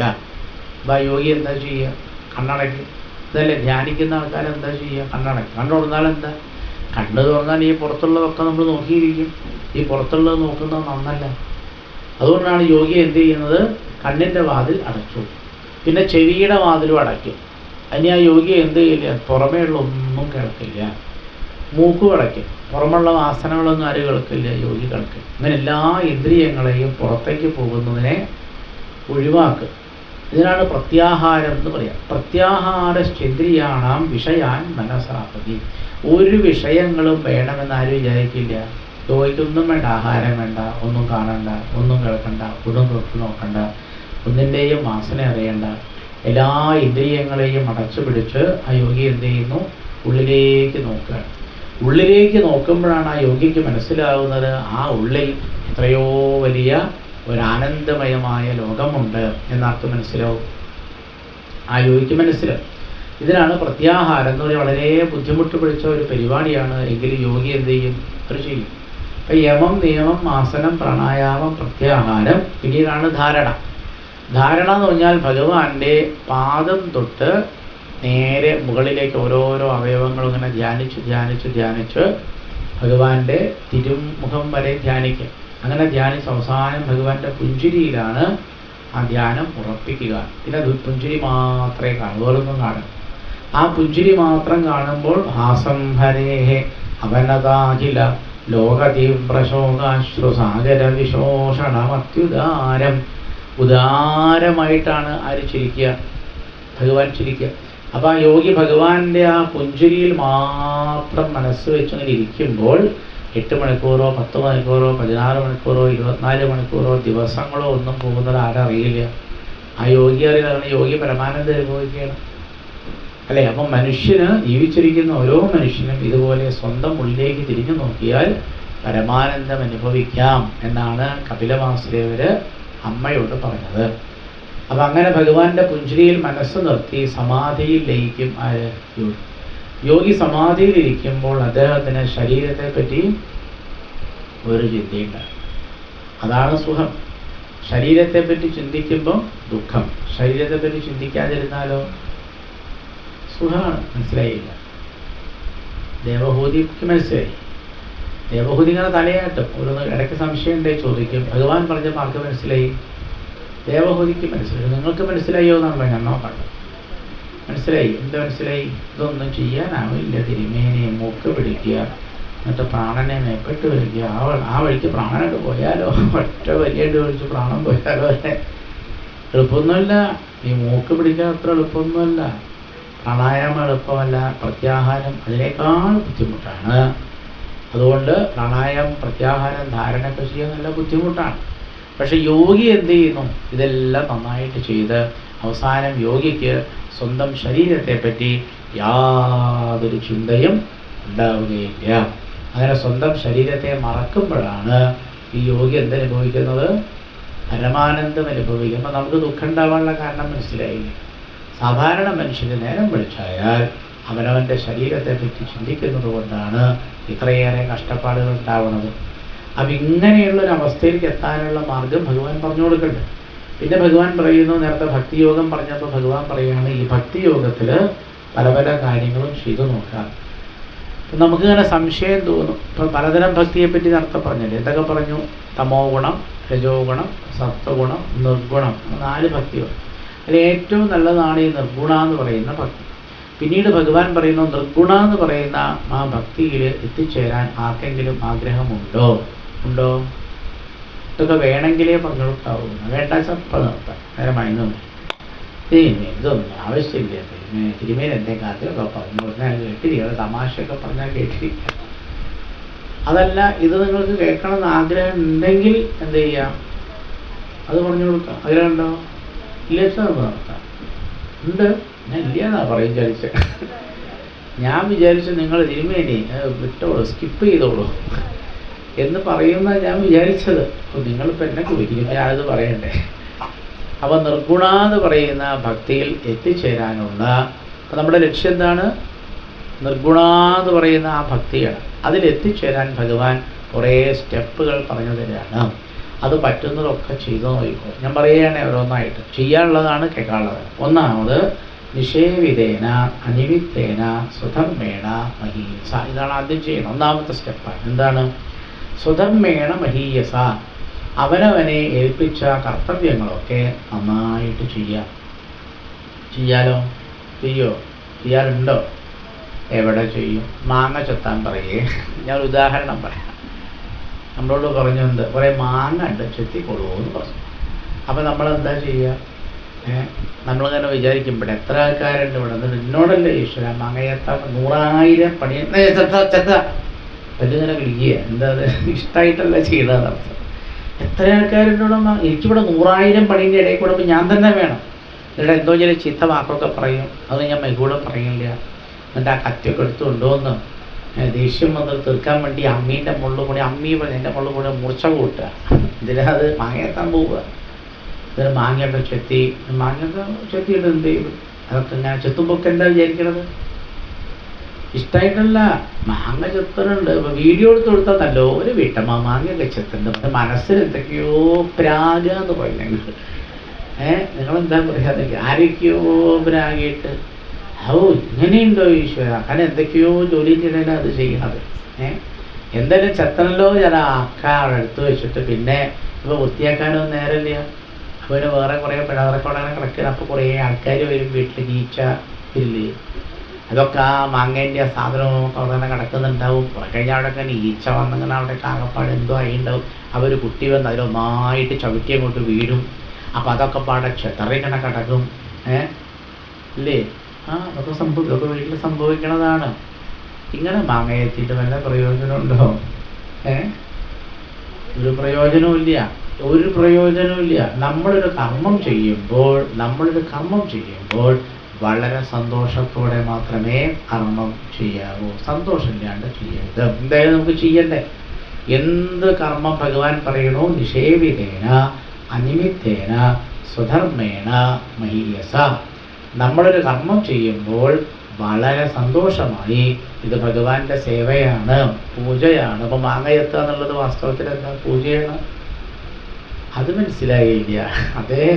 അപ്പോൾ യോഗി എന്താ ചെയ്യുക? കണ്ണടയ്ക്കും. ഇതല്ലേ ധ്യാനിക്കുന്ന ആൾക്കാർ എന്താ ചെയ്യുക? കണ്ണടയ്ക്കും. കണ്ണു തുറന്നാൽ എന്താ? കണ്ണ് തുറന്നാൽ ഈ പുറത്തുള്ളതൊക്കെ നമ്മൾ നോക്കിയിരിക്കും. ഈ പുറത്തുള്ളത് നോക്കുന്നത് നന്നല്ല. അതുകൊണ്ടാണ് യോഗി എന്ത് ചെയ്യുന്നത്? കണ്ണിൻ്റെ വാതിൽ അടച്ചു, പിന്നെ ചെവിയുടെ വാതിലും അടയ്ക്കും. അതിന് ആ യോഗി എന്ത് ചെയ്യില്ല? പുറമേയുള്ള ഒന്നും കേൾക്കില്ല. മൂക്ക് അടയ്ക്കും, പുറമുള്ള വാസനകളൊന്നും ആരും കേൾക്കില്ല, യോഗി കേൾക്കും. ഇങ്ങനെ എല്ലാ ഇന്ദ്രിയങ്ങളെയും പുറത്തേക്ക് പോകുന്നതിനെ ഒഴിവാക്കുക. ഇതിനാണ് പ്രത്യാഹാരം എന്ന് പറയാം. പ്രത്യാഹാരശ്ചേന്ദ്രിയാണാം വിഷയാൻ മനസാപതി. ഒരു വിഷയങ്ങളും വേണമെന്ന് ആരും വിചാരിക്കില്ല. യോഗിക്കൊന്നും വേണ്ട, ആഹാരം വേണ്ട, ഒന്നും കാണണ്ട, ഒന്നും കേൾക്കണ്ട, ഒന്നും തൊട്ട് നോക്കണ്ട, ഒന്നിൻ്റെയും വാസന അറിയണ്ട. എല്ലാ ഇന്ദ്രിയങ്ങളെയും അടച്ചു പിടിച്ച് ആ യോഗി എന്ത് ചെയ്യുന്നു? ഉള്ളിലേക്ക് നോക്കുകയാണ്. ഉള്ളിലേക്ക് നോക്കുമ്പോഴാണ് ആ യോഗിക്ക് മനസ്സിലാവുന്നത് ആ ഉള്ളിൽ എത്രയോ വലിയ ഒരാനന്ദമയമായ ലോകമുണ്ട് എന്നർത്ഥം മനസ്സിലാവും. ആ യോഗിക്ക് മനസ്സിലാവും. ഇതിനാണ് പ്രത്യാഹാരം എന്ന് പറയുന്നത്. വളരെ ബുദ്ധിമുട്ട് പിടിച്ച ഒരു പരിപാടിയാണ്. എങ്കിലും യോഗി എന്ത് ചെയ്യും? അത് ചെയ്യും. അപ്പം യമം, നിയമം, ആസനം, പ്രാണായാമം, പ്രത്യാഹാരം. പിന്നീടാണ് ധാരണ. ധാരണ എന്ന് പറഞ്ഞാൽ ഭഗവാന്റെ പാദം തൊട്ട് നേരെ മുകളിലേക്ക് ഓരോരോ അവയവങ്ങളും ഇങ്ങനെ ധ്യാനിച്ച് ധ്യാനിച്ച് ധ്യാനിച്ച് ഭഗവാന്റെ തിരുമുഖം വരെ ധ്യാനിക്കുക. അങ്ങനെ ധ്യാനിച്ച് അവസാനം ഭഗവാന്റെ പുഞ്ചിരിയിലാണ് ആ ധ്യാനം ഉറപ്പിക്കുക. പിന്നെ പുഞ്ചിരി മാത്രമേ കാണൂ, വേറൊന്നും കാണും. ആ പുഞ്ചിരി മാത്രം കാണുമ്പോൾ ഹാസംഹരേഹേ അവനതാഖില ലോകതീവ്രശോകാശ്രുസാഗര വിശോഷണമത്യുദാരം. ഉദാരമായിട്ടാണ് ആര് ചിരിക്കുക? ഭഗവാൻ ചിരിക്കുക. അപ്പോൾ ആ യോഗി ഭഗവാന്റെ ആ പുഞ്ചിരിയിൽ മാത്രം മനസ്സ് വെച്ചങ്ങനെ ഇരിക്കുമ്പോൾ 8 മണിക്കൂറോ 10 മണിക്കൂറോ 16 മണിക്കൂറോ 24 മണിക്കൂറോ ദിവസങ്ങളോ ഒന്നും പോകുന്നത് ആരറിയില്ല. ആ യോഗി അറിയില്ല. യോഗി പരമാനന്ദം അനുഭവിക്കുകയാണ് അല്ലേ? അപ്പം മനുഷ്യന്, ജീവിച്ചിരിക്കുന്ന ഓരോ മനുഷ്യനും ഇതുപോലെ സ്വന്തം ഉള്ളിലേക്ക് തിരിഞ്ഞു നോക്കിയാൽ പരമാനന്ദം അനുഭവിക്കാം എന്നാണ് കപിലവാസുദേവർ അമ്മയോട് പറഞ്ഞത്. അപ്പം അങ്ങനെ ഭഗവാന്റെ പുഞ്ചിരിയിൽ മനസ്സ് നിർത്തി സമാധിയിൽ ലയിക്കും ആര്? യോഗി. യോഗി സമാധിയിലിരിക്കുമ്പോൾ അദ്ദേഹത്തിന് ശരീരത്തെ പറ്റി ഒരു ചിന്തയില്ല. അതാണ് സുഖം. ശരീരത്തെ പറ്റി ചിന്തിക്കുമ്പോൾ ദുഃഖം. ശരീരത്തെ പറ്റി ചിന്തിക്കാതിരുന്നാലോ സുഖമാണ്. മനസ്സിലായില്ല? ദേവഹൂതിക്ക് മനസ്സിലായി. ദേവഹൂതി ഇങ്ങനെ തലയാട്ടും. ഒരു ഇടയ്ക്ക് സംശയം ഉണ്ടെങ്കിൽ ചോദിക്കും. ഭഗവാൻ പറഞ്ഞപ്പോൾ ആർക്ക് മനസ്സിലായി? ദേവഹൂതിക്ക് മനസ്സിലായി. നിങ്ങൾക്ക് മനസ്സിലായോ എന്നാണല്ലോ ഞാൻ നോക്കണ്ട. മനസ്സിലായി? എന്ത് മനസ്സിലായി? ഇതൊന്നും ചെയ്യാനാവില്ല തിരുമേനെ. മൂക്ക് പിടിക്കുക, എന്നിട്ട് പ്രാണനെ മേപ്പെട്ട് വരിക. ആ വഴിക്ക് പ്രാണനോട് പോയാലോ, ഒറ്റ വലിയ ഒഴിച്ച് പ്രാണൻ പോയാലോ അല്ലേ? എളുപ്പമൊന്നുമല്ല. ഈ മൂക്ക് പിടിക്കാൻ അത്ര എളുപ്പമൊന്നുമല്ല. പ്രാണായാമം എളുപ്പമല്ല, പ്രത്യാഹാരം അതിനേക്കാൾ ബുദ്ധിമുട്ടാണ്. അതുകൊണ്ട് പ്രാണായാമം, പ്രത്യാഹാരം, ധാരണയൊക്കെ ചെയ്യാൻ നല്ല ബുദ്ധിമുട്ടാണ്. പക്ഷെ യോഗി എന്ത് ചെയ്യുന്നു? ഇതെല്ലാം നന്നായിട്ട് ചെയ്ത് അവസാനം യോഗിക്ക് സ്വന്തം ശരീരത്തെ പറ്റി യാതൊരു ചിന്തയും ഉണ്ടാവുകയില്ല. അങ്ങനെ സ്വന്തം ശരീരത്തെ മറക്കുമ്പോഴാണ് ഈ യോഗി എന്തനുഭവിക്കുന്നത്? പരമാനന്ദം അനുഭവിക്കുമ്പോൾ നമുക്ക് ദുഃഖം ഉണ്ടാവാനുള്ള കാരണം മനസ്സിലായില്ല. സാധാരണ മനുഷ്യന് നേരം വിളിച്ചായാൽ അവനവൻ്റെ ശരീരത്തെ പറ്റി ചിന്തിക്കുന്നത് കൊണ്ടാണ് ഇത്രയേറെ കഷ്ടപ്പാടുകൾ ഉണ്ടാവുന്നത്. അപ്പം ഇങ്ങനെയുള്ളൊരവസ്ഥയിലേക്ക് എത്താനുള്ള മാർഗം ഭഗവാൻ പറഞ്ഞു കൊടുക്കുന്നുണ്ട്. പിന്നെ ഭഗവാൻ പറയുന്നു, നേരത്തെ ഭക്തിയോഗം പറഞ്ഞപ്പോൾ ഭഗവാൻ പറയുകയാണ്, ഈ ഭക്തിയോഗത്തിൽ പല പല കാര്യങ്ങളും ചെയ്തു നോക്കാം. നമുക്കിങ്ങനെ സംശയം തോന്നും. ഇപ്പം പലതരം ഭക്തിയെപ്പറ്റി നേരത്തെ പറഞ്ഞില്ലേ? എന്തൊക്കെ പറഞ്ഞു? തമോ ഗുണം, രജോ ഗുണം, സത്വഗുണം, നിർഗുണം, 4 ഭക്തിയുണ്ട്. അതിൽ ഏറ്റവും നല്ലതാണ് ഈ നിർഗുണ എന്ന് പറയുന്ന ഭക്തി. പിന്നീട് ഭഗവാൻ പറയുന്നു, നിർഗുണ എന്ന് പറയുന്ന ആ ഭക്തിയിൽ എത്തിച്ചേരാൻ ആർക്കെങ്കിലും ആഗ്രഹമുണ്ടോ? ഉണ്ടോ? ഇതൊക്കെ വേണമെങ്കിലേ പറഞ്ഞു കൊടുക്കാവൂ. വേണ്ട ചപ്പ നിർത്താം. നേരമായി ഇതൊന്നും ആവശ്യമില്ല. തിരുമേൻ എന്തെങ്കിലും ആദ്യമൊക്കെ പറഞ്ഞു കൊടുത്താൽ കേട്ടിരിക്കുക, തമാശയൊക്കെ പറഞ്ഞാൽ കേട്ടിരിക്കുക. അതല്ല, ഇത് നിങ്ങൾക്ക് കേൾക്കണമെന്ന് ആഗ്രഹം ഉണ്ടെങ്കിൽ എന്ത് ചെയ്യാം? അത് പറഞ്ഞു കൊടുക്കാം. ആഗ്രഹം ഉണ്ടോ? ഇല്ല നടത്താം. ഉണ്ട്. ഞാൻ ഇല്ലയെന്നാ പറയും വിചാരിച്ച. ഞാൻ വിചാരിച്ചു നിങ്ങൾ തിരുമേനി വിട്ടോളൂ, സ്കിപ്പ് ചെയ്തോളൂ എന്ന് പറയുന്ന ഞാൻ വിചാരിച്ചത്. നിങ്ങളിപ്പോൾ എന്നെ കുറിക്കുന്നു, ഞാനത് പറയണ്ടേ? അപ്പോൾ നിർഗുണ എന്ന് പറയുന്ന ഭക്തിയിൽ എത്തിച്ചേരാനുള്ള നമ്മുടെ ലക്ഷ്യം എന്താണ്? നിർഗുണ എന്ന് പറയുന്ന ആ ഭക്തിയാണ്. അതിലെത്തിച്ചേരാൻ ഭഗവാൻ കുറേ സ്റ്റെപ്പുകൾ പറഞ്ഞു തരികയാണ്. അത് പറ്റുന്നതൊക്കെ ചെയ്തു നോക്കിക്കോ. ഞാൻ പറയുകയാണെ ഓരോന്നായിട്ട്. ചെയ്യാനുള്ളതാണ്, കേൾക്കാനുള്ളത്. ഒന്നാമത് നിഷേവിതേന അനിവിത്തേന സ്വധർമ്മേണ മഹീയസ. ഇതാണ് ആദ്യം ചെയ്യുന്നത്. ഒന്നാമത്തെ സ്റ്റെപ്പാണ്. എന്താണ്? സ്വധർമ്മേണ മഹീയസ. അവനവനെ ഏൽപ്പിച്ച കർത്തവ്യങ്ങളൊക്കെ നന്നായിട്ട് ചെയ്യാലോ? ചെയ്യാറുണ്ടോ? എവിടെ ചെയ്യും? മാങ്ങ ചെത്താൻ പറയേ. ഞാൻ ഒരു ഉദാഹരണം പറയാം. നമ്മളോട് പറഞ്ഞു, എന്ത് കുറേ മാങ്ങ ഉണ്ട്, ചെത്തിക്കൊള്ളുമോ എന്ന് പറഞ്ഞു. അപ്പം നമ്മളെന്താ ചെയ്യുക? നമ്മളിങ്ങനെ വിചാരിക്കും, ഇവിടെ എത്ര ആൾക്കാരുണ്ട്, ഇവിടെ എന്നിട്ട് എന്നോടല്ലേ ഈശ്വര മാങ്ങ ചെത്താൻ 100,000 പണി ചെത്ത പല്ലിങ്ങനെ വിളിക്കുക. എന്താ അത്? ഇഷ്ടമായിട്ടല്ല ചെയ്തതർത്ഥം. എത്ര ആൾക്കാരുണ്ടോ? എനിക്കിവിടെ 100,000 പണീൻ്റെ ഇടയിൽ കൂടെ ഇപ്പം ഞാൻ തന്നെ വേണം. എന്നിട്ട് എന്തോ ചില ചീത്ത വാക്കൊക്കെ പറയും. അത് ഞാൻ മെഗൂടെ പറയില്ല. എന്നിട്ട് ആ കത്തിയൊക്കെ എടുത്ത് കൊണ്ടുവന്ന് ദേഷ്യം വന്ന് തീർക്കാൻ വേണ്ടി അമ്മീൻ്റെ മുകളിൽ കൂടി, അമ്മി എൻ്റെ മുകളിൽ കൂടെ മൂർച്ച കൂട്ടുക. ഇതിനത് മാങ്ങയെത്താൻ പോവുക. ഇതിന് മാങ്ങയൊക്കെ മാങ്ങയൊക്കെ ചെത്തിയിട്ട് എന്ത് ചെയ്യും? അതൊക്കെ ഇങ്ങനെ ചെത്തുമ്പോൾ എന്താ വിചാരിക്കണത്? ഇഷ്ടമായിട്ടല്ല, മാങ്ങ ചെത്തനുണ്ട്. ഇപ്പം വീഡിയോ എടുത്ത് കൊടുത്താൽ നല്ലൊരു വീട്ടമ്മ മാങ്ങയൊക്കെ ചെത്തുന്നുണ്ട്. മനസ്സിൽ എന്തൊക്കെയോ പ്രാഗ എന്ന് പറയുന്നത്. നിങ്ങളെന്താ പറയാതെ ആരൊക്കെയോ പ്രാഗിയിട്ട് ഇങ്ങനെയുണ്ടോ ഈശ്വര? കാരണം എന്തൊക്കെയോ ജോലിൻ്റെ ഇടയിൽ അത് ചെയ്യണത്. എന്തായാലും ചെത്തനല്ലോ ചില അവിടെ എടുത്ത് വെച്ചിട്ട് പിന്നെ ഇപ്പോൾ വൃത്തിയാക്കാനൊന്നും നേരമില്ല. അപ്പോൾ പിന്നെ വേറെ കുറേ പിഴവറക്കോടാണ് കിടക്കുക. അപ്പോൾ കുറേ ആൾക്കാർ വരും വീട്ടിൽ. ഈച്ച ഇല്ലേ? അതൊക്കെ ആ മാങ്ങേൻ്റെ സാധനമൊക്കെ അവിടെ തന്നെ കിടക്കുന്നുണ്ടാവും. കുറെ കഴിഞ്ഞാൽ അവിടെ തന്നെ ഈച്ച വന്നിങ്ങനെ അവിടെ കാകപ്പാട് എന്തോ ആയിണ്ടാവും. അവർ കുട്ടി വന്ന് അതിലൊന്നായിട്ട് ചവിട്ടി അങ്ങോട്ട് വീഴും. അപ്പം അതൊക്കെ പാടെ ചെതറിങ്ങനെ കിടക്കും. ഇല്ലേ? അതൊക്കെ ഇതൊക്കെ വീട്ടിൽ സംഭവിക്കണതാണ്. ഇങ്ങനെ മാങ്ങയെത്തിയിട്ട് വല്ല പ്രയോജനമുണ്ടോ? ഒരു പ്രയോജനവുമില്ല. നമ്മളൊരു കർമ്മം ചെയ്യുമ്പോൾ വളരെ സന്തോഷത്തോടെ മാത്രമേ കർമ്മം ചെയ്യാവൂ. സന്തോഷമില്ലാണ്ട് ചെയ്യരുത്. എന്തായാലും നമുക്ക് ചെയ്യണ്ടേ? എന്ത് കർമ്മം ഭഗവാൻ പറയണോ? നിഷേവിതേന അനിമിത്തേന സ്വധർമ്മേണ മഹീയസ. നമ്മളൊരു കർമ്മം ചെയ്യുമ്പോൾ വളരെ സന്തോഷമായി. ഇത് ഭഗവാന്റെ സേവയാണ്, പൂജയാണ്. അപ്പം മാങ്ങ എത്തുക എന്നുള്ളത് വാസ്തവത്തിൽ എന്താ? പൂജയാണ്. അത് മനസ്സിലായില്ല. അതെ,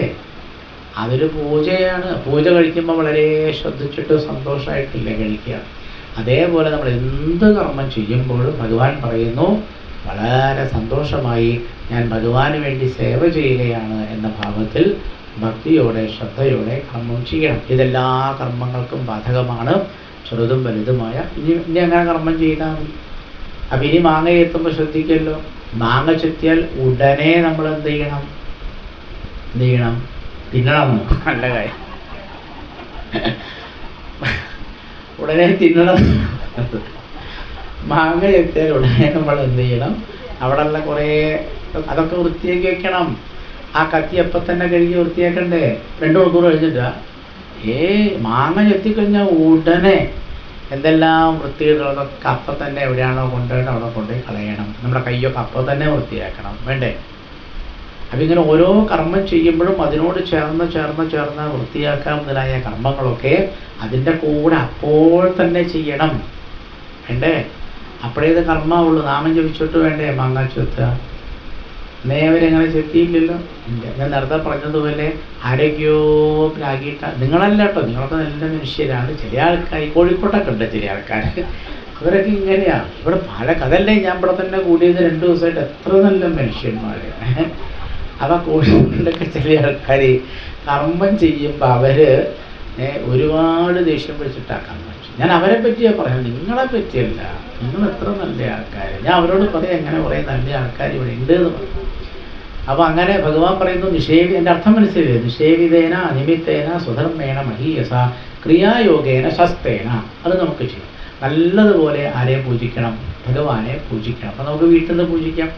അതൊരു പൂജയാണ്. പൂജ കഴിക്കുമ്പോൾ വളരെ ശ്രദ്ധിച്ചിട്ട് സന്തോഷമായിട്ടില്ല കഴിക്കുക. അതേപോലെ നമ്മൾ എന്ത് കർമ്മം ചെയ്യുമ്പോഴും ഭഗവാൻ പറയുന്നു വളരെ സന്തോഷമായി ഞാൻ ഭഗവാന് വേണ്ടി സേവ ചെയ്യുകയാണ് എന്ന ഭാവത്തിൽ ഭക്തിയോടെ ശ്രദ്ധയോടെ കർമ്മം ചെയ്യണം. ഇതെല്ലാ കർമ്മങ്ങൾക്കും ബാധകമാണ്, ചെറുതും വലുതുമായ. ഇനി അങ്ങനെ കർമ്മം ചെയ്താൽ മതി. അപ്പം ഇനി മാങ്ങ എത്തുമ്പോൾ ശ്രദ്ധിക്കല്ലോ, മാങ്ങ ചെത്തിയാൽ ഉടനെ നമ്മൾ എന്ത് ചെയ്യണം? തിന്നണം. നല്ല കാര്യം, ഉടനെ തിന്നണം. മാങ്ങ ചെത്തിയാൽ ഉടനെ നമ്മൾ എന്ത് ചെയ്യണം? അവിടെയുള്ള കുറേ അതൊക്കെ വൃത്തിയാക്കി വെക്കണം. ആ കത്തി അപ്പം തന്നെ കഴുകി വൃത്തിയാക്കണ്ടേ? 2 മണിക്കൂർ കഴിഞ്ഞിട്ടാ. മാങ്ങ ചെത്തിക്കഴിഞ്ഞാൽ ഉടനെ എന്തെല്ലാം വൃത്തികളൊക്കെ അപ്പം തന്നെ എവിടെയാണോ കൊണ്ടുപോയിട്ട് അവിടെ കൊണ്ടുപോയി കളയണം. നമ്മുടെ കൈയൊക്കെ അപ്പം തന്നെ വൃത്തിയാക്കണം, വേണ്ടേ? അപ്പം ഇങ്ങനെ ഓരോ കർമ്മം ചെയ്യുമ്പോഴും അതിനോട് ചേർന്ന് വൃത്തിയാക്കാൻ മുതലായ കർമ്മങ്ങളൊക്കെ അതിൻ്റെ കൂടെ അപ്പോൾ തന്നെ ചെയ്യണം, വേണ്ടേ? അപ്പോഴേ ഇത് കർമ്മമുള്ളൂ. നാമം ജപിച്ചിട്ട് വേണ്ടേ മാങ്ങ ചെത്തുക? അവരെങ്ങനെ ചെത്തിയില്ലല്ലോ. ഞാൻ നേരത്തെ പറഞ്ഞതുപോലെ ആരോഗ്യോ പ്രാഗീട്ട നിങ്ങളല്ല കേട്ടോ, നിങ്ങളൊക്കെ നല്ല മനുഷ്യരാണ്. ചില ആൾക്കാർ കോഴിക്കോട്ടൊക്കെ ഉണ്ട്, ചില ആൾക്കാർ അവരൊക്കെ ഇങ്ങനെയാണ്. ഇവിടെ അതല്ലേ ഞാൻ ഇവിടെ തന്നെ കൂടിയത് 2 ദിവസമായിട്ട്. എത്ര നല്ല മനുഷ്യന്മാരാണ്. അപ്പം കോഴിക്കോട്ടൊക്കെ ചില ആൾക്കാർ കർമ്മം ചെയ്യുമ്പോൾ അവർ ഒരുപാട് ദേഷ്യം പിടിച്ചിട്ടാക്കാൻ പറ്റും. ഞാൻ അവരെ പറ്റിയാണ് പറയുന്നത്, നിങ്ങളെ പറ്റിയല്ല. നിങ്ങൾ എത്ര നല്ല ആൾക്കാർ. ഞാൻ അവരോട് പറയാം എങ്ങനെ കുറേ നല്ല ആൾക്കാർ ഇവിടെ ഉണ്ട് എന്ന് പറയും. അപ്പോൾ അങ്ങനെ ഭഗവാൻ പറയുന്നു എൻ്റെ അർത്ഥം മനസ്സിലായി. നിഷേവിതേന അനിമിത്തേന സ്വധർമ്മേണ മഹീയസ ക്രിയായോഗേന ശസ്തേന. അത് നമുക്ക് ചെയ്യാം. നല്ലതുപോലെ ആരെയും പൂജിക്കണം? ഭഗവാനെ പൂജിക്കണം. അപ്പം നമുക്ക് വീട്ടിൽ നിന്ന് പൂജിക്കാം.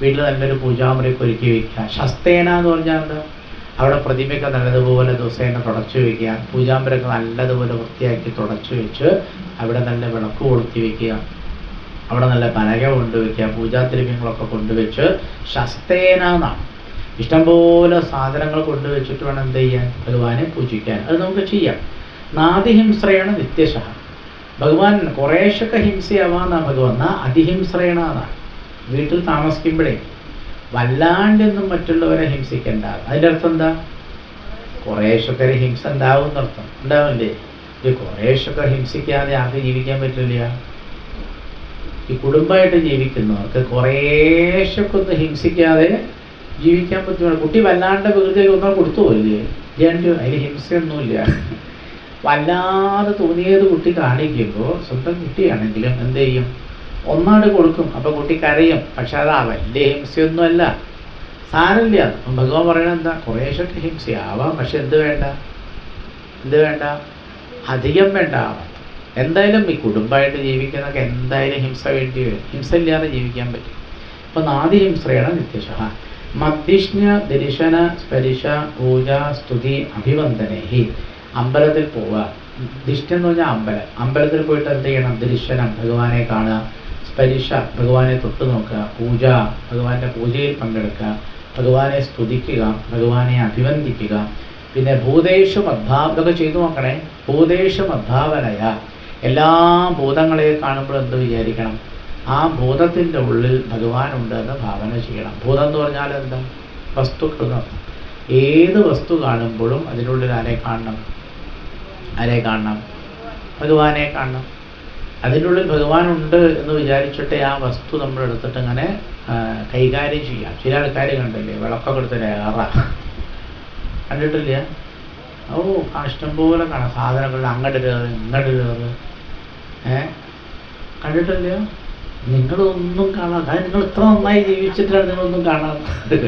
വീട്ടിൽ നല്ലൊരു പൂജാമുറിയൊക്കെ ഒരുക്കി വയ്ക്കുക. ശസ്തേന എന്ന് പറഞ്ഞാൽ എന്താ? അവിടെ പ്രതിമയൊക്കെ നല്ലതുപോലെ ദിവസേന തുടച്ചു വയ്ക്കുക. പൂജാമ്പരൊക്കെ നല്ലതുപോലെ വൃത്തിയാക്കി തുടച്ചു വെച്ച് അവിടെ നല്ല വിളക്ക് കൊളുത്തി വയ്ക്കുക. അവിടെ നല്ല പലക കൊണ്ടുവയ്ക്കുക. പൂജാദ്രവ്യങ്ങളൊക്കെ കൊണ്ടുവച്ച് ശസ്തേന എന്നാണ്. ഇഷ്ടംപോലെ സാധനങ്ങൾ കൊണ്ടുവച്ചിട്ട് വേണം എന്ത് ചെയ്യാൻ? ഭഗവാനെ പൂജിക്കാൻ. അത് നമുക്ക് ചെയ്യാം. നാതിഹിംസ്രേണ നിത്യശ. ഭഗവാൻ കുറേശ്ശൊക്കെ ഹിംസയാവാന്നാണ് ഭഗവാൻ. അതിഹിംസ്രേണ എന്നാണ്. വീട്ടിൽ താമസിക്കുമ്പോഴേ വല്ലാണ്ടൊന്നും മറ്റുള്ളവരെ ഹിംസിക്കണ്ട. അതിൻ്റെ അർത്ഥം എന്താ? കുറേശ്ശൊക്കെ ഹിംസ ഉണ്ടാവും എന്നർത്ഥം. ഉണ്ടാവില്ലേ? ഈ കുറേശ്ശൊക്കെ ഹിംസിക്കാതെ ആർക്ക് ജീവിക്കാൻ പറ്റില്ല? ഈ കുടുംബമായിട്ട് ജീവിക്കുന്നവർക്ക് കുറേശ്ശൊക്കെ ഒന്ന് ഹിംസിക്കാതെ ജീവിക്കാൻ പറ്റും. കുട്ടി വല്ലാണ്ട് വികൃതിയൊക്കെ ഒന്നും കൊടുത്തു പോയില്ലേ? അതിന് ഹിംസയൊന്നുമില്ല. വല്ലാതെ തോന്നിയത് കുട്ടി കാണിക്കുമ്പോൾ സ്വന്തം കുട്ടിയാണെങ്കിലും എന്ത് ചെയ്യും? ഒന്നാട് കൊടുക്കും. അപ്പോൾ കുട്ടി കരയും. പക്ഷെ അതാ വലിയ ഹിംസയൊന്നുമല്ല, സാരമില്ല. ഭഗവാൻ പറയണത് എന്താ? കുറേശ്ശൊക്കെ ഹിംസയാവാം, പക്ഷെ എന്ത് വേണ്ട? അധികം വേണ്ട. എന്തായാലും ഈ കുടുംബമായിട്ട് ജീവിക്കുന്നതൊക്കെ എന്തായാലും ഹിംസ വേണ്ടി വരും. ഹിംസ ഇല്ലാതെ ജീവിക്കാൻ പറ്റും. ഇപ്പം നാദിഹിംസ്രേണ നിത്യശ മദ്ദിഷ്ണ്യ ദർശന സ്പരിശ പൂജ സ്തുതി അഭിവന്ദനേഹി. അമ്പലത്തിൽ പോവുക. ദിഷ്ട്യം എന്ന് പറഞ്ഞാൽ അമ്പലത്തിൽ പോയിട്ട് എന്ത് ചെയ്യണം? ദർശനം, ഭഗവാനെ കാണുക. സ്പരിശ, ഭഗവാനെ തൊട്ടു നോക്കുക. പൂജ, ഭഗവാന്റെ പൂജയിൽ പങ്കെടുക്കുക. ഭഗവാനെ സ്തുതിക്കുക, ഭഗവാനെ അഭിവന്ദിക്കുക. പിന്നെ ഭൂതേഷു ഇതൊക്കെ ചെയ്തു നോക്കണേ. ഭൂതേഷു മദ്ഭാവനയ. എല്ലാ ഭൂതങ്ങളെ കാണുമ്പോൾ എന്ത് വിചാരിക്കണം? ആ ഭൂതത്തിൻ്റെ ഉള്ളിൽ ഭഗവാനുണ്ട് എന്ന് ഭാവന ചെയ്യണം. ഭൂതം എന്ന് പറഞ്ഞാൽ എന്താ? വസ്തുക്കൾ. ഏത് വസ്തു കാണുമ്പോഴും അതിനുള്ളിൽ ആരെ കാണണം? ഭഗവാനെ കാണണം. അതിനുള്ളിൽ ഭഗവാനുണ്ട് എന്ന് വിചാരിച്ചിട്ട് ആ വസ്തു നമ്മൾ എടുത്തിട്ട് ഇങ്ങനെ കൈകാര്യം ചെയ്യാം. ചില ആൾക്കാർ കണ്ടില്ലേ, വിളക്കൊക്കെ എടുത്തിട്ട് കണ്ടിട്ടില്ല? ഇഷ്ടംപോലെ കാണാം. സാധനങ്ങൾ അങ്ങോട്ട് കയറ്. കണ്ടിട്ടില്ല? നിങ്ങളൊന്നും കാണാം. കാരണം നിങ്ങൾ ഇത്ര നന്നായി ജീവിച്ചിട്ടാണ് നിങ്ങളൊന്നും കാണാത്തത്.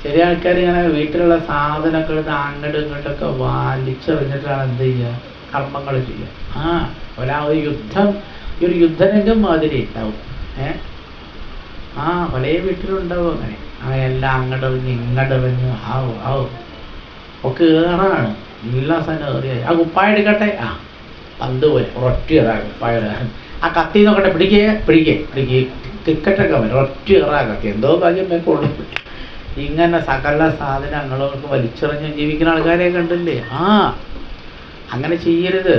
ചില ആൾക്കാർ ഇങ്ങനെ വീട്ടിലുള്ള സാധനമൊക്കെ എടുത്ത് അങ്ങോട്ടും ഇങ്ങോട്ടൊക്കെ വലിച്ചെറിഞ്ഞിട്ടാണ് എന്ത് ചെയ്യുക? കർമ്മങ്ങൾ ചെയ്യുക. ഒരു യുദ്ധരംഗം മാതിരി ഉണ്ടാവും. പല വീട്ടിലുണ്ടാവും അങ്ങനെ. എല്ലാം അങ്ങോട്ട് ഇങ്ങോട്ട് ഒക്കെ ഏറാണ്. എല്ലാ സാധനം ഏറിയായി. ആ കുപ്പായ എടുക്കട്ടെ, പന്ത് പോലെ ഒരൊറ്റ കുപ്പായ. ആ കത്തി നോക്കട്ടെ, പിടിക്കേ ക്രിക്കറ്റൊക്കെ വരും. ഒറ്റ കത്തി. എന്തോ കാര്യം മേക്കുള്ളൂ. ഇങ്ങനെ സകല സാധനങ്ങളൊക്കെ വലിച്ചെറിഞ്ഞ് ജീവിക്കുന്ന ആൾക്കാരെ കണ്ടില്ലേ? അങ്ങനെ ചെയ്യരുത്.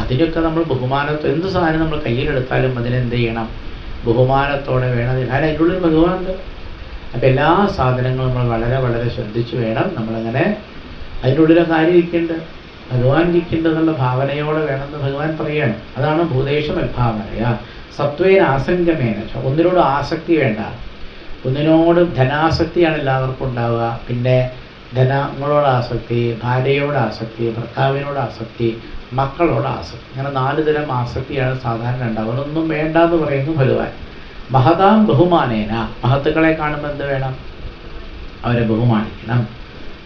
അതിനൊക്കെ നമ്മൾ ബഹുമാനത്തോടെ എന്ത് സാധനം നമ്മൾ കയ്യിലെടുത്താലും അതിനെന്ത് ചെയ്യണം? ബഹുമാനത്തോടെ വേണം. കാരണം അതിൻ്റെ ഉള്ളിൽ ഭഗവാനുണ്ട്. അപ്പം എല്ലാ സാധനങ്ങളും നമ്മൾ വളരെ വളരെ ശ്രദ്ധിച്ച് വേണം നമ്മളങ്ങനെ അതിൻ്റെ ഉള്ളിലെ കാര്യം ഇരിക്കേണ്ടത്, ഭഗവാൻ ഇരിക്കേണ്ടത് എന്നുള്ള ഭാവനയോടെ വേണമെന്ന് ഭഗവാൻ പറയുകയാണ്. അതാണ് ഭൂതേഷു മദ്ഭാവനയ സത്വേന ആസംഗമേന. ഒന്നിനോട് ആസക്തി വേണ്ട. ഒന്നിനോട് ധനാസക്തിയാണ് എല്ലാവർക്കും ഉണ്ടാവുക. പിന്നെ ധനങ്ങളോട് ആസക്തി, ഭാര്യയോട് ആസക്തി, ഭർത്താവിനോട് ആസക്തി, മക്കളോട് ആസക്തി, അങ്ങനെ 4 തരം ആസക്തിയാണ് സാധാരണ ഉണ്ടാവുക. അതൊന്നും വേണ്ട എന്ന് പറയുന്നു ഭഗവാൻ. മഹതാം ബഹുമാനേന, മഹത്തുക്കളെ കാണുമ്പോൾ എന്ത് വേണം? അവരെ ബഹുമാനിക്കണം.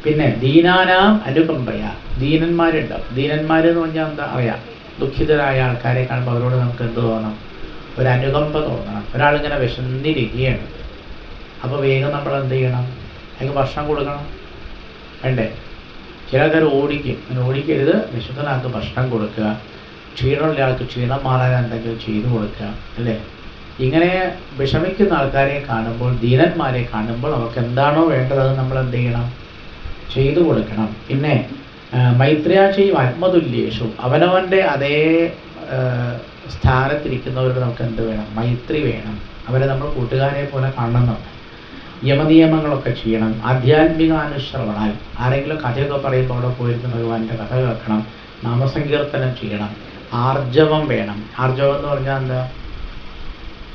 പിന്നെ ദീനാനാം അനുകമ്പയ, ദീനന്മാരുണ്ടാവും. ദീനന്മാരെന്ന് പറഞ്ഞാൽ എന്താ അറിയാം? ദുഃഖിതരായ ആൾക്കാരെ കാണുമ്പോൾ അവരോട് നമുക്ക് എന്ത് തോന്നണം? ഒരു അനുകമ്പ തോന്നണം. ഒരാളിങ്ങനെ വിശന്നിരിക്കുകയാണ്, അപ്പോൾ വേഗം നമ്മൾ എന്ത് ചെയ്യണം? അതിന് ഭക്ഷണം കൊടുക്കണം, വേണ്ടേ? ചില ആൾക്കാർ ഓടിക്കും. അങ്ങനെ ഓടിക്കരുത്. വിശുദ്ധനാൾക്ക് ഭക്ഷണം കൊടുക്കുക, ക്ഷീണമുള്ള ആൾക്ക് ക്ഷീണം മാറാൻ എന്തെങ്കിലും ചെയ്തു കൊടുക്കുക, അല്ലേ? ഇങ്ങനെ വിഷമിക്കുന്ന ആൾക്കാരെ കാണുമ്പോൾ, ദീനന്മാരെ കാണുമ്പോൾ അവർക്ക് എന്താണോ വേണ്ടത് അത് നമ്മൾ എന്ത് ചെയ്യണം? ചെയ്തു കൊടുക്കണം. പിന്നെ മൈത്രിയാശയും ആത്മതുല്യേഷു, അവനവൻ്റെ അതേ സ്ഥാനത്തിരിക്കുന്നവരോട് നമുക്ക് എന്ത് വേണം? മൈത്രി വേണം. അവരെ നമ്മൾ കൂട്ടുകാരെ പോലെ കാണണമെന്നുണ്ട്. യമനിയമങ്ങളൊക്കെ ചെയ്യണം. ആധ്യാത്മികാനുശ്രവണാൽ, ആരെങ്കിലും കഥയൊക്കെ പറയുമ്പോൾ അവിടെ പോയിരുന്ന് ഭഗവാന്റെ കഥ കേൾക്കണം. നാമസങ്കീർത്തനം ചെയ്യണം. ആർജവം വേണം. ആർജവം എന്ന് പറഞ്ഞാൽ എന്താ?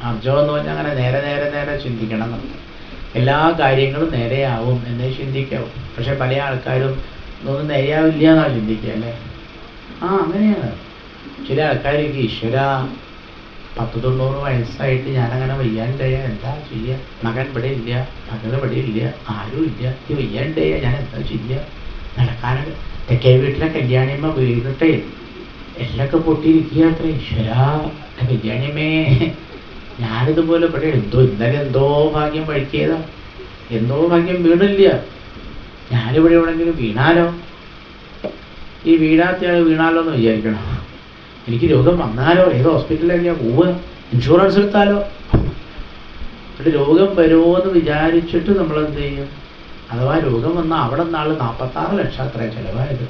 ആർജവം എന്ന് പറഞ്ഞാൽ അങ്ങനെ നേരെ നേരെ നേരെ ചിന്തിക്കണം. എല്ലാ കാര്യങ്ങളും നേരെയാവും എന്നേ ചിന്തിക്കാവും. പക്ഷെ പല ആൾക്കാരും ഇതൊന്നും നേരെയാവില്ല എന്നാണ് ചിന്തിക്കുക, അല്ലേ? അങ്ങനെയാണ്. ചില ആൾക്കാർക്ക് ഈശ്വര 10-90 വയസ്സായിട്ട് ഞാനങ്ങനെ വയ്യാണ്ടായ എന്താ ചെയ്യുക? മകൻ ഇവിടെ ഇല്ല, മകൾ ഇവിടെ ഇല്ല, ആരും ഇല്ല, ഈ വയ്യാണ്ടായ ഞാൻ എന്താ ചെയ്യുക? നടക്കാനുണ്ട്. തെക്കേ വീട്ടിലെ കല്യാണിയമ്മ വീണിട്ടേ എല്ലൊക്കെ പൊട്ടിയിരിക്കുക അത്ര. ഈശ്വര കല്യാണിയമ്മേ, ഞാനിതുപോലെ ഇവിടെ ഇന്നലെ എന്തോ ഭാഗ്യം വഴിക്കിയതാ, എന്തോ ഭാഗ്യം വീണില്ല. ഞാനിവിടെ എവിടെയെങ്കിലും വീണാലോ? ഈ വീഴാത്തയാൾ വീണാലോ എന്ന് വിചാരിക്കണം. എനിക്ക് രോഗം വന്നാലോ? ഏത് ഹോസ്പിറ്റലിലേക്ക് ഞാൻ പോവുക? ഇൻഷുറൻസ് എടുത്താലോ? എന്നിട്ട് രോഗം വരുമോ എന്ന് വിചാരിച്ചിട്ട് നമ്മളെന്ത് ചെയ്യും? അഥവാ രോഗം വന്നാൽ അവിടെ നാൾ 46 ലക്ഷം അത്ര ചിലവായത്.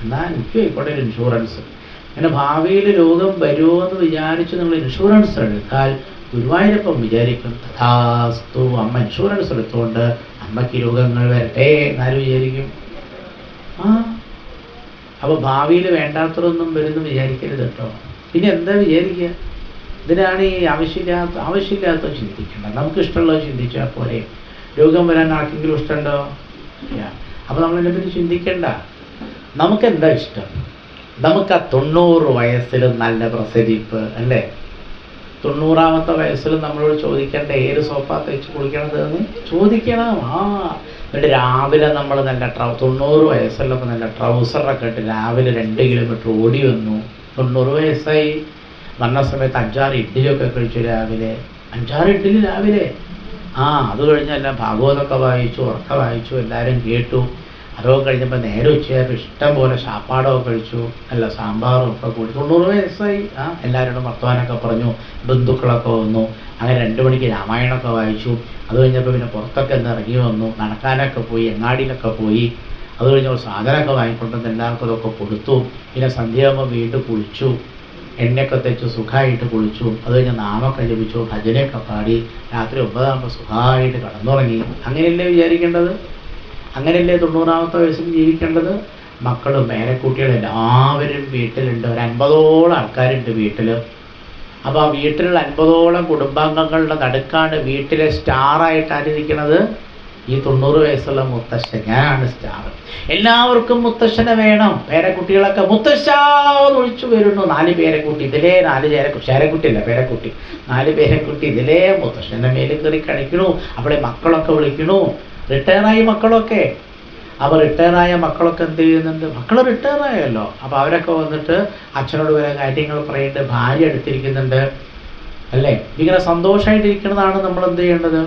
എന്നാൽ എനിക്ക് ആയിക്കോട്ടെ ഒരു ഇൻഷുറൻസ്. അങ്ങനെ ഭാവിയിൽ രോഗം വരുമോ എന്ന് വിചാരിച്ച് നിങ്ങൾ ഇൻഷുറൻസ് എടുത്താൽ ഗുരുവായൂരപ്പം വിചാരിക്കും തഥാസ്തു, അമ്മ ഇൻഷുറൻസ് എടുത്തുകൊണ്ട് അമ്മയ്ക്ക് രോഗങ്ങൾ വരട്ടെ എന്നാലും വിചാരിക്കും. അപ്പോൾ ഭാവിയിൽ വേണ്ടാത്തതൊന്നും വരുന്നു വിചാരിക്കരുത് കേട്ടോ. പിന്നെ എന്താ വിചാരിക്കുക? ഇതിനാണ് ഈ ആവശ്യമില്ലാത്ത ചിന്തിക്കേണ്ടത്. നമുക്ക് ഇഷ്ടമുള്ളത് ചിന്തിച്ചാൽ പോലെ. രോഗം വരാൻ ആർക്കെങ്കിലും ഇഷ്ടമുണ്ടോ? ഇല്ല. അപ്പോൾ നമ്മളതിനെപ്പറ്റി ചിന്തിക്കേണ്ട. നമുക്കെന്താ ഇഷ്ടം? നമുക്ക് ആ 90 വയസ്സിലും നല്ല പ്രസരിപ്പ്, അല്ലേ? 90ാമത്തെ വയസ്സിലും നമ്മളോട് ചോദിക്കേണ്ട ഏത് സോപ്പാ തേച്ച് കുളിക്കണത് എന്ന് ചോദിക്കണം. എന്നിട്ട് രാവിലെ നമ്മൾ നല്ല 90 വയസ്സുള്ളപ്പോൾ നല്ല ട്രൗസറൊക്കെ ഇട്ട് രാവിലെ 2 കിലോമീറ്റർ ഓടി വന്നു. 90 വയസ്സായി. വന്ന സമയത്ത് 5-6 ഇഡ്ഡലിയൊക്കെ കഴിച്ചു രാവിലെ. 5-6 ഇഡ്ഡലി രാവിലെ. അത് കഴിഞ്ഞെല്ലാം ഭാഗവതമൊക്കെ വായിച്ചു, ഉറക്ക വായിച്ചു, എല്ലാവരും കേട്ടു. അതൊക്കെ കഴിഞ്ഞപ്പോൾ നേരെ ഉച്ചയായപ്പോൾ ഇഷ്ടം പോലെ ശാപ്പാടൊക്കെ കഴിച്ചു, നല്ല സാമ്പാറും ഒക്കെ കൂടി. 90 വയസ്സായി. എല്ലാവരോടും വർത്തമാനമൊക്കെ പറഞ്ഞു, ബന്ധുക്കളൊക്കെ വന്നു. അങ്ങനെ 2 മണിക്ക് രാമായണമൊക്കെ വായിച്ചു. അത് കഴിഞ്ഞപ്പോൾ പിന്നെ പുറത്തൊക്കെ ഒന്ന് ഇറങ്ങി വന്നു, നടക്കാനൊക്കെ പോയി, എങ്ങാടിയിലൊക്കെ പോയി. അത് കഴിഞ്ഞപ്പോൾ സാധനമൊക്കെ വാങ്ങിക്കൊണ്ടുവന്ന് എല്ലാവർക്കും അതൊക്കെ കൊടുത്തു. പിന്നെ സന്ധ്യയാകുമ്പോൾ വീണ്ടും കുളിച്ചു, എണ്ണയൊക്കെ തെച്ച് സുഖമായിട്ട് കുളിച്ചു. അത് കഴിഞ്ഞ് നാമൊക്കെ ജപിച്ചു, ഭജനയൊക്കെ പാടി, രാത്രി 9 സുഖമായിട്ട് കിടന്നുറങ്ങി. അങ്ങനെയല്ലേ വിചാരിക്കേണ്ടത്? അങ്ങനെയല്ലേ 90ാമത്തെ വയസ്സിൽ ജീവിക്കേണ്ടത്? മക്കളും പേരക്കുട്ടികളും എല്ലാവരും വീട്ടിലുണ്ട്. ഒരു 50ഓളം ആൾക്കാരുണ്ട് വീട്ടിൽ. അപ്പോൾ ആ വീട്ടിലുള്ള 50ഓളം കുടുംബാംഗങ്ങളുടെ നടുക്കാണ് വീട്ടിലെ സ്റ്റാറായിട്ട് ആയിരിക്കുന്നത് ഈ 90 വയസ്സുള്ള മുത്തശ്ശൻ. ഞാനാണ് സ്റ്റാർ. എല്ലാവർക്കും മുത്തശ്ശനെ വേണം. പേരക്കുട്ടികളൊക്കെ മുത്തശ്ശാന്ന് വിളിച്ചു വരുന്നു. 4 പേരക്കുട്ടി ഇതിലേ 4 ചേരക്കുട്ടിയല്ല പേരക്കുട്ടി, 4 പേരക്കുട്ടി ഇതിലേ മുത്തശ്ശൻ്റെ മേലിൽ കയറി കളിക്കണു. അവിടെ മക്കളൊക്കെ വിളിക്കണു. റിട്ടയറായി മക്കളൊക്കെ. അപ്പോൾ റിട്ടയറായ മക്കളൊക്കെ എന്ത് ചെയ്യുന്നുണ്ട്? മക്കൾ റിട്ടയറായല്ലോ. അപ്പോൾ അവരൊക്കെ വന്നിട്ട് അച്ഛനോട് വരെ കാര്യങ്ങൾ പറയുന്നുണ്ട്. ഭാര്യ എടുത്തിരിക്കുന്നുണ്ട്, അല്ലേ? ഇങ്ങനെ സന്തോഷമായിട്ടിരിക്കുന്നതാണ് നമ്മൾ എന്ത് ചെയ്യേണ്ടത്?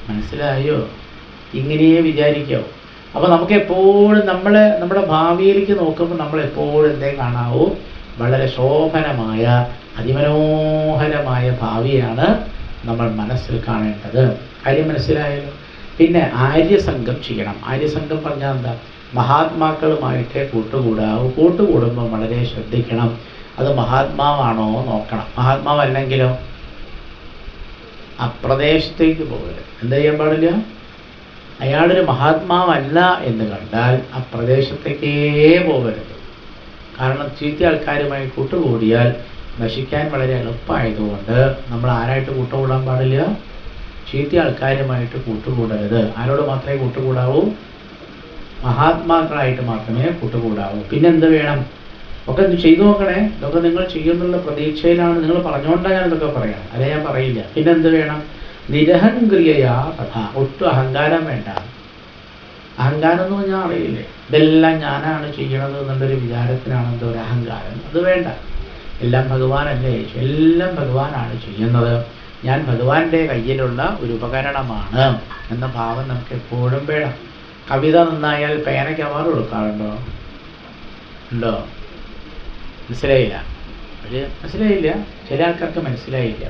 മനസ്സിലായോ? ഇങ്ങനെയേ വിചാരിക്കോ? അപ്പോൾ നമുക്ക് എപ്പോഴും നമ്മുടെ ഭാവിയിലേക്ക് നോക്കുമ്പോൾ നമ്മളെപ്പോഴും എന്തേ കാണാവൂ? വളരെ ശോഭനമായ അതിമനോഹരമായ ഭാവിയാണ് നമ്മൾ മനസ്സിൽ കാണേണ്ടത്. കാര്യം മനസ്സിലായല്ലോ? പിന്നെ ആര്യസംഘം ചെയ്യണം. ആര്യസംഘം പറഞ്ഞാൽ എന്താ? മഹാത്മാക്കളുമായിട്ടേ കൂട്ടുകൂടാവൂ. കൂട്ടുകൂടുമ്പോൾ വളരെ ശ്രദ്ധിക്കണം, അത് മഹാത്മാവാണോ നോക്കണം. മഹാത്മാവല്ലെങ്കിലോ അപ്രദേശത്തേക്ക് പോകരുത്. എന്ത് ചെയ്യാൻ പാടില്ല? അയാളൊരു മഹാത്മാവല്ല എന്ന് കണ്ടാൽ അപ്രദേശത്തേക്കേ പോകരുത്. കാരണം ചീത്ത ആൾക്കാരുമായി കൂട്ടുകൂടിയാൽ നശിക്കാൻ വളരെ എളുപ്പമായതുകൊണ്ട് നമ്മൾ ആരായിട്ട് കൂട്ടുകൂടാൻ പാടില്ല? ചീത്ത ആൾക്കാരുമായിട്ട് കൂട്ടുകൂടരുത്. ആരോട് മാത്രമേ കൂട്ടുകൂടാവൂ? മഹാത്മാക്കളായിട്ട് മാത്രമേ കൂട്ടുകൂടാവൂ. പിന്നെന്ത് വേണം? ഒക്കെ ചെയ്തു നോക്കണേ. ഇതൊക്കെ നിങ്ങൾ ചെയ്യുന്നുള്ള പ്രതീക്ഷയിലാണ്, നിങ്ങൾ പറഞ്ഞുകൊണ്ടാണ് ഞാൻ ഇതൊക്കെ പറയാം, അല്ലെ ഞാൻ പറയില്ല. പിന്നെന്ത് വേണം? നിരഹങ്ക്രിയയാ കഥ. ഒട്ടും അഹങ്കാരം വേണ്ട. അഹങ്കാരം എന്ന് പറഞ്ഞാൽ അറിയില്ലേ, ഇതെല്ലാം ഞാനാണ് ചെയ്യണത് എന്നുള്ളൊരു വിചാരത്തിനാണ് എന്തോ ഒരു അഹങ്കാരം. അത് വേണ്ട. എല്ലാം ഭഗവാനല്ലേ, എല്ലാം ഭഗവാനാണ് ചെയ്യുന്നത്, ഞാൻ ഭഗവാന്റെ കയ്യിലുള്ള ഒരു ഉപകരണമാണ് എന്ന ഭാവം നമുക്ക് എപ്പോഴും വേണം. കവിത നന്നായാൽ പേനയ്ക്ക് അവാർഡ് കൊടുക്കാറുണ്ടോ? ഉണ്ടോ? മനസ്സിലായില്ല. മനസ്സിലായില്ല. ചില ആൾക്കാർക്ക് മനസ്സിലായില്ല.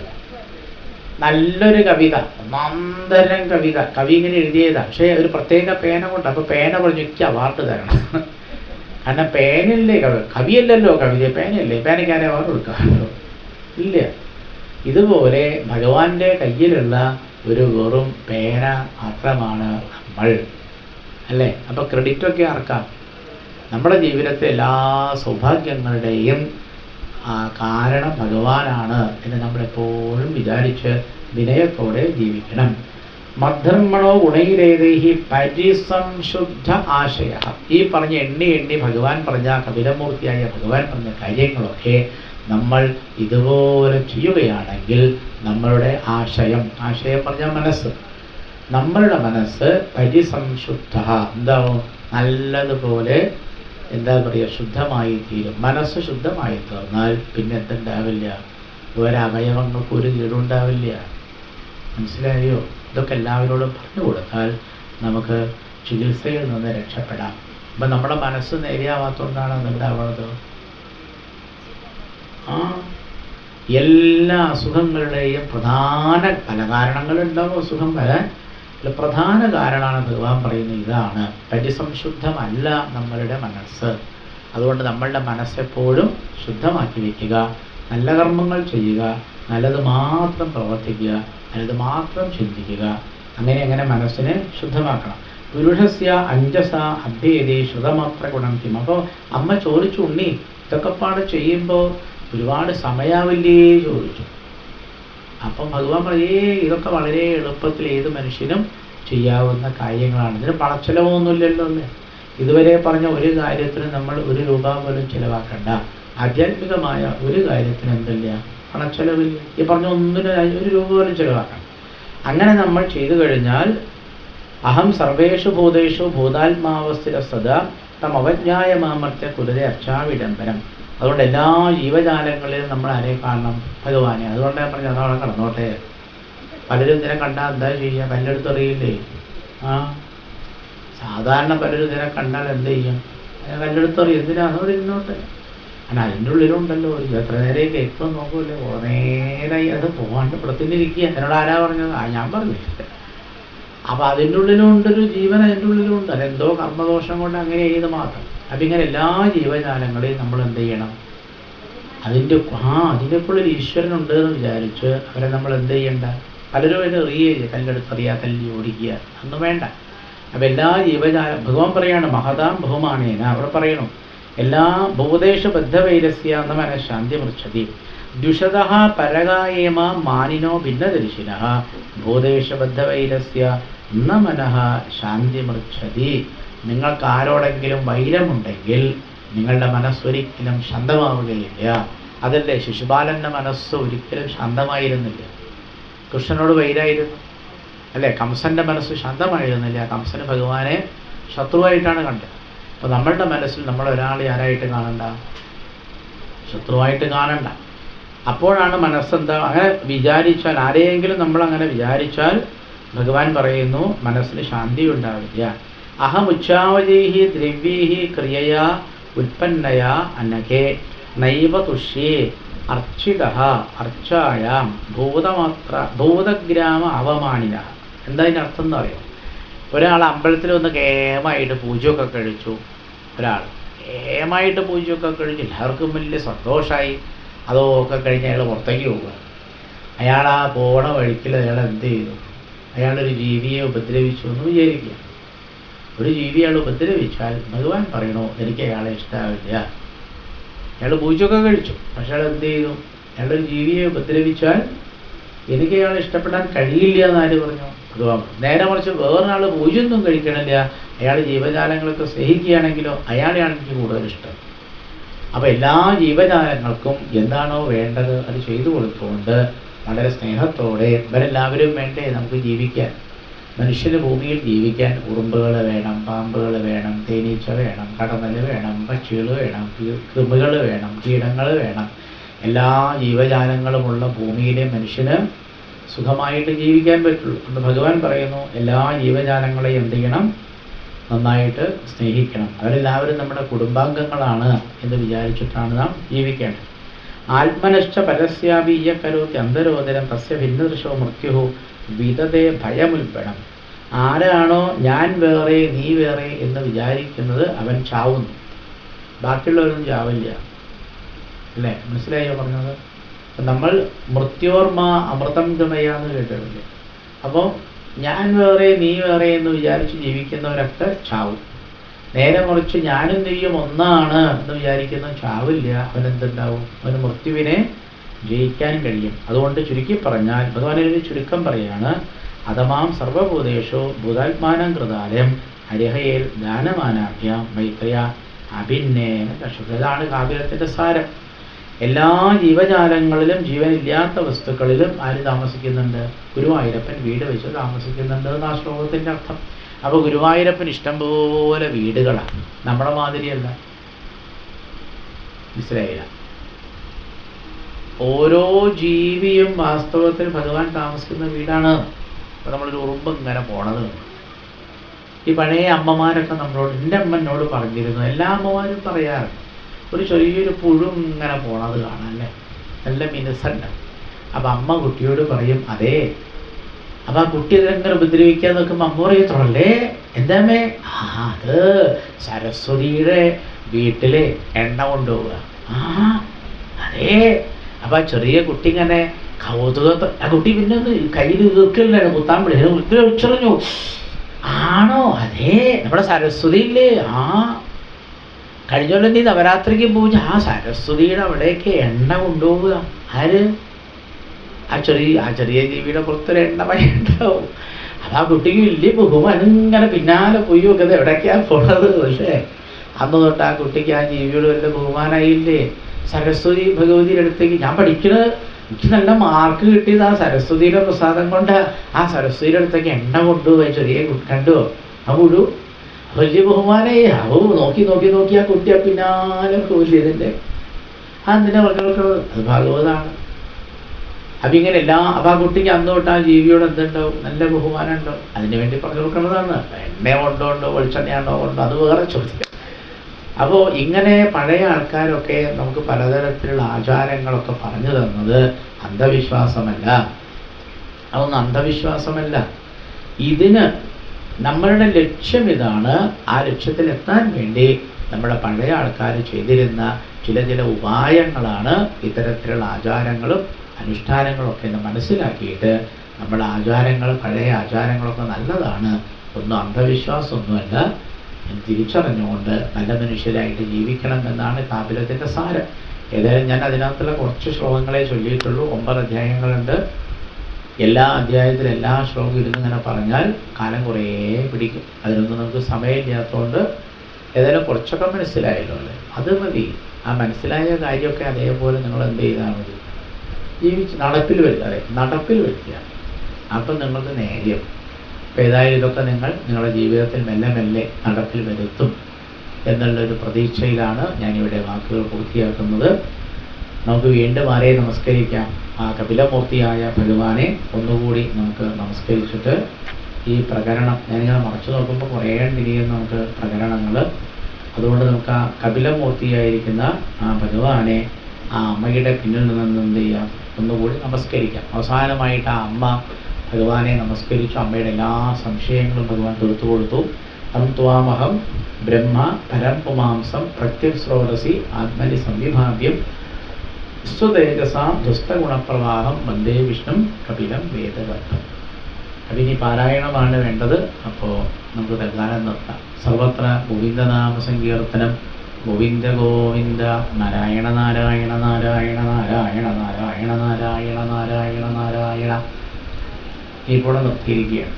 നല്ലൊരു കവിത, ഒന്നാന്തരം കവിത, കവി ഇങ്ങനെ എഴുതിയതാ, പക്ഷേ ഒരു പ്രത്യേക പേന കൊണ്ട്. അപ്പോൾ പേന പറഞ്ഞു എനിക്ക് അവാർഡ് തരണം. കാരണം പേനയല്ലേ കവിയല്ലല്ലോ കവിത, പേനയല്ലേ, പേനയ്ക്ക് ആരെ അവാർഡ് കൊടുക്കാറുണ്ടോ? ഇല്ല. ഇതുപോലെ ഭഗവാന്റെ കയ്യിലുള്ള ഒരു വെറും പേന മാത്രമാണ് നമ്മൾ, അല്ലേ? അപ്പോൾ ക്രെഡിറ്റൊക്കെ ആർക്കാം? നമ്മുടെ ജീവിതത്തിലെ എല്ലാ സൗഭാഗ്യങ്ങളുടെയും കാരണം ഭഗവാനാണ് എന്ന് നമ്മളെപ്പോഴും വിചാരിച്ച് വിനയത്തോടെ ജീവിക്കണം. മദ്ധർമ്മണോ ഗുണൈരേതൈഹി പരിസംശുദ്ധ ആശയ. ഈ പറഞ്ഞ എണ്ണി ഭഗവാൻ പറഞ്ഞ കപിലമൂർത്തിയായ ഭഗവാൻ പറഞ്ഞ കാര്യങ്ങളൊക്കെ നമ്മൾ ഇതുപോലെ ചെയ്യുകയാണെങ്കിൽ നമ്മളുടെ ആശയം പറഞ്ഞ മനസ്സ്, നമ്മളുടെ മനസ്സ് പരിസംശുദ്ധ എന്താവും? നല്ലതുപോലെ എന്താ പറയുക, ശുദ്ധമായി തീരും. മനസ്സ് ശുദ്ധമായി തീർന്നാൽ പിന്നെ എന്തുണ്ടാവില്ല? ഒരവയവങ്ങൾക്ക് ഒരു കേടുണ്ടാവില്ല. മനസ്സിലായോ? ഇതൊക്കെ എല്ലാവരോടും പറഞ്ഞു കൊടുത്താൽ നമുക്ക് ചികിത്സയിൽ നിന്ന് രക്ഷപ്പെടാം. അപ്പം നമ്മുടെ മനസ്സ് നേരെയാവാത്തതുകൊണ്ടാണ് എന്തുണ്ടാവുന്നത്? എല്ലാ അസുഖങ്ങളുടെയും പ്രധാന പല കാരണങ്ങളുണ്ടാവും അസുഖം വരാൻ. പ്രധാന കാരണമാണ് ഭഗവാൻ പറയുന്നത് ഇതാണ്, പരിസംശുദ്ധമല്ല നമ്മളുടെ മനസ്സ്. അതുകൊണ്ട് നമ്മളുടെ മനസ്സെപ്പോഴും ശുദ്ധമാക്കി വയ്ക്കുക, നല്ല കർമ്മങ്ങൾ ചെയ്യുക, നല്ലത് മാത്രം പ്രവർത്തിക്കുക, നല്ലത് മാത്രം ചിന്തിക്കുക. അങ്ങനെ മനസ്സിനെ ശുദ്ധമാക്കണം. പുരുഷസ്യ അഞ്ജസ അഭ്യേദേ ശ്രുതമാത്ര ഗുണം കിം. അപ്പോൾ അമ്മ ചോദിച്ചു, ഉണ്ണി ഇതൊക്കെ പാട് ചെയ്യുമ്പോൾ ഒരുപാട് സമയാവില്ലേ ചോദിച്ചു. അപ്പം ഭഗവാൻ പറയേ ഇതൊക്കെ വളരെ എളുപ്പത്തിൽ ഏത് മനുഷ്യനും ചെയ്യാവുന്ന കാര്യങ്ങളാണ്. ഇതിന് പണച്ചെലവൊന്നുമില്ലല്ലോ അല്ലേ? ഇതുവരെ പറഞ്ഞ ഒരു കാര്യത്തിന് നമ്മൾ ഒരു രൂപ പോലും ചിലവാക്കണ്ട. ആധ്യാത്മികമായ ഒരു കാര്യത്തിന് എന്തില്ല? പണച്ചെലവില്ല. ഈ പറഞ്ഞ ഒന്നിനും ഒരു രൂപ പോലും ചിലവാക്കണം. അങ്ങനെ നമ്മൾ ചെയ്തു കഴിഞ്ഞാൽ അഹം സർവേഷു ഭൂതേഷു ഭൂതാത്മാവസ്ഥിര സദാ തം അവജ്ഞായ മാമർത്തെ കുലരെ അർച്ചാവിഡംബരം. അതുകൊണ്ട് എല്ലാ ജീവജാലങ്ങളിലും നമ്മൾ ആരെ കാണണം? ഭഗവാനെ. അതുകൊണ്ട് ഞാൻ പറഞ്ഞു അതവിടെ കടന്നോട്ടെ. പലരും ഇതിനെ കണ്ടാൽ എന്താ ചെയ്യുക? കല്ലെടുത്തെറിയില്ലേ? സാധാരണ പലരും ഇതിനെ കണ്ടാൽ എന്ത് ചെയ്യും? കല്ലെടുത്തെറിയും. എന്തിനാ? അതോടെ ഇരുന്നോട്ടെ. അല്ല, അതിൻ്റെ ഉള്ളിലുണ്ടല്ലോ ഒരു എത്ര നേരമൊക്കെ എപ്പം നോക്കൂല്ലേ, കുറേ നേരമായി അത് പോകാണ്ട് പ്രത്തിനിരിക്കുക. എന്നോട് ആരാ പറഞ്ഞത്? ഞാൻ പറഞ്ഞില്ല. അപ്പം അതിൻ്റെ ഉള്ളിലുണ്ടൊരു ജീവൻ, അതിൻ്റെ ഉള്ളിലുണ്ട്. അതെന്തോ കർമ്മദോഷം കൊണ്ട് അങ്ങനെ ചെയ്ത് മാത്രം. അപ്പം ഇങ്ങനെ എല്ലാ ജീവജാലങ്ങളെയും നമ്മൾ എന്ത് ചെയ്യണം? അതിൻ്റെക്കുള്ളിൽ ഈശ്വരനുണ്ട് എന്ന് വിചാരിച്ച് അവരെ നമ്മൾ എന്ത് ചെയ്യണ്ട? പലരും അതിന് എറിയുക, കല്ലെടുത്തറിയുക, തല്ലി ഓടിക്കുക, ഒന്നും വേണ്ട. അപ്പം എല്ലാ ജീവജാലം ഭഗവാൻ പറയാണ് മഹതാം ബഹുമാനേന. അവിടെ പറയണം എല്ലാ ഭൂതേഷ ബദ്ധവൈരസ്യ എന്ന മനഃശാന്തി മൃച്ഛതി ദ്വിഷത പരകായേമ മാനിനോ ഭിന്നദർശിന ഭൂതേഷ ബദ്ധവൈരസ്യ ന മനഃ ശാന്തി മൃച്ഛതി. നിങ്ങൾക്ക് ആരോടെങ്കിലും വൈരമുണ്ടെങ്കിൽ നിങ്ങളുടെ മനസ്സൊരിക്കലും ശാന്തമാവുകയില്ല. അതല്ലേ ശിശുപാലൻ്റെ മനസ്സ് ഒരിക്കലും ശാന്തമായിരുന്നില്ല. കൃഷ്ണനോട് വൈരായിരുന്നു അല്ലേ? കംസൻ്റെ മനസ്സ് ശാന്തമായിരുന്നില്ല. കംസന് ഭഗവാനെ ശത്രുവായിട്ടാണ് കണ്ടത്. അപ്പോൾ നമ്മളുടെ മനസ്സിൽ നമ്മൾ ഒരാളെ ആരായിട്ട് കാണണ്ട? ശത്രുവായിട്ട് കാണണ്ട. അപ്പോഴാണ് മനസ്സെന്താ അങ്ങനെ വിചാരിച്ചാൽ, ആരെയെങ്കിലും നമ്മളങ്ങനെ വിചാരിച്ചാൽ ഭഗവാൻ പറയുന്നു മനസ്സിന് ശാന്തി ഉണ്ടാവില്ല. അഹമുച്ചാവജൈഹി ദ്രവ്യൈഹി ക്രിയയാ ഉൽപ്പന്നയാ അനഘേ നൈവ തുഷ്യേ അർച്ചിതഃ അർച്ചായാം ഭൂതഗ്രാമ അവമാനിന. എന്താ ഇതിൻ്റെ അർത്ഥം എന്ന് അറിയോ? ഒരാൾ അമ്പലത്തിൽ വന്ന് കേമായിട്ട് പൂജയൊക്കെ കഴിച്ചു. ഒരാൾ കേമായിട്ട് പൂജയൊക്കെ കഴിച്ചു, എല്ലാവർക്കും വലിയ സന്തോഷമായി. അതൊക്കെ കഴിഞ്ഞ് അയാൾ പുറത്തേക്ക് പോവുക. അയാൾ ആ പോണ വഴിക്കിൽ അയാൾ എന്ത് ചെയ്തു? അയാളൊരു ജീവിയെ ഉപദ്രവിച്ചു എന്ന് വിചാരിക്കുക. ഒരു ജീവി അയാൾ ഉപദ്രവിച്ചാൽ ഭഗവാൻ പറയണോ എനിക്ക് അയാളെ ഇഷ്ടമാവില്ല. അയാൾ പൂജയൊക്കെ കഴിച്ചു, പക്ഷെ അയാൾ എന്ത് ചെയ്തു? അയാളൊരു ജീവിയെ ഉപദ്രവിച്ചാൽ എനിക്ക് അയാളെ ഇഷ്ടപ്പെടാൻ കഴിയില്ല എന്നാര് പറഞ്ഞു? ഭഗവാൻ. നേരെ മറിച്ച് വേറൊരാൾ പൂജയൊന്നും കഴിക്കണില്ല, അയാൾ ജീവജാലങ്ങളൊക്കെ സ്നേഹിക്കുകയാണെങ്കിലോ അയാളെയാണ് എനിക്ക് കൂടുതൽ ഇഷ്ടം. അപ്പോൾ എല്ലാ ജീവജാലങ്ങൾക്കും എന്താണോ വേണ്ടത് അത് ചെയ്തു കൊടുത്തുകൊണ്ട് വളരെ സ്നേഹത്തോടെ ഇവരെല്ലാവരും വേണ്ടേ നമുക്ക് ജീവിക്കാൻ? മനുഷ്യന് ഭൂമിയിൽ ജീവിക്കാൻ ഉറുമ്പുകൾ വേണം, പാമ്പുകൾ വേണം, തേനീച്ച വേണം, കടന്നൽ വേണം, പക്ഷികൾ വേണം, കൃമികൾ വേണം, കീടങ്ങൾ വേണം. എല്ലാ ജീവജാലങ്ങളുമുള്ള ഭൂമിയിലെ മനുഷ്യന് സുഖമായിട്ട് ജീവിക്കാൻ പറ്റുള്ളൂ. എന്ന് ഭഗവാൻ പറയുന്നു, എല്ലാ ജീവജാലങ്ങളെയും എന്ത് ചെയ്യണം? നന്നായിട്ട് സ്നേഹിക്കണം. അവരെല്ലാവരും നമ്മുടെ കുടുംബാംഗങ്ങളാണ് എന്ന് വിചാരിച്ചിട്ടാണ് നാം ജീവിക്കേണ്ടത്. ആത്മനശ്ച പരസ്യാപീയ കരോതി അന്തരോദരം തസ്യ ഭിന്നദൃശോ മൃത്യുഹു വിദതേ ഭയമുൽപ്പണം. ആരാണോ ഞാൻ വേറെ നീ വേറെ എന്ന് വിചാരിക്കുന്നത് അവൻ ചാവുന്നു, ബാക്കിയുള്ളവരൊന്നും ചാവില്ല. അല്ലേ? മനസ്സിലായോ പറഞ്ഞത്? നമ്മൾ മൃത്യോർമ അമൃതം ഗമയാന്ന് കേട്ടിട്ടില്ലേ? അപ്പോൾ ഞാൻ വേറെ നീ വേറെ എന്ന് വിചാരിച്ച് ജീവിക്കുന്നവരൊക്കെ ചാവും. നേരെ മറിച്ച് ഞാനും നീയും ഒന്നാണ് എന്ന് വിചാരിക്കുന്ന ചാവില്ല. അവനെന്തുണ്ടാവും? അവന് മൃത്യുവിനെ ജയിക്കാൻ കഴിയും. അതുകൊണ്ട് ചുരുക്കി പറഞ്ഞാൽ ഭഗവാനൊരു ചുരുക്കം പറയാണ്, അധമാം സർവഭൂതേഷു ഭൂതാത്മാനം കൃതാലയം ഹരിഹയേൽ ദാനമാനാഭ്യാം മൈത്രയ അഭിന്നേന കർഷക. ഇതാണ് കാവ്യത്തിൻ്റെ സാരം. എല്ലാ ജീവജാലങ്ങളിലും ജീവനില്ലാത്ത വസ്തുക്കളിലും ആര് താമസിക്കുന്നുണ്ട്? ഗുരുവായൂരപ്പൻ വീട് വെച്ച് താമസിക്കുന്നുണ്ട് എന്ന് ആ ശ്ലോകത്തിൻ്റെ അർത്ഥം. അപ്പോൾ ഗുരുവായൂരപ്പൻ ഇഷ്ടംപോലെ വീടുകളാണ്, നമ്മുടെ മാതിരിയല്ല. മനസ്സിലായില്ല? ഓരോ ജീവിയും വാസ്തവത്തിൽ ഭഗവാൻ താമസിക്കുന്ന വീടാണ്. അപ്പോൾ നമ്മളൊരു ഉറുമ്പ് ഇങ്ങനെ പോണത്, ഈ പഴയ അമ്മമാരൊക്കെ നമ്മളോട്, എൻ്റെ അമ്മ എന്നോട് പറഞ്ഞിരുന്നു, എല്ലാ അമ്മമാരും പറയാറുണ്ട്, ഒരു ചെറിയൊരു പുഴു ഇങ്ങനെ പോണത് കാണാല്ലേ, നല്ല മിനുസുണ്ട്. അപ്പം അമ്മ കുട്ടിയോട് പറയും, അതേ. അപ്പം ആ കുട്ടി ഇതെങ്ങനെ ഉപദ്രവിക്കാൻ നോക്കുമ്പോൾ അമ്മ പറയത്തുള്ളേ, എന്താമേ? അത് സരസ്വതിയുടെ വീട്ടിലെ എണ്ണ കൊണ്ടുപോവുക. അതേ. അപ്പം ആ ചെറിയ കുട്ടി ഇങ്ങനെ കൗതുകത്തെ, ആ കുട്ടി പിന്നെ ഒന്ന് കയ്യിൽ തീർക്കലാണ്, കുത്താൻ വിളിച്ചറിഞ്ഞു. ആണോ? അതേ, നമ്മുടെ സരസ്വതിയില്ലേ? കഴിഞ്ഞോളം നീ നവരാത്രിക്ക് പൂജ, ആ സരസ്വതിയുടെ അവിടേക്ക് എണ്ണ കൊണ്ടുപോവുക. ആര്? ആ ചെറിയ ജീവിയുടെ പുറത്തൊരു എണ്ണമയം ഉണ്ടാവും. അപ്പം ആ കുട്ടിക്ക് വലിയ ബഹുമാനം, ഇങ്ങനെ പിന്നാലെ പോയി നോക്കുന്നത് എവിടേക്കാണ് പോണത്. പക്ഷേ അന്ന് തൊട്ട് ആ കുട്ടിക്ക് ആ ജീവിയോട് വലിയ ബഹുമാനമായില്ലേ? സരസ്വതി ഭഗവതിയുടെ അടുത്തേക്ക് ഞാൻ പഠിക്കണത്, എനിക്ക് നല്ല മാർക്ക് കിട്ടിയത് ആ സരസ്വതിയുടെ പ്രസാദം കൊണ്ട്. ആ സരസ്വതിയുടെ അടുത്തേക്ക് എണ്ണ കൊണ്ടുപോയി ചെറിയ കണ്ടുവോ ആ പുഴു? വലിയ ബഹുമാനേ. നോക്കി നോക്കി നോക്കി ആ കുട്ടിയെ പിന്നാലെ പോയില്ലേ ഇതിൻ്റെ. എന്തിനാ പറഞ്ഞത്? അത് ഭാഗവതാണ്. അപ്പം ഇങ്ങനെ അപ്പം ആ കുട്ടിക്ക് അന്ന് തൊട്ട് ആ ജീവിയോട് എന്തുണ്ടാവും? നല്ല ബഹുമാനം ഉണ്ടാവും. അതിനു വേണ്ടി പറഞ്ഞു കൊടുക്കേണ്ടതാണ്. എണ്ണ കൊണ്ടോ വെളിച്ചെണ്ണയാണോ കൊണ്ടോ അത് വേറെ ചോദ്യം. അപ്പോൾ ഇങ്ങനെ പഴയ ആൾക്കാരൊക്കെ നമുക്ക് പലതരത്തിലുള്ള ആചാരങ്ങളൊക്കെ പറഞ്ഞു തന്നത് അന്ധവിശ്വാസമല്ല. അതൊന്നും അന്ധവിശ്വാസമല്ല. ഇതിന് നമ്മളുടെ ലക്ഷ്യം ഇതാണ്. ആ ലക്ഷ്യത്തിലെത്താൻ വേണ്ടി നമ്മുടെ പഴയ ആൾക്കാർ ചെയ്തിരുന്ന ചില ഉപായങ്ങളാണ് ഇത്തരത്തിലുള്ള ആചാരങ്ങളും അനുഷ്ഠാനങ്ങളൊക്കെ എന്ന് മനസ്സിലാക്കിയിട്ട് നമ്മുടെ ആചാരങ്ങൾ, പഴയ ആചാരങ്ങളൊക്കെ നല്ലതാണ്, ഒന്നും അന്ധവിശ്വാസമൊന്നുമല്ല എന്ന് തിരിച്ചറിഞ്ഞുകൊണ്ട് നല്ല മനുഷ്യരായിട്ട് ജീവിക്കണം എന്നാണ് കാപിലത്തിൻ്റെ സാരം. ഏതായാലും ഞാൻ അതിനകത്തുള്ള കുറച്ച് ശ്ലോകങ്ങളെ ചൊല്ലിയിട്ടുള്ളൂ. 9 അധ്യായങ്ങളുണ്ട്. എല്ലാ അധ്യായത്തിലും എല്ലാ ശ്ലോകം ഇരുന്നിങ്ങനെ പറഞ്ഞാൽ കാലം കുറേ പിടിക്കും. അതിനൊന്നും നമുക്ക് സമയമില്ലാത്തതുകൊണ്ട് ഏതായാലും കുറച്ചൊക്കെ മനസ്സിലായല്ലോ അല്ലേ? അത് മതി. ആ മനസ്സിലായ കാര്യമൊക്കെ അതേപോലെ നിങ്ങൾ എന്ത് ചെയ്താൽ മതി? നടപ്പിൽ വരുത്തുക. അപ്പം നിങ്ങൾക്ക് നേരെയും. അപ്പോൾ ഏതായാലും ഇതൊക്കെ നിങ്ങളുടെ ജീവിതത്തിൽ മെല്ലെ മെല്ലെ നടപ്പിൽ വരുത്തും എന്നുള്ളൊരു പ്രതീക്ഷയിലാണ് ഞാനിവിടെ വാക്കുകൾ പൂർത്തിയാക്കുന്നത്. നമുക്ക് വീണ്ടും ആരെ നമസ്കരിക്കാം? ആ കപിലമൂർത്തിയായ ഭഗവാനെ ഒന്നുകൂടി നമുക്ക് നമസ്കരിച്ചിട്ട് ഈ പ്രകരണം, ഞാനിങ്ങനെ മറച്ചു നോക്കുമ്പോൾ കുറേ ഇനിയും നമുക്ക് പ്രകരണങ്ങൾ, അതുകൊണ്ട് നമുക്ക് ആ കപിലമൂർത്തിയായിരിക്കുന്ന ആ ഭഗവാനെ ആ അമ്മയുടെ പിന്നിൽ നിന്ന് എന്ത് ചെയ്യാം? ഒന്നുകൂടി നമസ്കരിക്കാം. അവസാനമായിട്ട് ആ അമ്മ ഭഗവാനെ നമസ്കരിച്ചു. അമ്മയുടെ എല്ലാ സംശയങ്ങളും ഭഗവാൻ തീർത്തു കൊടുത്തു. തം ത്വാമഹം ബ്രഹ്മ പരം പുമാംസം പ്രത്യക്സ്രോതസി ആത്മനി സംവിഭാവ്യം സ്വതേജസാം ദുസ്തഗുണപ്രവാഹം വന്ദേ വിഷ്ണു കപിലം വേദവർദ്ധം. അപ്പം ഇനി പാരായണമാണ് വേണ്ടത്. അപ്പോൾ നമുക്ക് തൽക്കാലം നിർത്താം. സർവത്ര ഗോവിന്ദനാമ സങ്കീർത്തനം. ഗോവിന്ദ ഗോവിന്ദ നാരായണ നാരായണ നാരായണ നാരായണ നാരായണ നാരായണ നാരായണ നാരായണ. ഇപ്പോൾ നിർത്തിയിരിക്കുകയാണ്.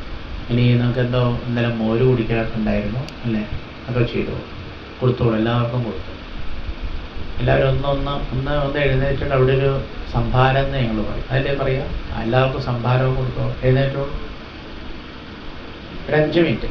ഇനി നമുക്ക് എന്തോ ഇന്നലെ മോര് കുടിക്കാറുണ്ടായിരുന്നു അല്ലേ? അതൊക്കെ ചെയ്തു കൊടുത്തോളൂ, എല്ലാവർക്കും കൊടുത്തു. എല്ലാവരും ഒന്ന് എഴുന്നേറ്റിട്ട് അവിടെ ഒരു സംഭാരം എന്ന് ഞങ്ങൾ പറയും, അതല്ലേ പറയുക? എല്ലാവർക്കും സംഭാരവും കൊടുത്തോ. എഴുന്നേറ്റോളൂ, ഒരു 5 മിനിറ്റ്.